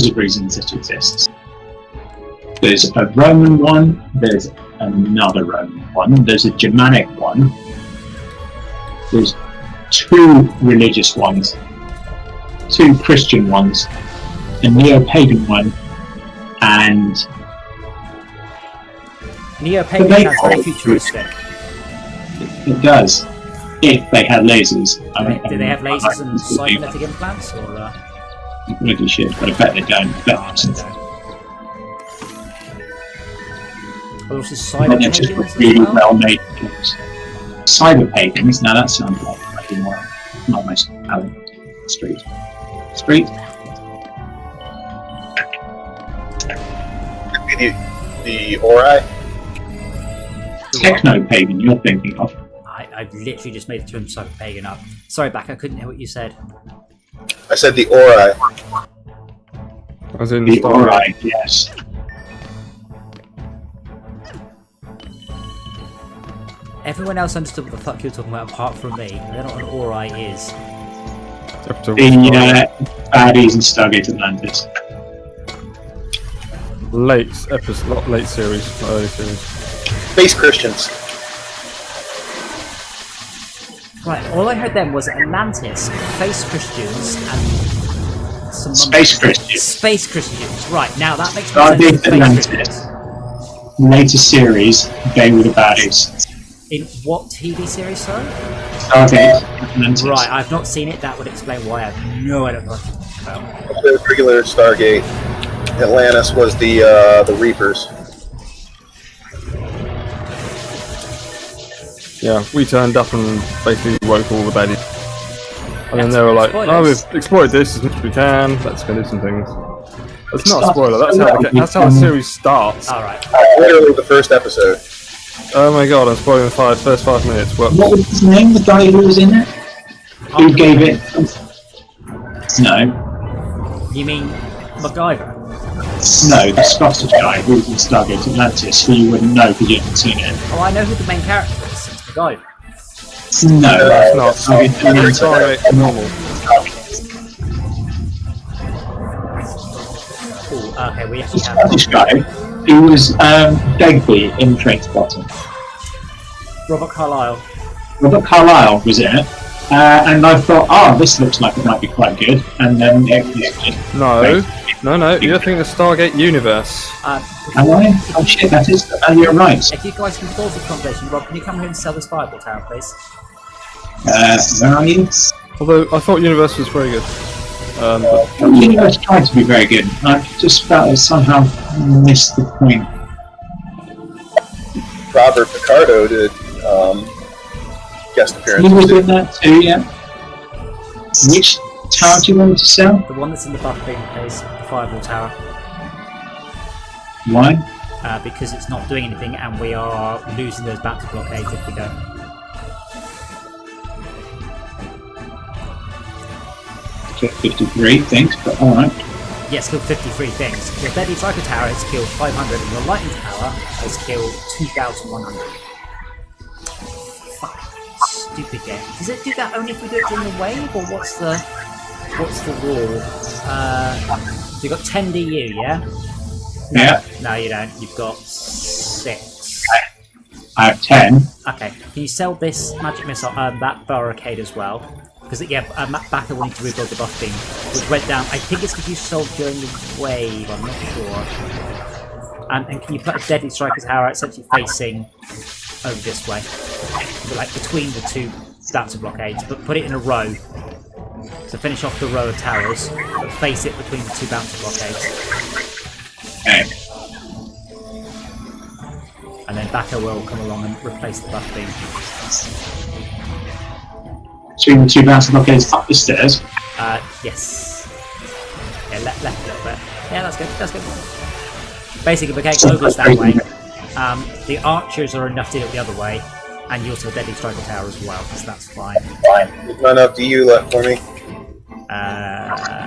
of reasons it exists. There's a Roman one, there's another Roman one, there's a Germanic one, there's two religious ones, two Christian ones, a neo-pagan one, and Neo-pagan sounds very futuristic. it does. If they had lasers. Do they have lasers and cybernetic implants? Or, Really shit, but I bet they don't. I bet they don't. Oh, this is they're just cyber-pagans as really well? well made games. Cyber pagans, now that sounds like maybe more not most street. The Ori? Techno pagan you're thinking of. I literally just made the term cyber-pagan up. Sorry, back, I couldn't hear what you said. I said the Ori. As in The Star Wars. Ori, yes. Everyone else understood what the fuck you were talking about apart from me. I don't know what an Ori is. Capital The Star baddies in Stargate Atlantis. Late episode, not late series, not early series. Space Christians. Right, all I heard then was Atlantis, Face Christians, and some Space Christians. Space Christians. Right, now that makes more sense. Stargate Space Atlantis. Christians. Later series, they were the baddies. In what TV series, sorry? Stargate Atlantis. Right, I've not seen it. That would explain why I have no idea what it's about. The regular Stargate. Atlantis was the Reapers. Yeah, we turned up and basically woke all the baddies. And then That's they were like, spoilers. "Oh, we've explored this as much as we can. Let's go do some things." That's not a spoiler. That's how the series starts. Alright. Literally the first episode. Oh my god, I'm spoiling the first 5 minutes. Well, What was his name? The guy who was in it? Who gave it? No. You mean MacGyver? No, the Scottish guy who was in Stargate Atlantis, who you wouldn't know because you haven't seen it. Oh, I know who the main character is. It's MacGyver. No, it's not. Stargate Atlantis. Stargate normal. Ooh, okay, we actually The have Scottish guy who was Begbie in Trainspotting. Robert Carlyle. Robert Carlyle was in it. And I thought, oh, this looks like it might be quite good. And then it was just... No, you're thinking the Stargate universe. Am I? Oh shit, that is... you're right. If you guys can pause the conversation, Rob, can you come here and sell this fireball tower, please? Where are you? Although, I thought universe was very good. But The universe tried to be very good. I just felt it somehow missed the point. Robert Picardo did guest He appearances. was in that too, yeah. Which tower do you want to sell? The one that's in the buff bin, please. The fireball tower. Why? Because it's not doing anything and we are losing those bounty blockades if we don't. Took 53 things, but alright. Yes, killed 53 things. Your Deadly Striker Tower has killed 500 and your Lightning Tower has killed 2,100. Fuck. Stupid game. Does it do that only if we do it during the wave, or what's the rule? So you've got 10 DU, yeah? No, Yeah. No, you don't. You've got 6. I have 10. Okay. Can you sell this magic missile, that barricade as well? Because Battle wanted to rebuild the buff beam, which went down. I think it's because you sold during the wave. I'm not sure. And can you put a Deadly Striker Tower essentially facing over this way, like between the two bouncer blockades, but put it in a row. So finish off the row of towers, but face it between the two bouncer blockades. Okay. And then Baka will come along and replace the buff beam. Between the two bouncer blockades up the stairs. Yes. Yeah, left a little bit. Yeah, that's good. That's good. Basically, the gate goes that way. The archers are enough to do it the other way, and you also have a Deadly Striker Tower as well, so that's fine. There's not enough DU left for me.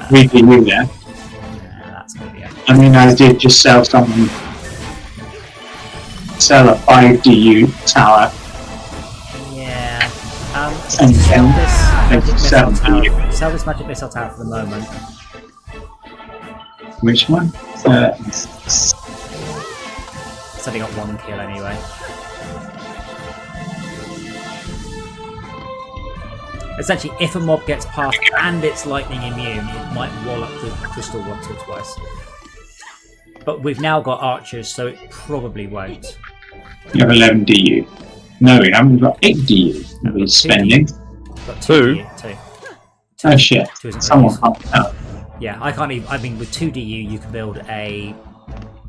3 DU there. That's good, yeah. I mean, I did just sell someone. Sell a 5 DU tower. Yeah. If And you sell then this magic missile 7 tower, DU. sell this magic missile tower for the moment. Which one? It's only got 1 kill anyway. Essentially, if a mob gets past and it's lightning immune, it might wall up the crystal once or twice. But we've now got archers, so it probably won't. You have 11 DU. No, we haven't. We've got 8 DU. That was spending. We've got 2? DU, 2. Oh shit. 2 isn't very Someone useful. can't out. Yeah, I can't even. I mean, with 2 DU, you can build a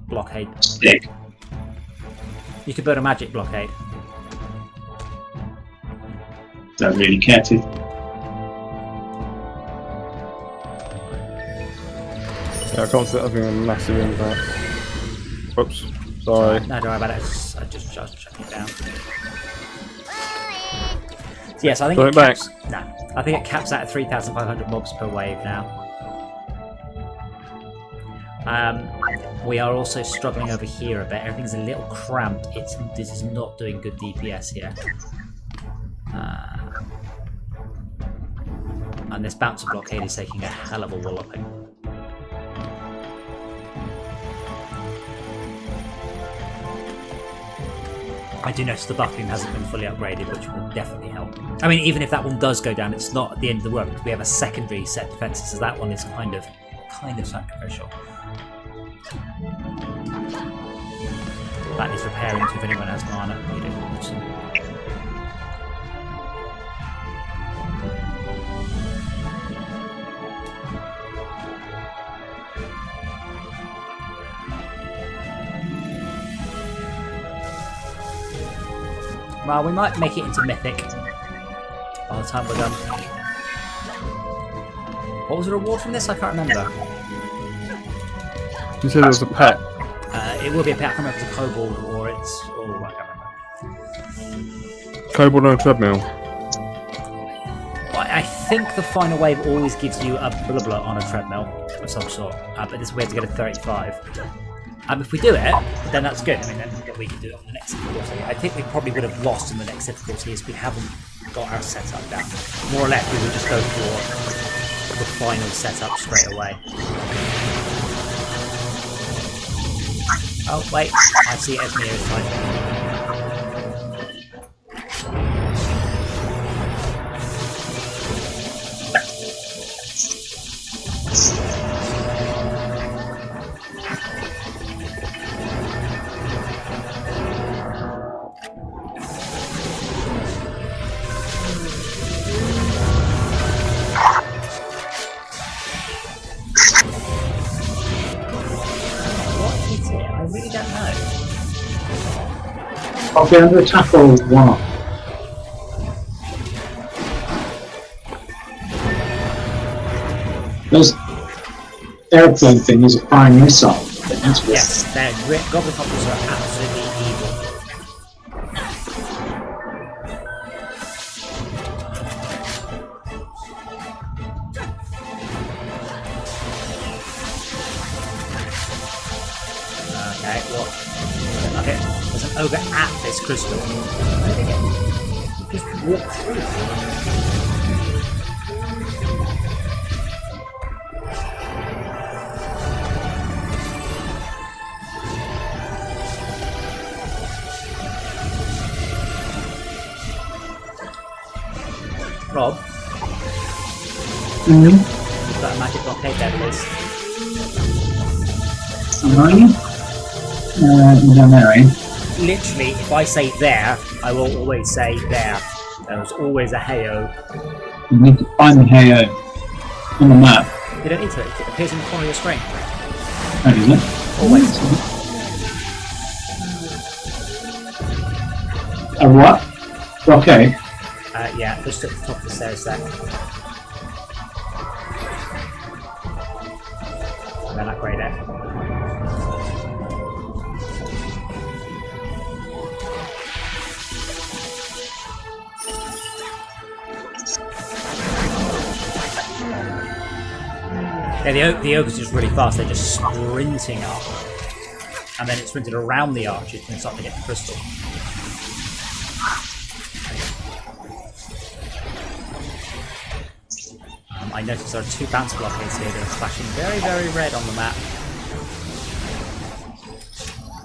blockade. Stick. You could build a magic blockade. Don't really care to. yeah, I can't see that having a massive impact. Whoops. Sorry. No, don't worry about it. I just shut it down. So yes, I think Throw it it back. caps. No, I think it caps out at 3,500 mobs per wave now. We are also struggling over here a bit. Everything's a little cramped. This is not doing good DPS here. And this bouncer blockade is taking a hell of a walloping. I do notice the buffing hasn't been fully upgraded, which will definitely help. I mean, even if that one does go down, it's not at the end of the world because we have a secondary set of defenses, so that one is kind of sacrificial. That needs repairing if anyone has mana. You do. Awesome. Well, we might make it into Mythic by the time we're done. What was the reward from this? I can't remember. You said it was a pet. It will be a pet. I can't remember if it's a kobold or it's... Oh, I can't remember. Kobold on a treadmill. I think the final wave always gives you a blah blah on a treadmill of some sort. But this is where to get a 35. If we do it, then that's good. I mean, then we can do it on the next difficulty. I think we probably would have lost in the next difficulty if we haven't got our setup down. More or less, we would just go for the final setup straight away. Oh, wait. I see Esmir is fine. I'll be under attack or what? Those airplane thing is a prime missile. Yes, Goblin Hoppers are absolutely evil. Okay, what? Okay, there's an ogre at this crystal. Where did they get? Just walk through. Rob? Mm-hmm. You've got a magic blockade there, please. Are you? Down there, eh? Literally, if I say there, I will always say there. There's always a heyo. You need to find the Heyo on the map. You don't need to, it appears in the corner of your screen. Oh, is it? Always. A what? Okay. Yeah, just at the top of the stairs there. And then upgrade it. Yeah, the ogre's just really fast, they're just sprinting up. And then it's sprinted around the arches and start to get the crystal. I noticed there are 2 bounce blockades here that are flashing very, very red on the map.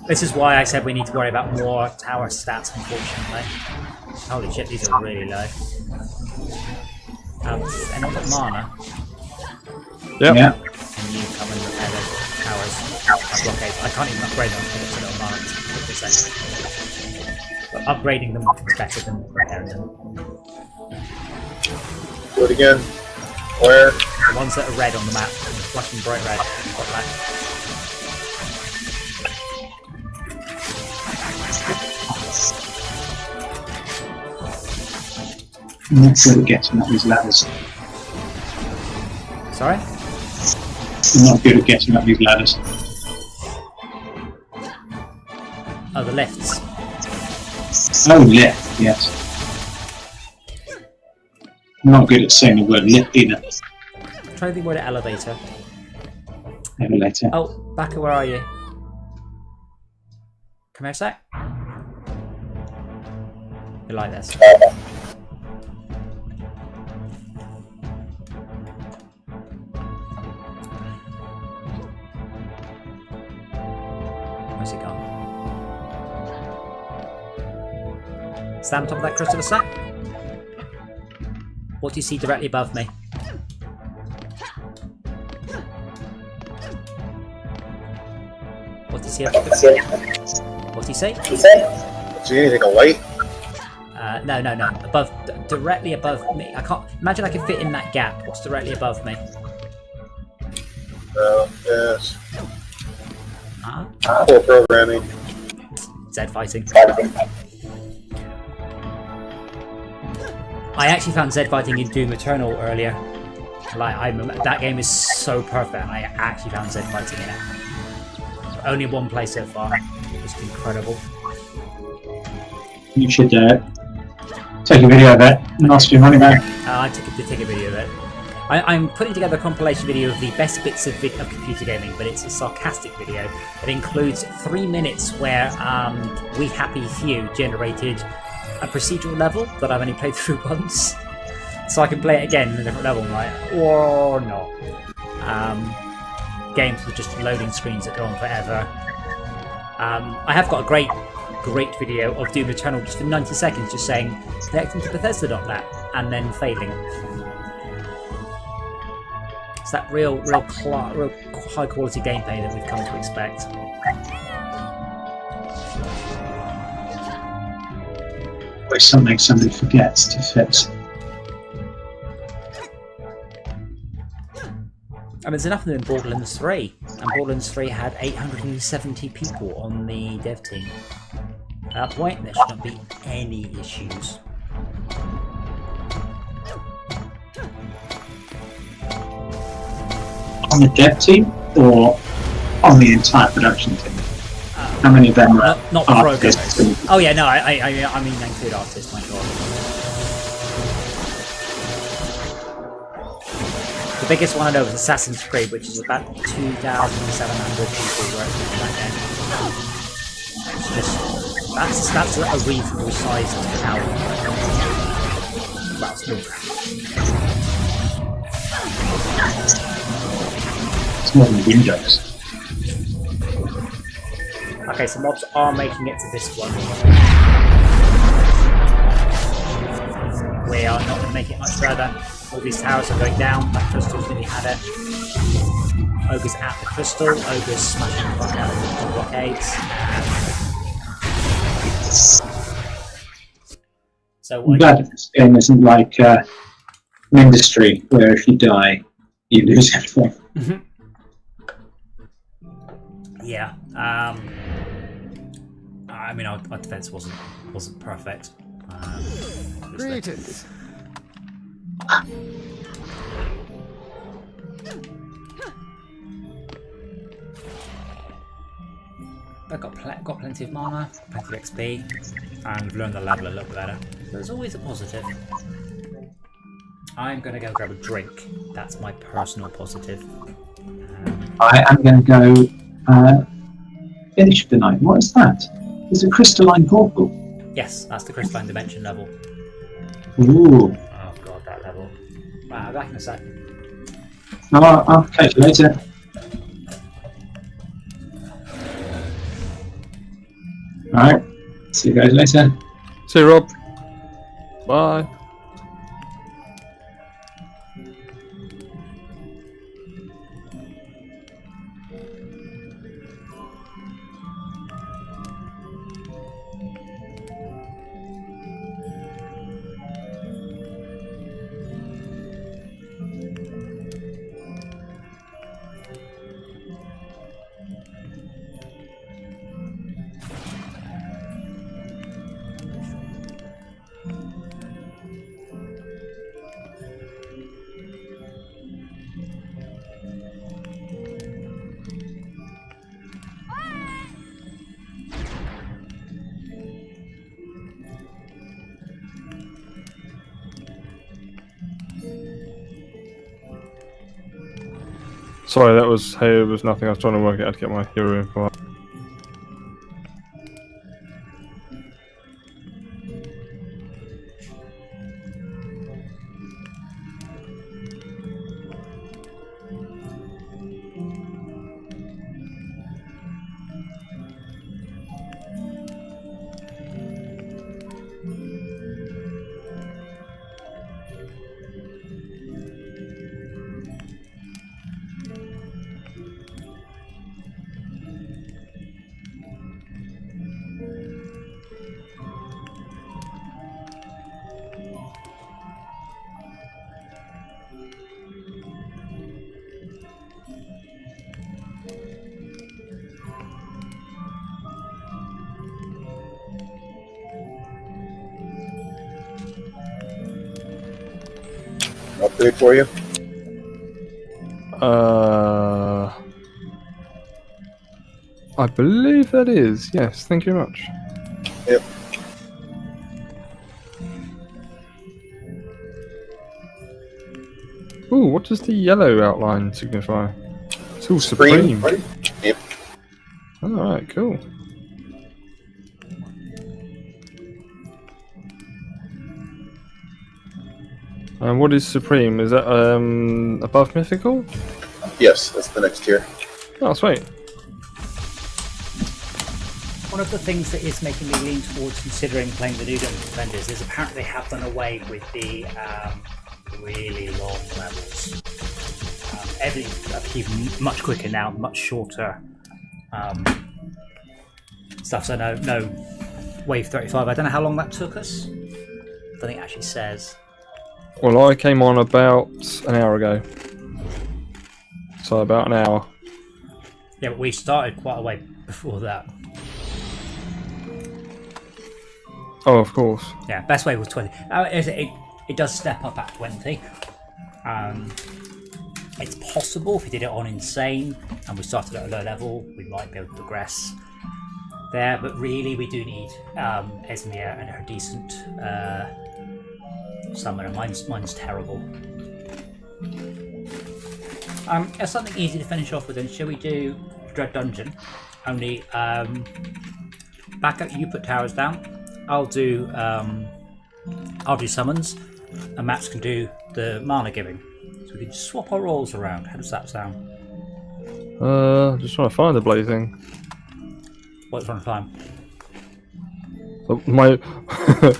This is why I said we need to worry about more tower stats, unfortunately. Holy shit, these are really low. And I've got mana. Yep. Yeah. And you come and repair those towers blockades. I can't even upgrade them until it's a little mana. It's a second. But upgrading them is better than repairing them. Do it again. Where? The ones that are red on the map, flashing bright red. Got that. I'm not good at getting up these ladders. Sorry? I'm not good at getting up these ladders. Oh, the lifts. Oh, lift, yes. I'm not good at saying the word lift either. Try the word elevator. Maybe later. Oh, Baka, where are you? Come here a sec. You like this? Where's he gone? Stand on top of that crystal a sec. What do you see directly above me? What do you see above me? What do you see? See anything of light? No. Above, directly above me. I can't imagine I can fit in that gap. What's directly above me? Yes. Huh? Poor programming. Zed fighting. I actually found Zed fighting in Doom Eternal earlier. Like, that game is so perfect, and I actually found Zed fighting in it. Only one play so far. Just incredible. You should take a video of it and ask your money back. I did take a video of it. I'm putting together a compilation video of the best bits of computer gaming, but it's a sarcastic video. It includes 3 minutes where We Happy Few generated a procedural level that I've only played through once. So I can play it again in a different level, right? Or not. Games with just loading screens that go on forever. I have got a great video of Doom Eternal just for 90 seconds, just saying connecting to Bethesda.net and then failing. It's that real high quality gameplay that we've come to expect. Always something somebody forgets to fix. I mean, there's enough of them in Borderlands 3, and Borderlands 3 had 870 people on the dev team. At that point, there should not be any issues. On the dev team or on the entire production team? How many of them are not artists? programmers? Oh yeah, no, I mean I include artists, my god. The biggest one I know is Assassin's Creed, which is about 2,700 people working on that game. It's just that's a reasonable size to how. Well, still. It's more than Windows. Okay, so mobs are making it to this one. We are not going to make it much further. All these towers are going down. That crystal's nearly had it. Ogre's at the crystal. Ogre's smashing the fuck out of the blockades. So I'm glad that this game isn't like an industry where if you die, you lose everything. Yeah. I mean, our defense wasn't perfect. Greetings. I've got plenty of mana, plenty of XP, and we've learned the level a little bit better. There's always a positive. I'm going to go grab a drink. That's my personal positive. I am going to go finish the night. What is that? It's a crystalline portal. Yes, that's the crystalline dimension level. Ooh. Oh god, that level. Wow, back in a sec. I'll catch you later. Alright, see you guys later. See you, Rob. Bye. Sorry, that was it was nothing. I was trying to work out how to get my hero info up. upgrade for you? I believe that is. Yes, thank you very much. Yep. Ooh, what does the yellow outline signify? It's all supreme. Yep. Alright, cool. And what is supreme? Is that above mythical? Yes, that's the next tier. Oh, sweet. One of the things that is making me lean towards considering playing the new Dungeon Defenders is apparently they have done away with the really long levels. Everything's even much quicker now, much shorter stuff. So no wave 35. I don't know how long that took us. I don't think it actually says. Well, I came on about an hour ago. So about an hour. Yeah, but we started quite a way before that. Oh, of course. Yeah, best wave was 20. It does step up at 20. It's possible if we did it on Insane and we started at a low level, we might be able to progress there. But really, we do need Esmir and her decent summoner. Mine's terrible. As something easy to finish off with, then shall we do Dread Dungeon? Only back up. You put towers down. I'll do summons, and Max can do the mana giving. So we can swap our roles around. How does that sound? Just trying to find the bloody thing. What's on time? Oh, my,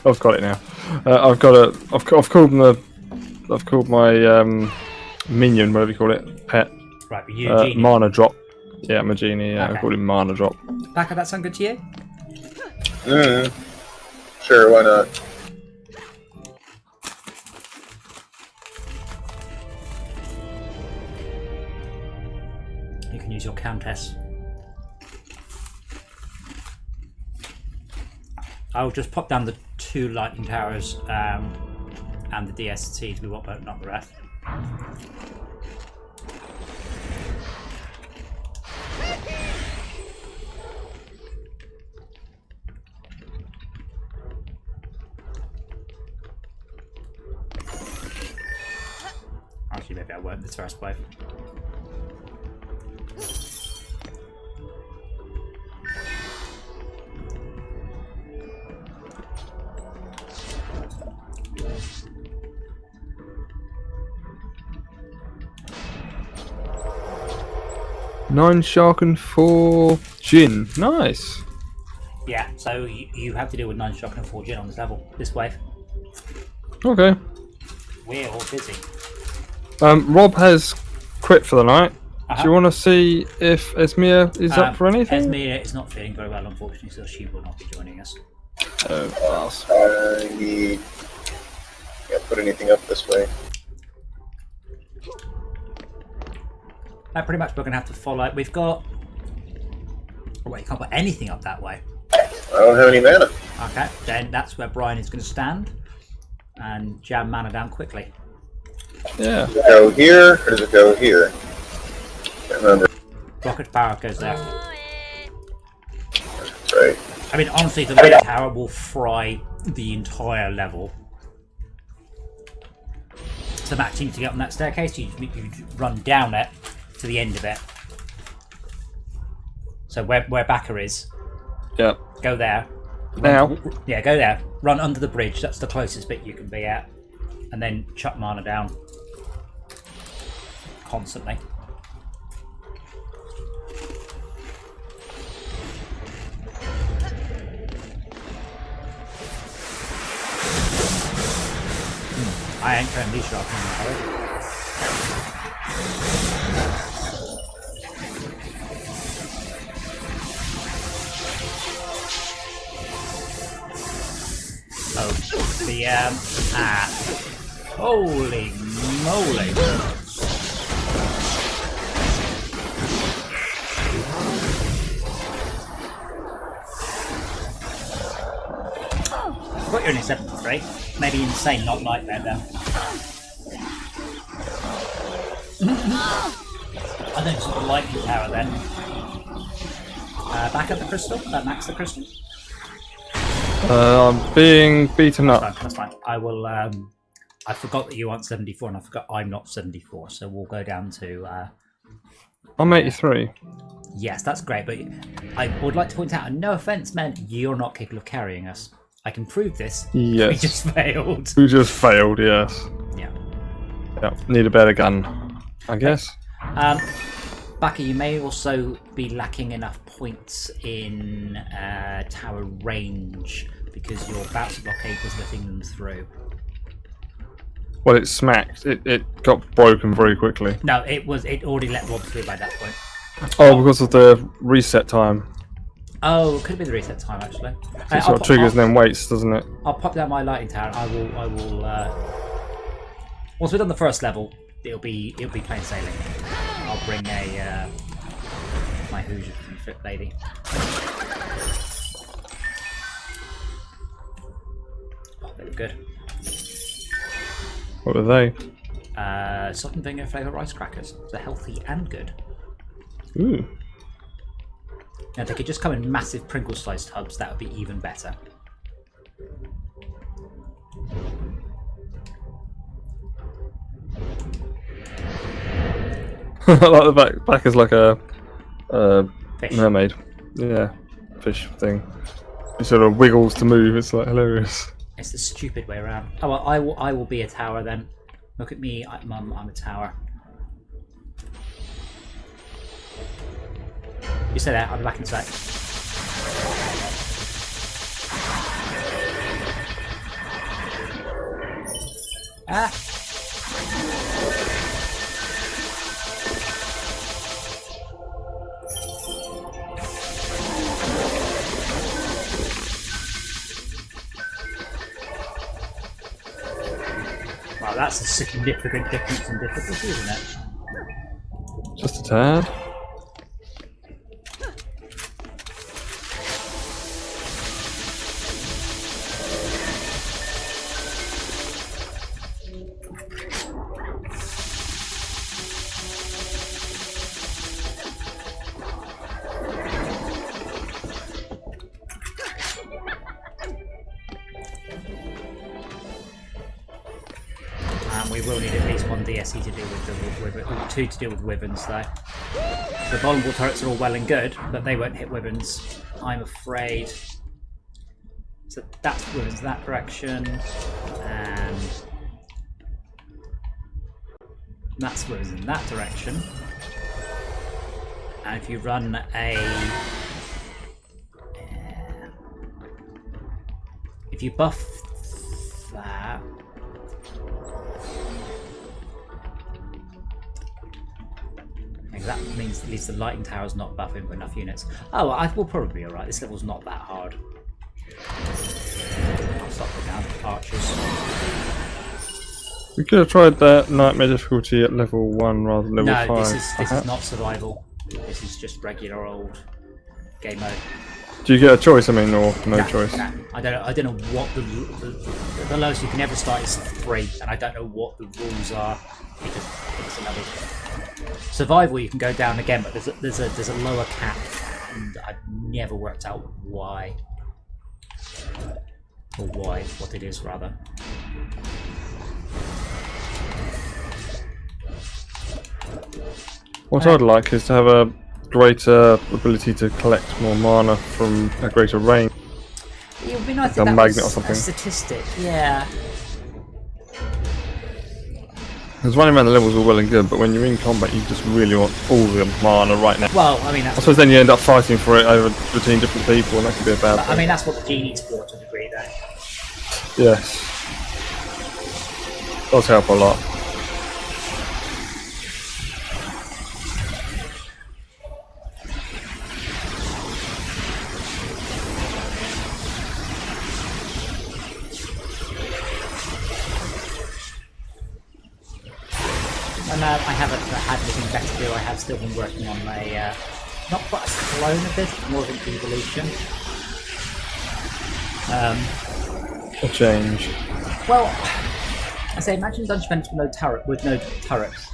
I've got it now. I've called my minion, whatever you call it, pet. Right, but Eugenie. Mana drop. Yeah, Magini. Yeah, Okay. I called him Mana drop. Packer, that sound good to you? Sure, why not? You can use your Countess. I'll just pop down the 2 lightning towers and the DSTs. We won't open up the rest. Actually, maybe I won't this first wave. Nine shark and 4 gin. Nice. Yeah, so you have to deal with 9 shock and 4 gin on this level, this wave. Okay. We're all busy. Rob has quit for the night. Uh-huh. Do you want to see if Esmir is up for anything? Esmir is not feeling very well, unfortunately, so she will not be joining us. I can't put anything up this way. Pretty much we're going to have to follow. We've got... Oh, wait, you can't put anything up that way. I don't have any mana. Okay, then that's where Brian is going to stand and jam mana down quickly. Yeah. Does it go here, or does it go here? Can't remember. Rocket power goes there. That's right. I mean, honestly, the light tower will fry the entire level. So Max, you need to get on that staircase. You run down it to the end of it. So where Backer is, Yep. go there. Now. Yeah, go there. Run under the bridge. That's the closest bit you can be at. And then chuck mana down. Constantly. I ain't trying to be sharp on that. Oh, holy moly. I thought you're only 73. Maybe insane, not nightmare then. I think it's the lightning tower then. Back at the crystal. Max the crystal. I'm being beaten up. That's fine. I will. I forgot that you want 74, and I forgot I'm not 74. So we'll go down to. I'm 83. Yes, that's great. But I would like to point out, and no offense, man, you're not capable of carrying us. I can prove this. Yes. We just failed. We just failed, yes. Yeah. Yeah, need a better gun, I guess. Baka, you may also be lacking enough points in tower range because your bounce blockade was letting them through. Well, it smacked. It got broken very quickly. No, it already let Rob through by that point. Oh, because of the reset time. Oh, it could be the reset time actually. It sort of triggers and then waits, doesn't it? I'll pop down my lighting tower. I will. Once we're done the first level, it'll be plain sailing. I'll bring a my Hoosier fit lady. Oh, they look good. What are they? Salt and vinegar flavour rice crackers. They're healthy and good. Ooh. Now, if they could just come in massive Pringles sliced tubs, that would be even better. I like the back is like a Fish. mermaid. Yeah, fish thing. It sort of wiggles to move. It's like hilarious. It's the stupid way around. Oh well, I will be a tower then. Look at me, Mum. I'm a tower. You say that. I'll be back in a sec. Ah. Wow, that's a significant difference in difficulty, isn't it? Just a tad. We will need at least one DSE to deal with two to deal with wyverns though. The vulnerable turrets are all well and good, but they won't hit wyverns, I'm afraid. So that's wyverns that direction, and that's wyverns in that direction. And if you run if you buff that. That means at least the lighting tower is not buffing for enough units. Oh, I will probably be alright. This level's not that hard. I'll stop it down. Archers. We could have tried that nightmare difficulty at level 1 rather than level 5. No, this is not survival. This is just regular old game mode. Do you get a choice? I mean, or no choice? No. I don't know what the lowest you can ever start is 3, and I don't know what the rules are. It's another. Survival, you can go down again, but there's a lower cap, and I've never worked out why, or what it is rather. What I'd like is to have a greater ability to collect more mana from a greater range. It would be nice Like if a that magnet was or something. a statistic, yeah. Because running around the levels are well and good, but when you're in combat, you just really want all the mana right now. Well, I mean, I suppose then you end up fighting for it over between different people, and that could be a bad thing. I mean, that's what the genie's for to a degree, though. Yes. Does help a lot. And I haven't had anything better to do. I have still been working on a, not quite a clone of this, but more of an evolution. A change. Well, I say, imagine Dungeon Defenders with no turrets.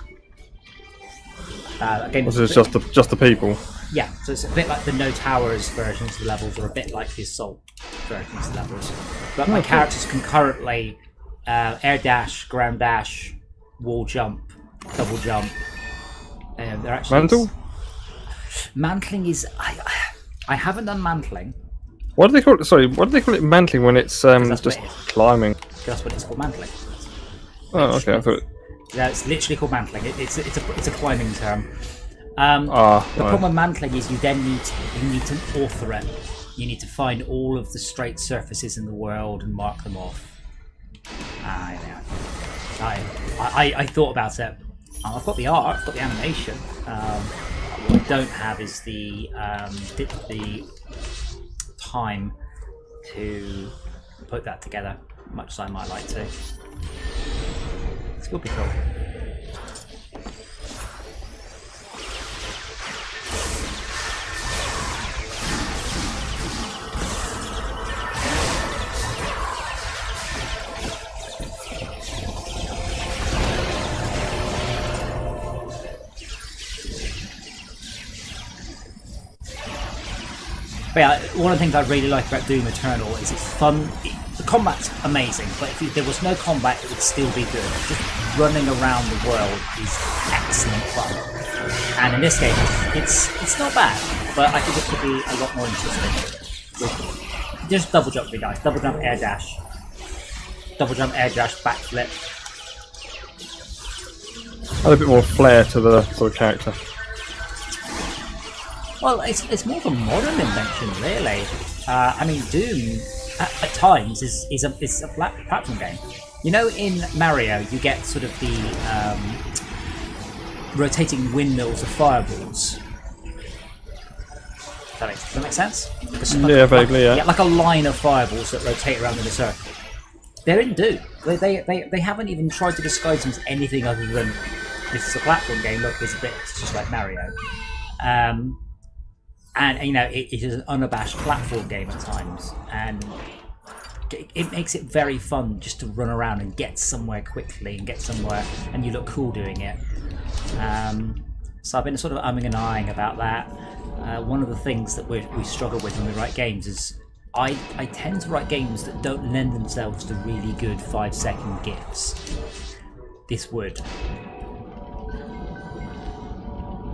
Again, This is just the people. yeah, so it's a bit like the no towers versions of the levels, or a bit like the assault versions of the levels. But my characters can currently air dash, ground dash, wall jump, double jump. They're actually Mantle? mantling is I haven't done mantling. What do they call it? Sorry, what do they call it? Mantling when it's that's just what it is. climbing. That's what it's called, mantling. Oh, okay. I thought. Yeah, it's literally called mantling. It's a climbing term. The Right. problem with mantling is you need to author it. You need to find all of the straight surfaces in the world and mark them off. I thought about it. I've got the art, I've got the animation. What I don't have is the time to put that together, much as I might like to. This would be cool. But yeah, one of the things I really like about Doom Eternal is it's fun. The combat's amazing, but if there was no combat, it would still be good. Just running around the world is excellent fun. And in this game, it's not bad, but I think it could be a lot more interesting. Just double jump would be nice. Double jump, air dash. Double jump, air dash, backflip. Add a bit more flair to the sort of character. Well, it's more of a modern invention, really. I mean, Doom at times is a platform game. You know, in Mario, you get sort of the rotating windmills of fireballs. Does that make sense? Yeah, vaguely, yeah. Yeah, like a line of fireballs that rotate around in a circle. They're in Doom. They haven't even tried to disguise them as anything other than this is a platform game. Look, it's just like Mario. And you know, it is an unabashed platform game at times, and it makes it very fun just to run around and get somewhere quickly and get somewhere, and you look cool doing it. So I've been sort of umming and ahhing about that. One of the things that we struggle with when we write games is I tend to write games that don't lend themselves to really good 5-second GIFs. This would.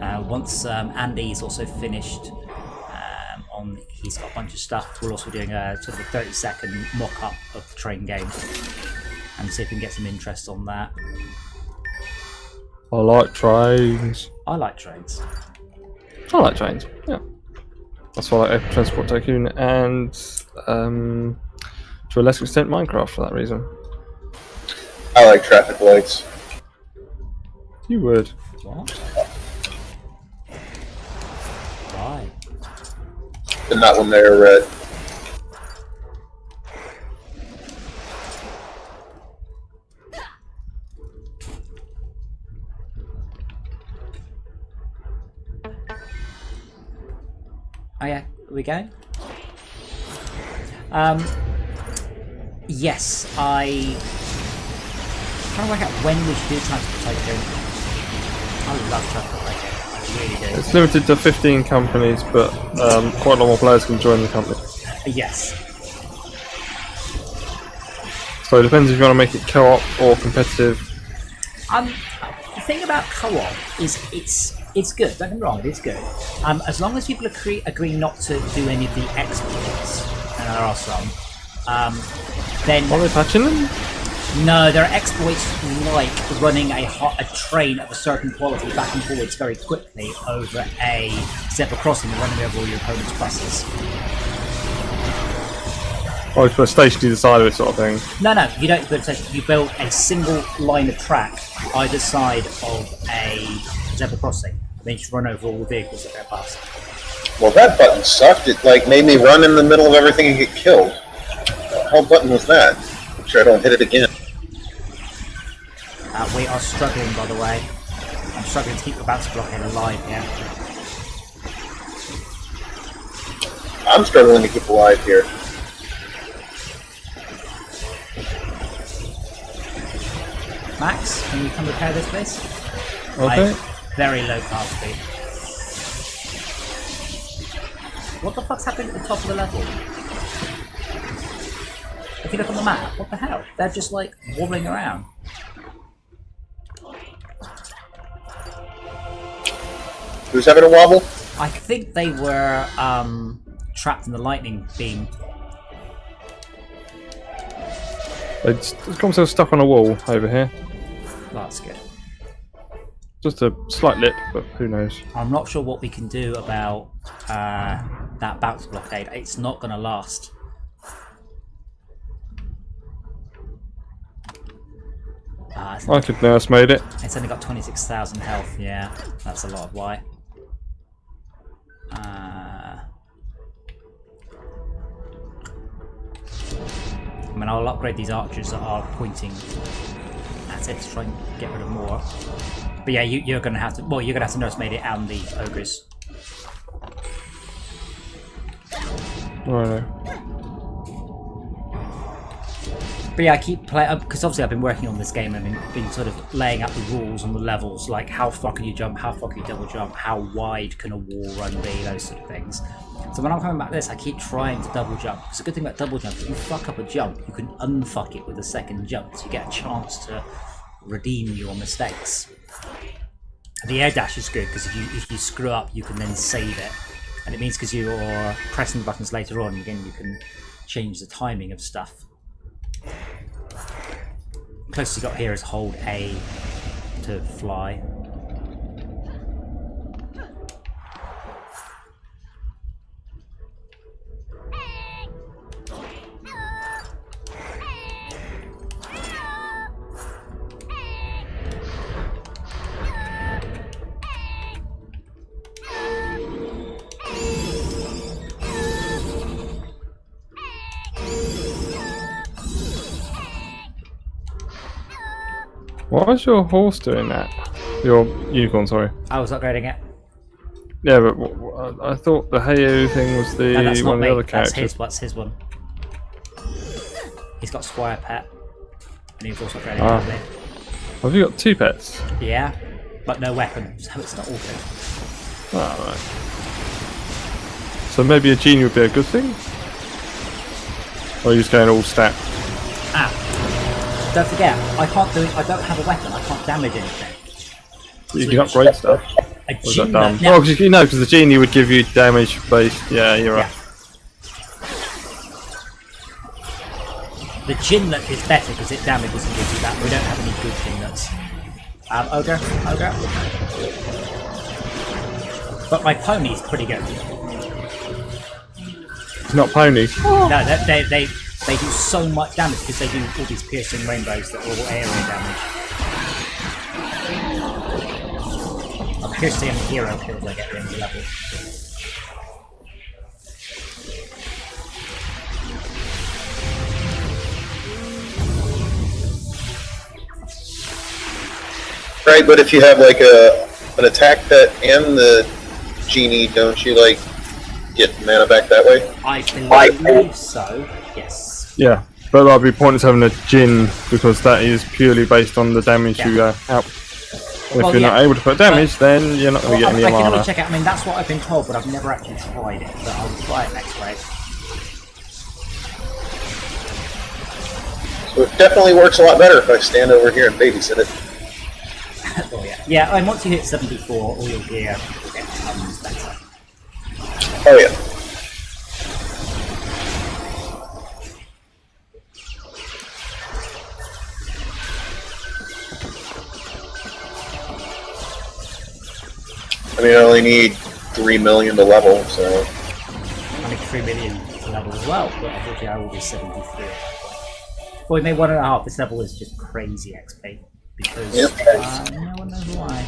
Once Andy's also finished he's got a bunch of stuff, we're also doing a sort of a 30-second mock-up of the train game and see if we can get some interest on that. I like trains. I like trains. I like trains, yeah. That's why I like Transport Tycoon and to a lesser extent Minecraft for that reason. I like traffic lights. You would. What? Right. But not when they're red. Oh yeah, are we going? Yes, I'm trying to work out when we should do Transport Tycoon. I love Transport Tycoon. I really do. It's limited to 15 companies, but quite a lot more players can join the company. Yes. So it depends if you want to make it co-op or competitive. The thing about co-op is it's good. Don't get me wrong, it's good. As long as people agree not to do any of the exploits, and there are some, then Are they patching them? no, there are exploits like running a train of a certain quality back and forwards very quickly over a zebra crossing and running over all your opponent's buses. Oh, you put a station either side of it, sort of thing. No, you don't build a station. You build a single line of track either side of a zebra crossing. Then you just run over all the vehicles that go past. Well, that button sucked. It like made me run in the middle of everything and get killed. What hell button was that? Make sure I don't hit it again. We are struggling, by the way. I'm struggling to keep the bounce blockade alive here. I'm struggling to keep alive here. Max, can you come repair this, please? Okay. very low cast speed. What the fuck's happening at the top of the level? If you look on the map, what the hell? They're just like wobbling around. Who's having a wobble? I think they were trapped in the lightning beam. It's got themselves stuck on a wall over here. Well, that's good. Just a slight lip, but who knows. I'm not sure what we can do about that bounce blockade. It's not going to last. I could nurse made it. It's only got 26,000 health. Yeah, that's a lot of why. I mean, I'll upgrade these archers that are pointing at it to try and get rid of more. But yeah, you're going to have to. Well, you're going to have to nursemaid it and the ogres. Right. But yeah, I keep playing because obviously I've been working on this game and been sort of laying out the rules and the levels, like how far can you jump, how far can you double jump, how wide can a wall run be, those sort of things. So when I'm coming back to this, I keep trying to double jump. Because the good thing about double jump is if you fuck up a jump, you can unfuck it with a second jump, so you get a chance to redeem your mistakes. The air dash is good because if you screw up, you can then save it, and it means because you're pressing the buttons later on, again you can change the timing of stuff. Closest you got here is hold A to fly. Why is your horse doing that? Your unicorn, sorry. I was upgrading it. Yeah, but I thought the Heyo thing was the No, that's one not of the me. other That's characters. his. What's his one? He's got Squire Pet, and he's also upgrading Ah. it. Have you got two pets? Yeah, but no weapon, so it's not all good. Ah, right. So maybe a genie would be a good thing? Or are you just going all stat? Ah, don't forget, I don't have a weapon. I can't damage anything. You can upgrade stuff. A Or is that genie. dumb? Oh, because you know, because the genie would give you damage based. Yeah, you're right. The Ginlet is better because it damages and gives you that. We don't have any good Ginlets. Ogre. But my pony's pretty good. It's not pony. No, they do so much damage because they do all these piercing rainbows that are all area damage. I'm curious to see how many hero kills I get at the end of the level. Right, but if you have like an attack pet and the genie, don't you like get mana back that way? I believe so, yes. Yeah, but that'd be pointless having a Jin because that is purely based on the damage you out. If Well, you're yeah, not able to put damage, then you're not going to get any I can mana. only check it. I mean, that's what I've been told, but I've never actually tried it. But I'll try it next race. So it definitely works a lot better if I stand over here and babysit it. Oh yeah. Yeah, and once you hit 74, all your gear will get tons better. Oh yeah. I mean, I only need 3 million to level, so... I need 3 million to level as well, but unfortunately I will be 73 at that point. Well, we made 1.5. This level is just crazy XP. Because no one knows why.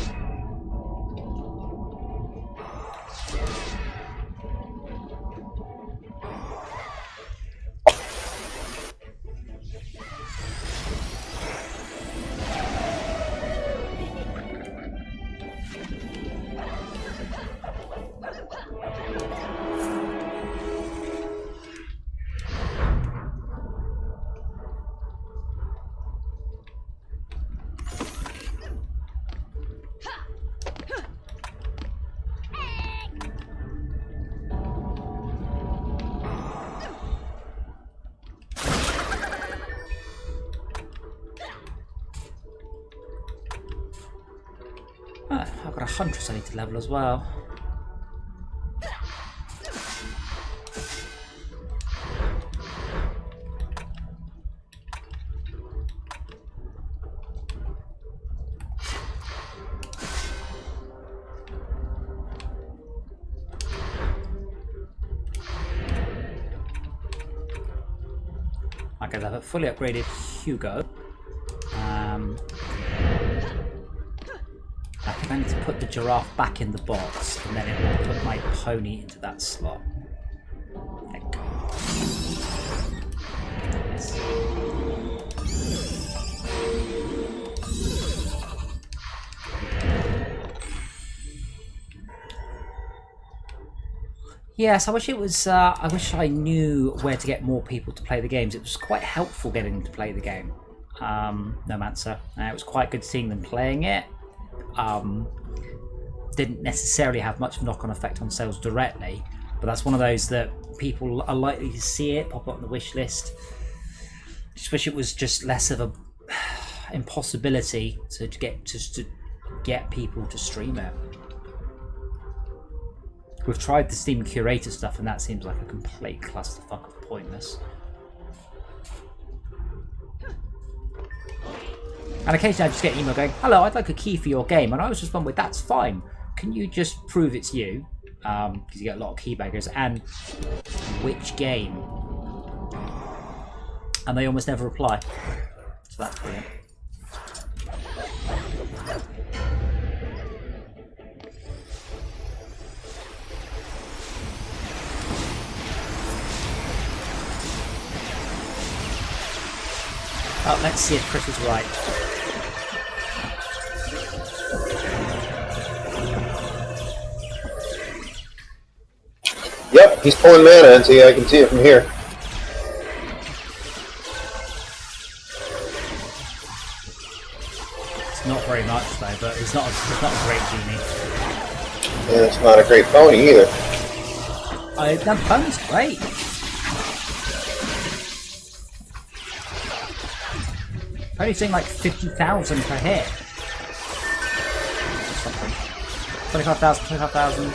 Huntress I need to level as well. Okay, I've fully upgraded Hugo. I think I need to put the giraffe back in the box, and then it will put my pony into that slot. There we go. Yes. Yes, I wish it was. I wish I knew where to get more people to play the games. It was quite helpful getting them to play the game. Nomancer. It was quite good seeing them playing it. Didn't necessarily have much of a knock-on effect on sales directly, but that's one of those that people are likely to see it pop up on the wish list. Just wish it was just less of a impossibility to get people to stream it. We've tried the Steam curator stuff, and that seems like a complete clusterfuck of pointless. And occasionally I just get an email going, "Hello, I'd like a key for your game," and I was just wondering, "That's fine. Can you just prove it's you?" Because you get a lot of key baggers, and which game? And they almost never reply. So that's brilliant. Oh, let's see if Chris is right. Yep, he's pulling mana into I can see it from here. It's not very much though, but it's not a great genie. And it's not a great pony either. That pony's great. Pony's doing like 50,000 per hit. 25,000, 25,000.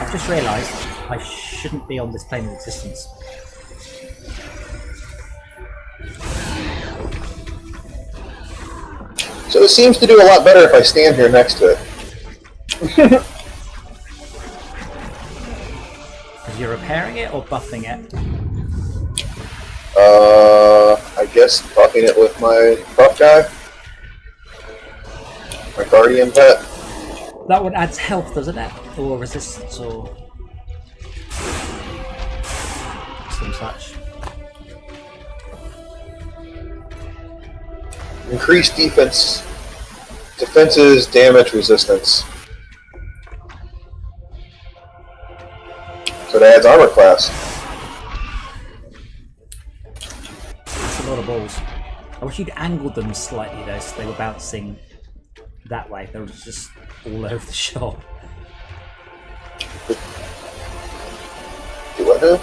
I've just realised I shouldn't be on this plane of existence. So it seems to do a lot better if I stand here next to it. Because you're repairing it or buffing it? I guess buffing it with my buff guy. My guardian pet. That one adds health, doesn't it? Or resistance, or some such. Increased defense. Defenses, damage, resistance. So it adds armor class. That's a lot of balls. I wish you'd angled them slightly though, so they were bouncing that way. They were just all over the shop. Do what now?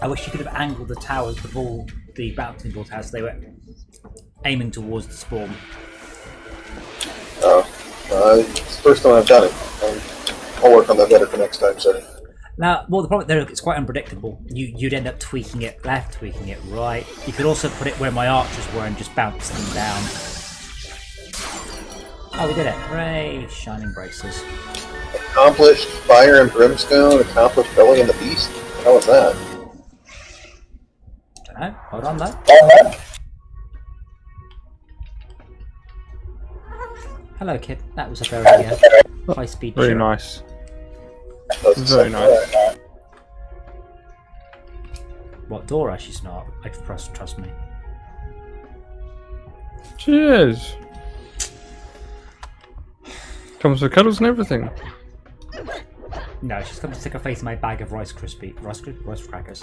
I wish you could have angled the towers, the bouncing ball towers, so they were aiming towards the spawn. Oh, it's the first time I've done it. I'll work on that better for next time, sir. Now, well, the problem there, it's quite unpredictable. You'd end up tweaking it left, tweaking it right. You could also put it where my archers were and just bounce them down. Oh, we did it. Hooray! Shining braces. Accomplished Fire and Brimstone, accomplished Belly and the Beast? How was that? Don't know. Hold on, though. Hello, kid. That was a very high-speed Very shot. nice. Very nice. What, Dora? She's not. Trust me. She is. Comes with cuddles and everything. No, she's come to stick her face in my bag of Rice crackers.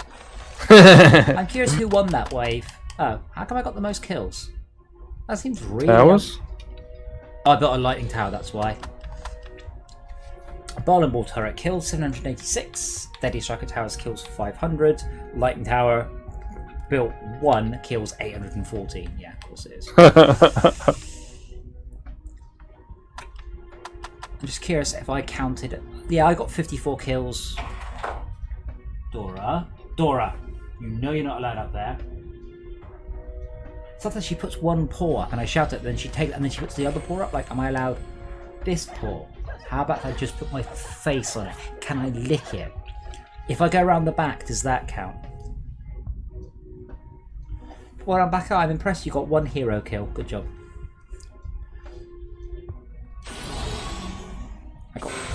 I'm curious who won that wave. Oh, how come I got the most kills? That seems really... Towers? Oh, I built a lightning tower, that's why. A ball and ball turret kills 786. Deadly striker towers kills 500. Lightning tower built 1 kills 814. Yeah, of course it is. I'm just curious if I counted it. Yeah, I got 54 kills. Dora, you know you're not allowed up there. Sometimes she puts one paw up and I shout at her, then she takes it and then she puts the other paw up. Like, am I allowed this paw? How about if I just put my face on it? Can I lick it? If I go around the back, does that count? Well, I'm back. I'm impressed you got 1 hero kill. Good job.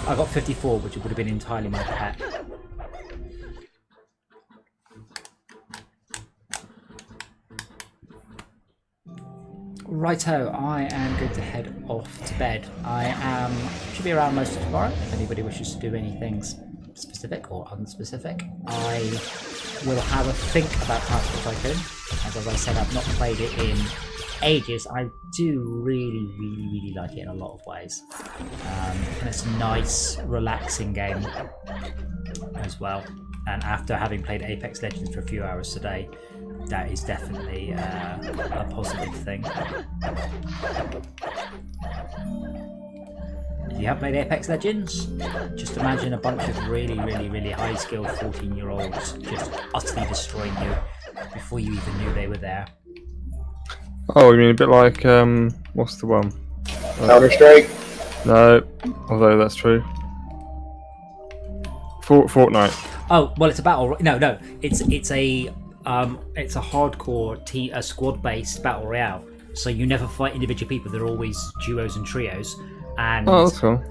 I got 54, which would have been entirely my pet. Righto, I am going to head off to bed. Should be around most of tomorrow. If anybody wishes to do anything specific or unspecific, I will have a think about Transport Tycoon. As I said, I've not played it in ages. I do really like it in a lot of ways. And it's a nice, relaxing game as well. And after having played Apex Legends for a few hours today, that is definitely a positive thing. If you have played Apex Legends, just imagine a bunch of really high-skilled 14-year-olds just utterly destroying you before you even knew they were there. Oh, you mean a bit like, what's the one? Counter-Strike? No, although that's true. Fortnite. Oh, well, it's a battle. No, it's a hardcore a squad-based battle royale. So you never fight individual people; they're always duos and trios. And Oh, that's cool.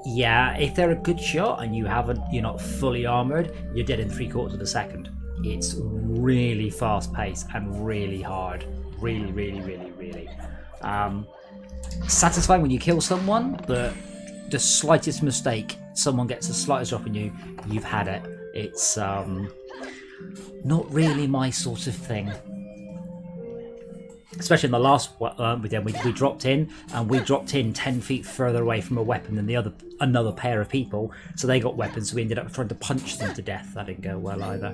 yeah, if they're a good shot and you're not fully armored, you're dead in 3/4 of a second. It's really fast-paced and really hard. Really. Satisfying when you kill someone, but the slightest mistake, someone gets the slightest drop on you, you've had it. It's not really my sort of thing. Especially in the last we dropped in, and we dropped in 10 feet further away from a weapon than another pair of people, so they got weapons, so we ended up trying to punch them to death. That didn't go well either.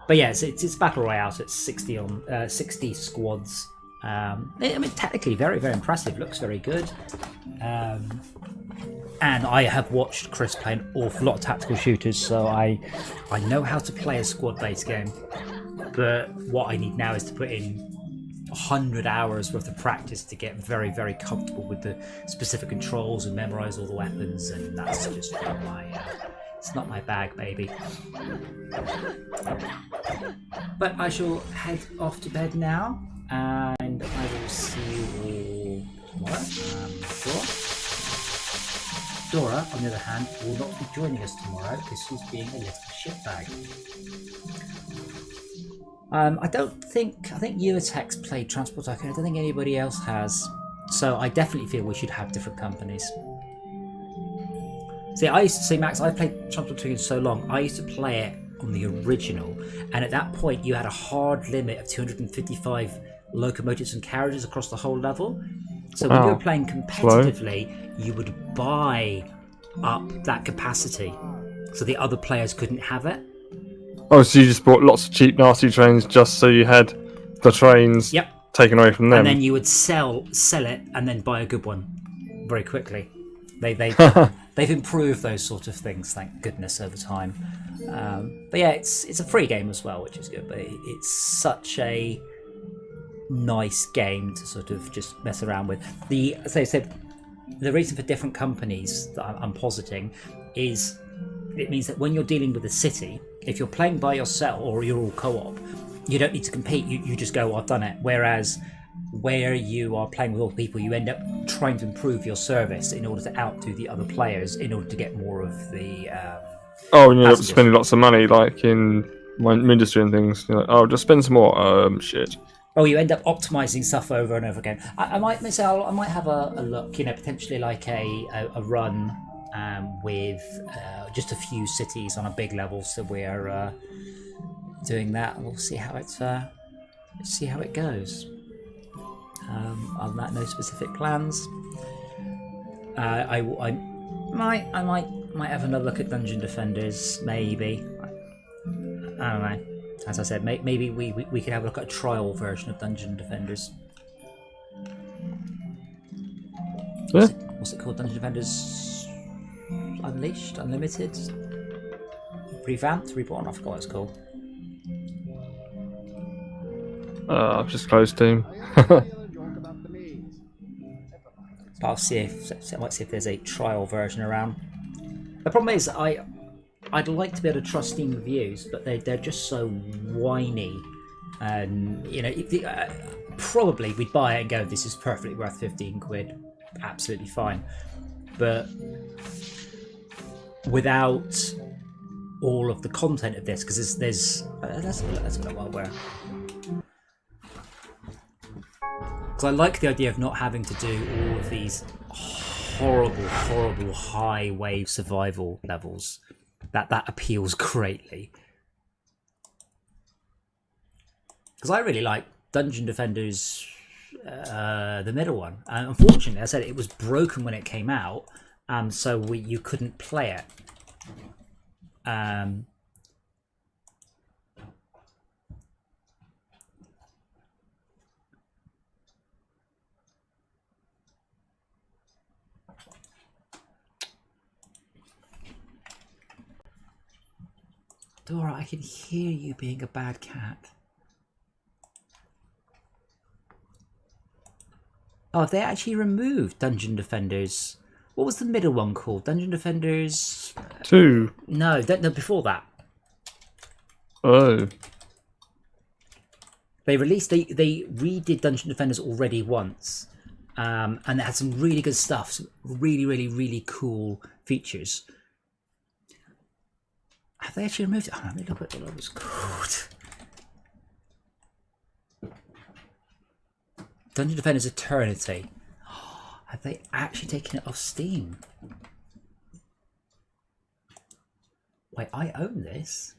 But yeah, it's battle royale, so it's 60 squads. I mean, technically very impressive. Looks very good. And I have watched Chris play an awful lot of tactical shooters, so I know how to play a squad-based game. But what I need now is to put in 100 hours worth of practice to get very comfortable with the specific controls and memorize all the weapons, and that's just not it's not my bag, baby. But I shall head off to bed now, and I will see you all tomorrow, I'm sure. Dora, on the other hand, will not be joining us tomorrow because she's being a little shitbag. I think Eurotex played Transport Tycoon. I don't think anybody else has. So I definitely feel we should have different companies. See, Max, I've played Transport Tycoon so long. I used to play it on the original, and at that point you had a hard limit of 255 locomotives and carriages across the whole level. So when you were playing competitively, you would buy up that capacity, so the other players couldn't have it. Oh, so you just bought lots of cheap, nasty trains just so you had the trains taken away from them? And then you would sell it and then buy a good one very quickly. They've improved those sort of things, thank goodness, over time. But yeah, it's a free game as well, which is good. But it's such a nice game to sort of just mess around with. As I said, the reason for different companies that I'm positing is it means that when you're dealing with a city, if you're playing by yourself or you're all co-op, you don't need to compete. You just go, I've done it. Whereas where you are playing with all people, you end up trying to improve your service in order to outdo the other players in order to get more of the and you end up spending lots of money, like in my industry and things. You're like, oh, just spend some more. Shit. Oh, you end up optimizing stuff over and over again. I might have a look, potentially like a run with just a few cities on a big level. So we're doing that, and we'll see how it goes. Other than that, no specific plans. I might have another look at Dungeon Defenders, maybe. I don't know. as I said, maybe we could have a look at a trial version of Dungeon Defenders. Yeah. What's it called? Dungeon Defenders Unleashed, Unlimited, revamped, reborn. I forgot what it's called. I've just closed Team. But I'll see if I might see if there's a trial version around. The problem is I'd like to be able to trust Steam reviews, but they're just so whiny, and you know, probably we'd buy it and go, this is perfectly worth 15 quid, absolutely fine. But without all of the content of this, because there's let's have a look while we're. Because I like the idea of not having to do all of these horrible high wave survival levels. That appeals greatly. Because I really like Dungeon Defenders, the middle one. Unfortunately, I said it was broken when it came out, so you couldn't play it. Dora, I can hear you being a bad cat. Oh, they actually removed Dungeon Defenders. What was the middle one called? Dungeon Defenders 2. No, before that. Oh. They redid Dungeon Defenders already once. And it had some really good stuff, some really cool features. Have they actually removed it? Oh, let me look at what it was called. Dungeon Defenders Eternity. Oh, have they actually taken it off Steam? Wait, I own this?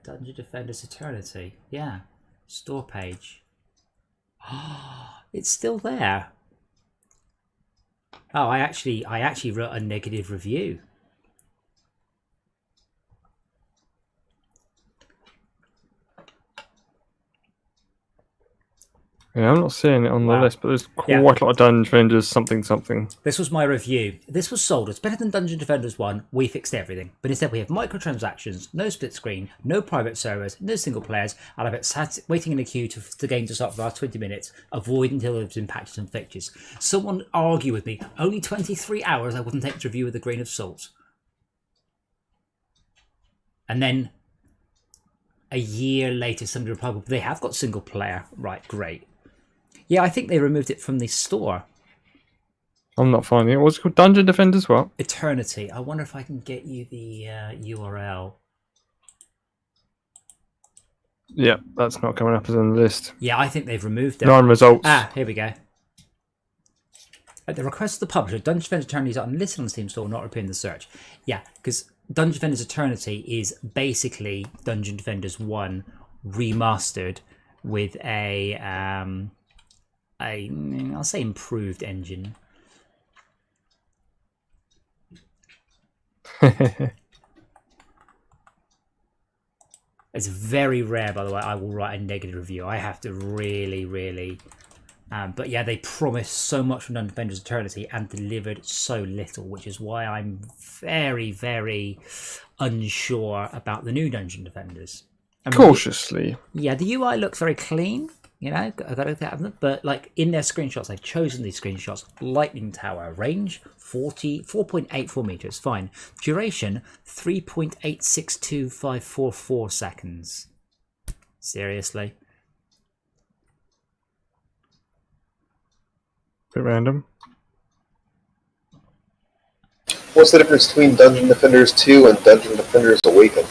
Dungeon Defenders Eternity. Yeah. Store page. Oh, it's still there. Oh, I actually wrote a negative review. Yeah, I'm not seeing it on the Wow. list, but there's quite a lot of Dungeon Defenders something. This was my review. This was sold as better than Dungeon Defenders 1. We fixed everything. But instead we have microtransactions, no split screen, no private servers, no single players, and I've been waiting in a queue to the game to start for the last 20 minutes, avoid until it's been patched and fixed. Someone argue with me. Only 23 hours, I wouldn't take this review with a grain of salt. And then a year later somebody replied, well, they have got single player. Right, great. Yeah, I think they removed it from the store. I'm not finding it. What's it called? Dungeon Defenders what? Eternity. I wonder if I can get you the URL. Yeah, that's not coming up as on the list. Yeah, I think they've removed it. 9 results. Ah, here we go. At the request of the publisher, Dungeon Defenders Eternity is unlisted on the Steam store, not appearing in the search. Yeah, because Dungeon Defenders Eternity is basically Dungeon Defenders 1 remastered with I'll say improved engine. It's very rare, by the way, I will write a negative review. I have to really... but yeah, they promised so much from Dungeon Defenders Eternity and delivered so little, which is why I'm very unsure about the new Dungeon Defenders. I mean, Cautiously. Yeah, the UI looks very clean. You know, I got to have them. But like in their screenshots, they've chosen these screenshots. Lightning Tower range 4.84 meters. Fine. Duration 3.862544 seconds. Seriously. Bit random. What's the difference between Dungeon Defenders 2 and Dungeon Defenders Awakened?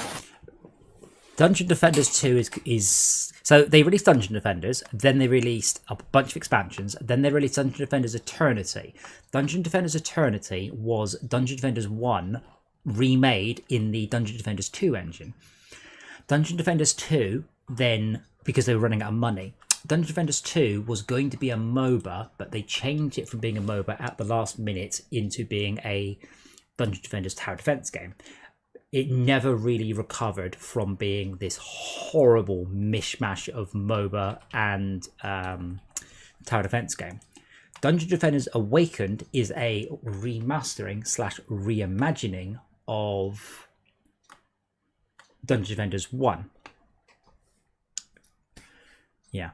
Dungeon Defenders 2 is so they released Dungeon Defenders, then they released a bunch of expansions, then they released Dungeon Defenders Eternity. Dungeon Defenders Eternity was Dungeon Defenders 1 remade in the Dungeon Defenders 2 engine. Dungeon Defenders 2 then because they were running out of money. Dungeon Defenders 2 was going to be a MOBA, but they changed it from being a MOBA at the last minute into being a Dungeon Defenders tower defense game. It never really recovered from being this horrible mishmash of MOBA and tower defense game. Dungeon Defenders Awakened is a remastering / reimagining of Dungeon Defenders 1. Yeah.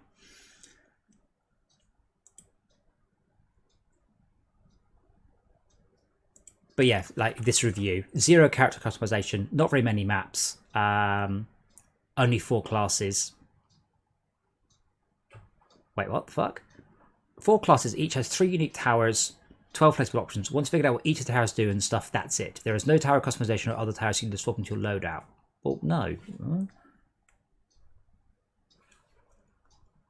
But yeah, like this review, 0 character customization, not very many maps, only 4 classes. Wait, what the fuck? 4 classes, each has 3 unique towers, 12 flexible options. Once figured out what each of the towers do and stuff, that's it. There is no tower customization or other towers you can just swap into your loadout. Well, no.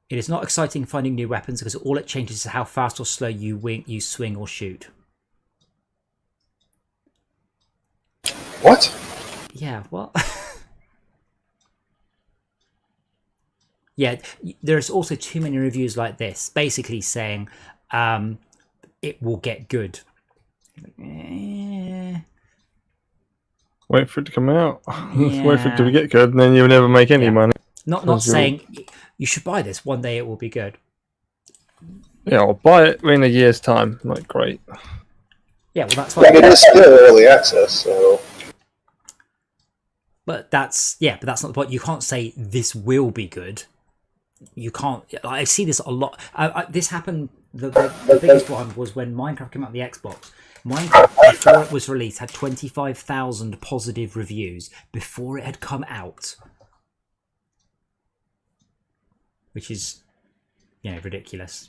It is not exciting finding new weapons because all it changes is how fast or slow you swing or shoot. What? Yeah, what? Yeah, there's also too many reviews like this, basically saying it will get good. Wait for it to come out. Yeah. Wait for it to get good, and then you'll never make any money. Not saying you should buy this. One day it will be good. Yeah, I'll buy it in a year's time. Like, great. Yeah, well, that's why. It is still early access, so. But that's not the point. You can't say this will be good. You can't. I see this a lot. This happened. The biggest one was when Minecraft came out on the Xbox. Minecraft, before it was released, had 25,000 positive reviews before it had come out, which is, ridiculous.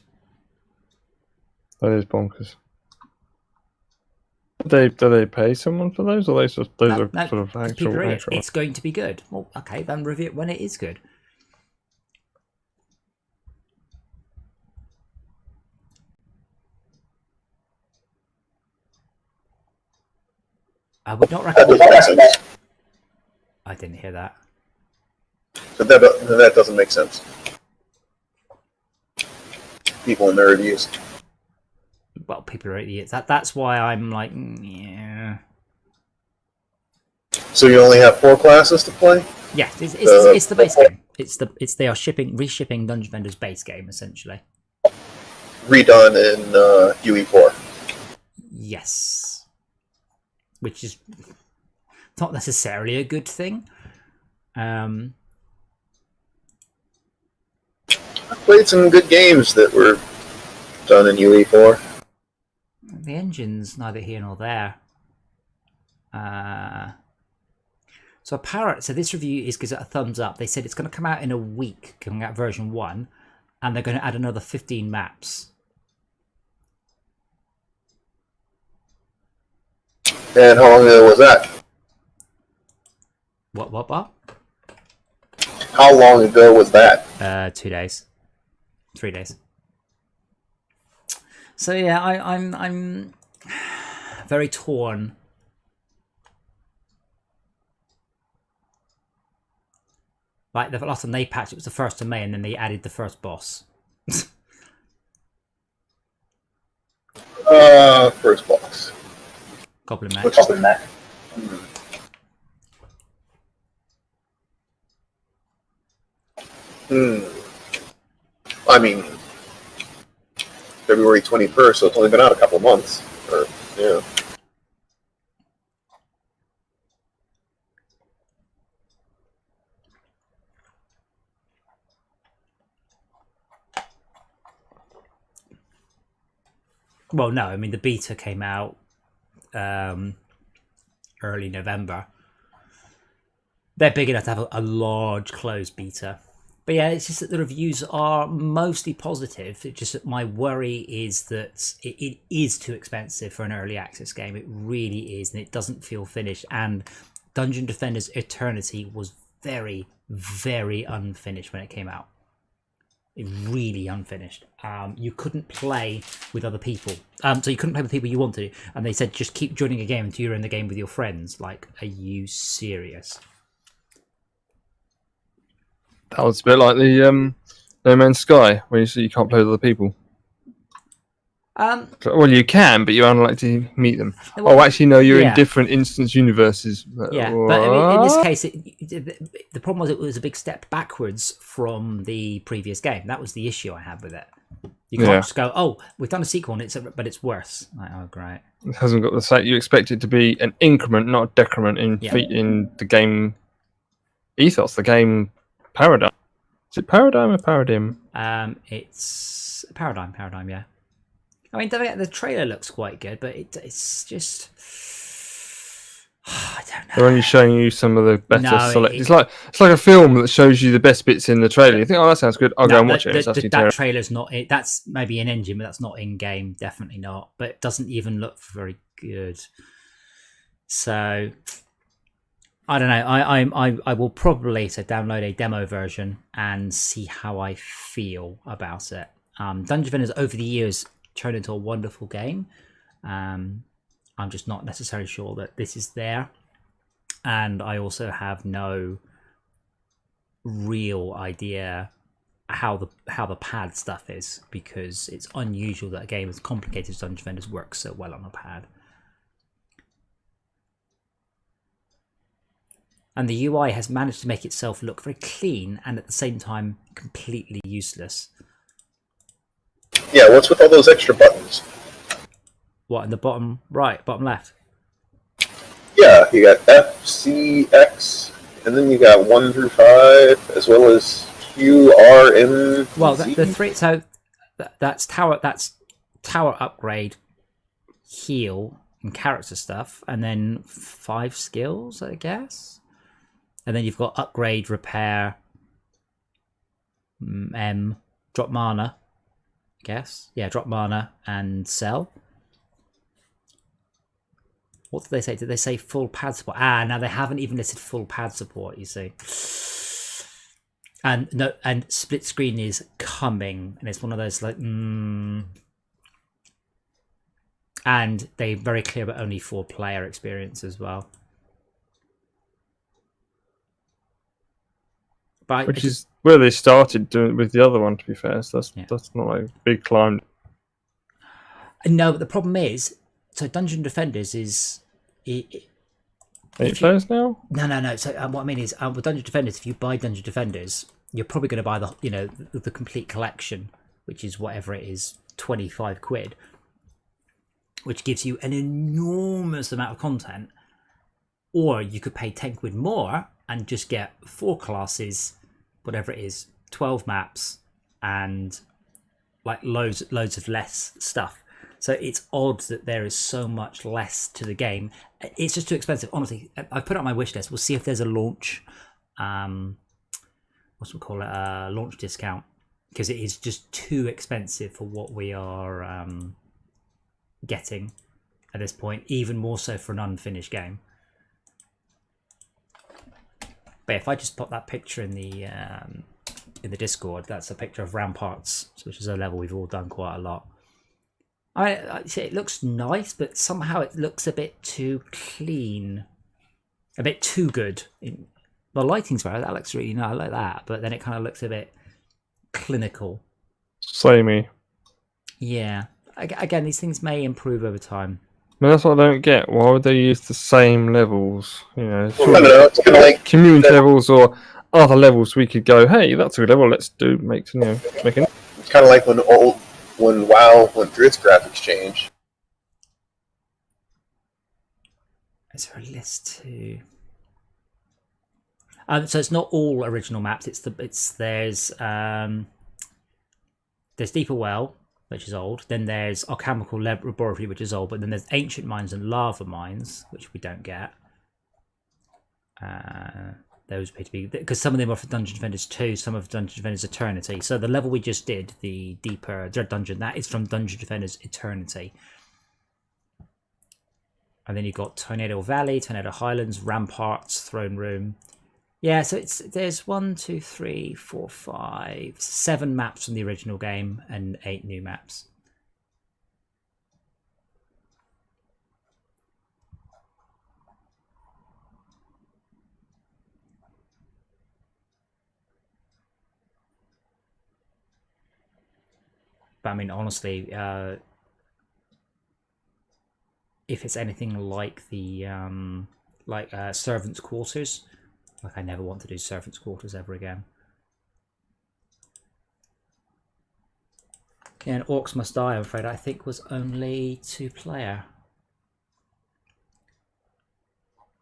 That is bonkers. Do they pay someone for those, or are those are sort of actual? It's going to be good. Well, okay, then review it when it is good. I would not recommend. I didn't hear that. So that doesn't make sense. People in their reviews. Well, people are idiots. That's why I'm like, yeah. So you only have 4 classes to play? Yeah, it's the base game. They are reshipping Dungeon Defenders base game essentially. Redone in UE4. Yes, which is not necessarily a good thing. I played some good games that were done in UE4. The engine's neither here nor there. So this review gives it a thumbs up. They said it's going to come out in a week, coming out version 1, and they're going to add another 15 maps. And how long ago was that? What? How long ago was that? 2 days. 3 days. So yeah, I'm very torn. Like the last time they patched, it was the 1st of May, and then they added the first boss. First boss. Goblin match. Goblin match. I mean, February 21st, so it's only been out a couple of months. Yeah. Well, no, I mean the beta came out early November. They're big enough to have a large closed beta. But yeah, it's just that the reviews are mostly positive. It's just that my worry is that it is too expensive for an early access game. It really is, and it doesn't feel finished. And Dungeon Defenders Eternity was very, very unfinished when it came out. It really unfinished. You couldn't play with other people. So you couldn't play with people you wanted to. And they said, just keep joining a game until you're in the game with your friends. Like, are you serious? That was a bit like the No Man's Sky, where you can't play with other people. Well, you can, but you're unlikely to meet them. Well, Oh, actually, no, you're in yeah. different instance universes. Yeah, but I mean, in this case, the problem was it was a big step backwards from the previous game. That was the issue I had with it. You can't just go, oh, we've done a sequel, and but it's worse. Like, oh, great. It hasn't got the same. You expect it to be an increment, not a decrement in the game ethos, the game paradigm. Is it paradigm or paradigm? It's paradigm. Yeah. I mean, the trailer looks quite good, but it's just I don't know. They're only showing you some of the better No, it's like a film that shows you the best bits in the trailer. You think, oh, that sounds good. I'll go and watch it. It's actually that trailer's not it. That's maybe an engine, but that's not in game. Definitely not. But it doesn't even look very good. So I don't know. I will probably download a demo version and see how I feel about it. Dungeon Defenders over the years turned into a wonderful game. I'm just not necessarily sure that this is there, and I also have no real idea how the pad stuff is, because it's unusual that a game as complicated as Dungeon Defenders works so well on a pad. And the UI has managed to make itself look very clean and at the same time completely useless. Yeah, what's with all those extra buttons? What, in the bottom right, bottom left? Yeah, you got F, C, X, and then you got 1 through 5, as well as Q, R, M. Well, Z. the three. So that's tower. That's tower upgrade, heal, and character stuff, and then 5 skills, I guess. And then you've got upgrade, repair, drop mana. I guess, yeah, drop mana and sell. What did they say? Did they say full pad support? Now they haven't even listed full pad support, you see. And no, and split screen is coming, and it's one of those like, and they're very clear about only 4-player experience as well. But Which is where they started doing with the other one, to be fair. So that's not like a big climb. No, but the problem is, so Dungeon Defenders is 8 players now? No. So what I mean is, with Dungeon Defenders, if you buy Dungeon Defenders, you're probably going to buy the complete collection, which is whatever it is, 25 quid, which gives you an enormous amount of content. Or you could pay 10 quid more and just get 4 classes, whatever it is, 12 maps, and like loads of less stuff. So it's odd that there is so much less to the game. It's just too expensive. Honestly, I've put it on my wish list. We'll see if there's a launch, launch discount, because it is just too expensive for what we are getting at this point, even more so for an unfinished game. But if I just put that picture in the Discord, that's a picture of Ramparts, which is a level we've all done quite a lot. I say it looks nice, but somehow it looks a bit too clean, a bit too good. The lighting's right. That looks really nice. I like that, but then it kind of looks a bit clinical. Samey. Yeah. Again, these things may improve over time. I mean, that's what I don't get. Why would they use the same levels? You know, I don't know. It's kind of like community levels or other levels. We could go, hey, that's a good level. Let's make it. It's kind of like when WoW went through its graphics change. Is there a list too? So it's not all original maps. There's Deeper Well, which is old. Then there's Alchemical Laboratory, which is old. But then there's Ancient Mines and Lava Mines, which we don't get. Those appear to be, because some of them are for Dungeon Defenders 2, some of Dungeon Defenders Eternity. So the level we just did, the Deeper Dread Dungeon, that is from Dungeon Defenders Eternity. And then you've got Tornado Valley, Tornado Highlands, Ramparts, Throne Room. Yeah, so there's 1, 2, 3, 4, 5, 7 maps from the original game and 8 new maps. But I mean, honestly, if it's anything like the servants' quarters, like I never want to do servants' quarters ever again. Yeah, and Orcs Must Die, I'm afraid, I think was only 2-player.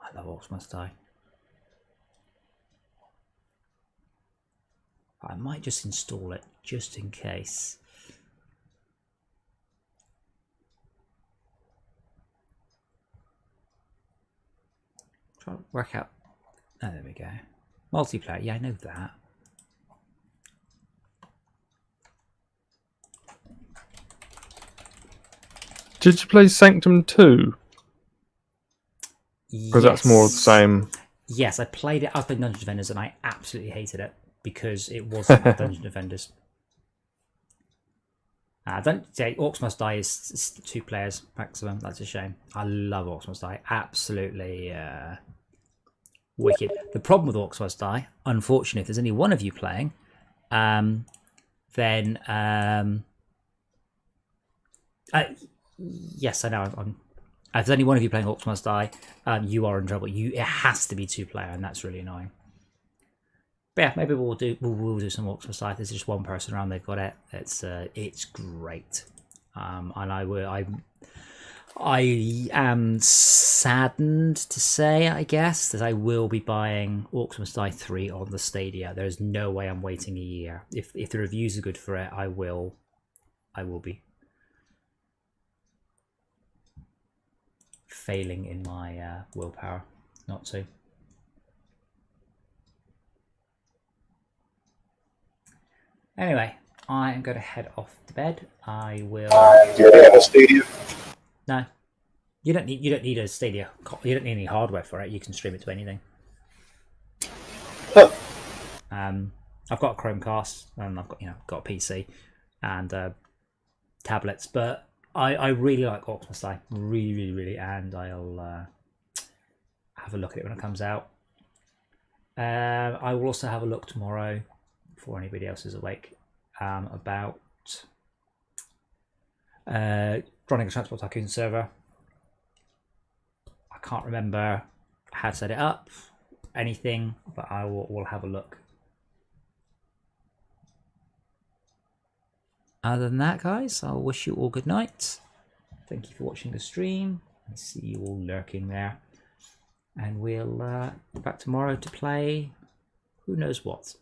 I love Orcs Must Die. I might just install it, just in case. Try to work out. Oh, there we go. Multiplayer, yeah, I know that. Did you play Sanctum 2? Because that's more of the same. Yes, I played it. I played Dungeon Defenders and I absolutely hated it because it wasn't Dungeon Defenders. Don't say Orcs Must Die is 2 players maximum. That's a shame. I love Orcs Must Die. Absolutely wicked. The problem with Orcs Must Die, unfortunately, if there's only one of you playing, then yes, I know. If there's only one of you playing Orcs Must Die, you are in trouble. It has to be 2-player, and that's really annoying. But yeah, maybe we'll do some Orcs Must Die. There's just one person around. They've got it. It's great. And I am saddened to say, I guess, that I will be buying Orcs Must Die 3 on the Stadia. There's no way I'm waiting a year. If the reviews are good for it, I will be failing in my willpower not to. Anyway, I am going to head off to bed. I will. Do you already have a Stadia? No, you don't need a Stadia. You don't need any hardware for it. You can stream it to anything. Huh. I've got a Chromecast and I've got a PC and tablets, but I really like Orcs Must Die, really, and I'll have a look at it when it comes out. I will also have a look tomorrow, before anybody else is awake, about running a Transport Tycoon server. I can't remember how to set it up, anything, but we'll have a look. Other than that, guys, I'll wish you all good night. Thank you for watching the stream. I see you all lurking there. And we'll be back tomorrow to play who knows what.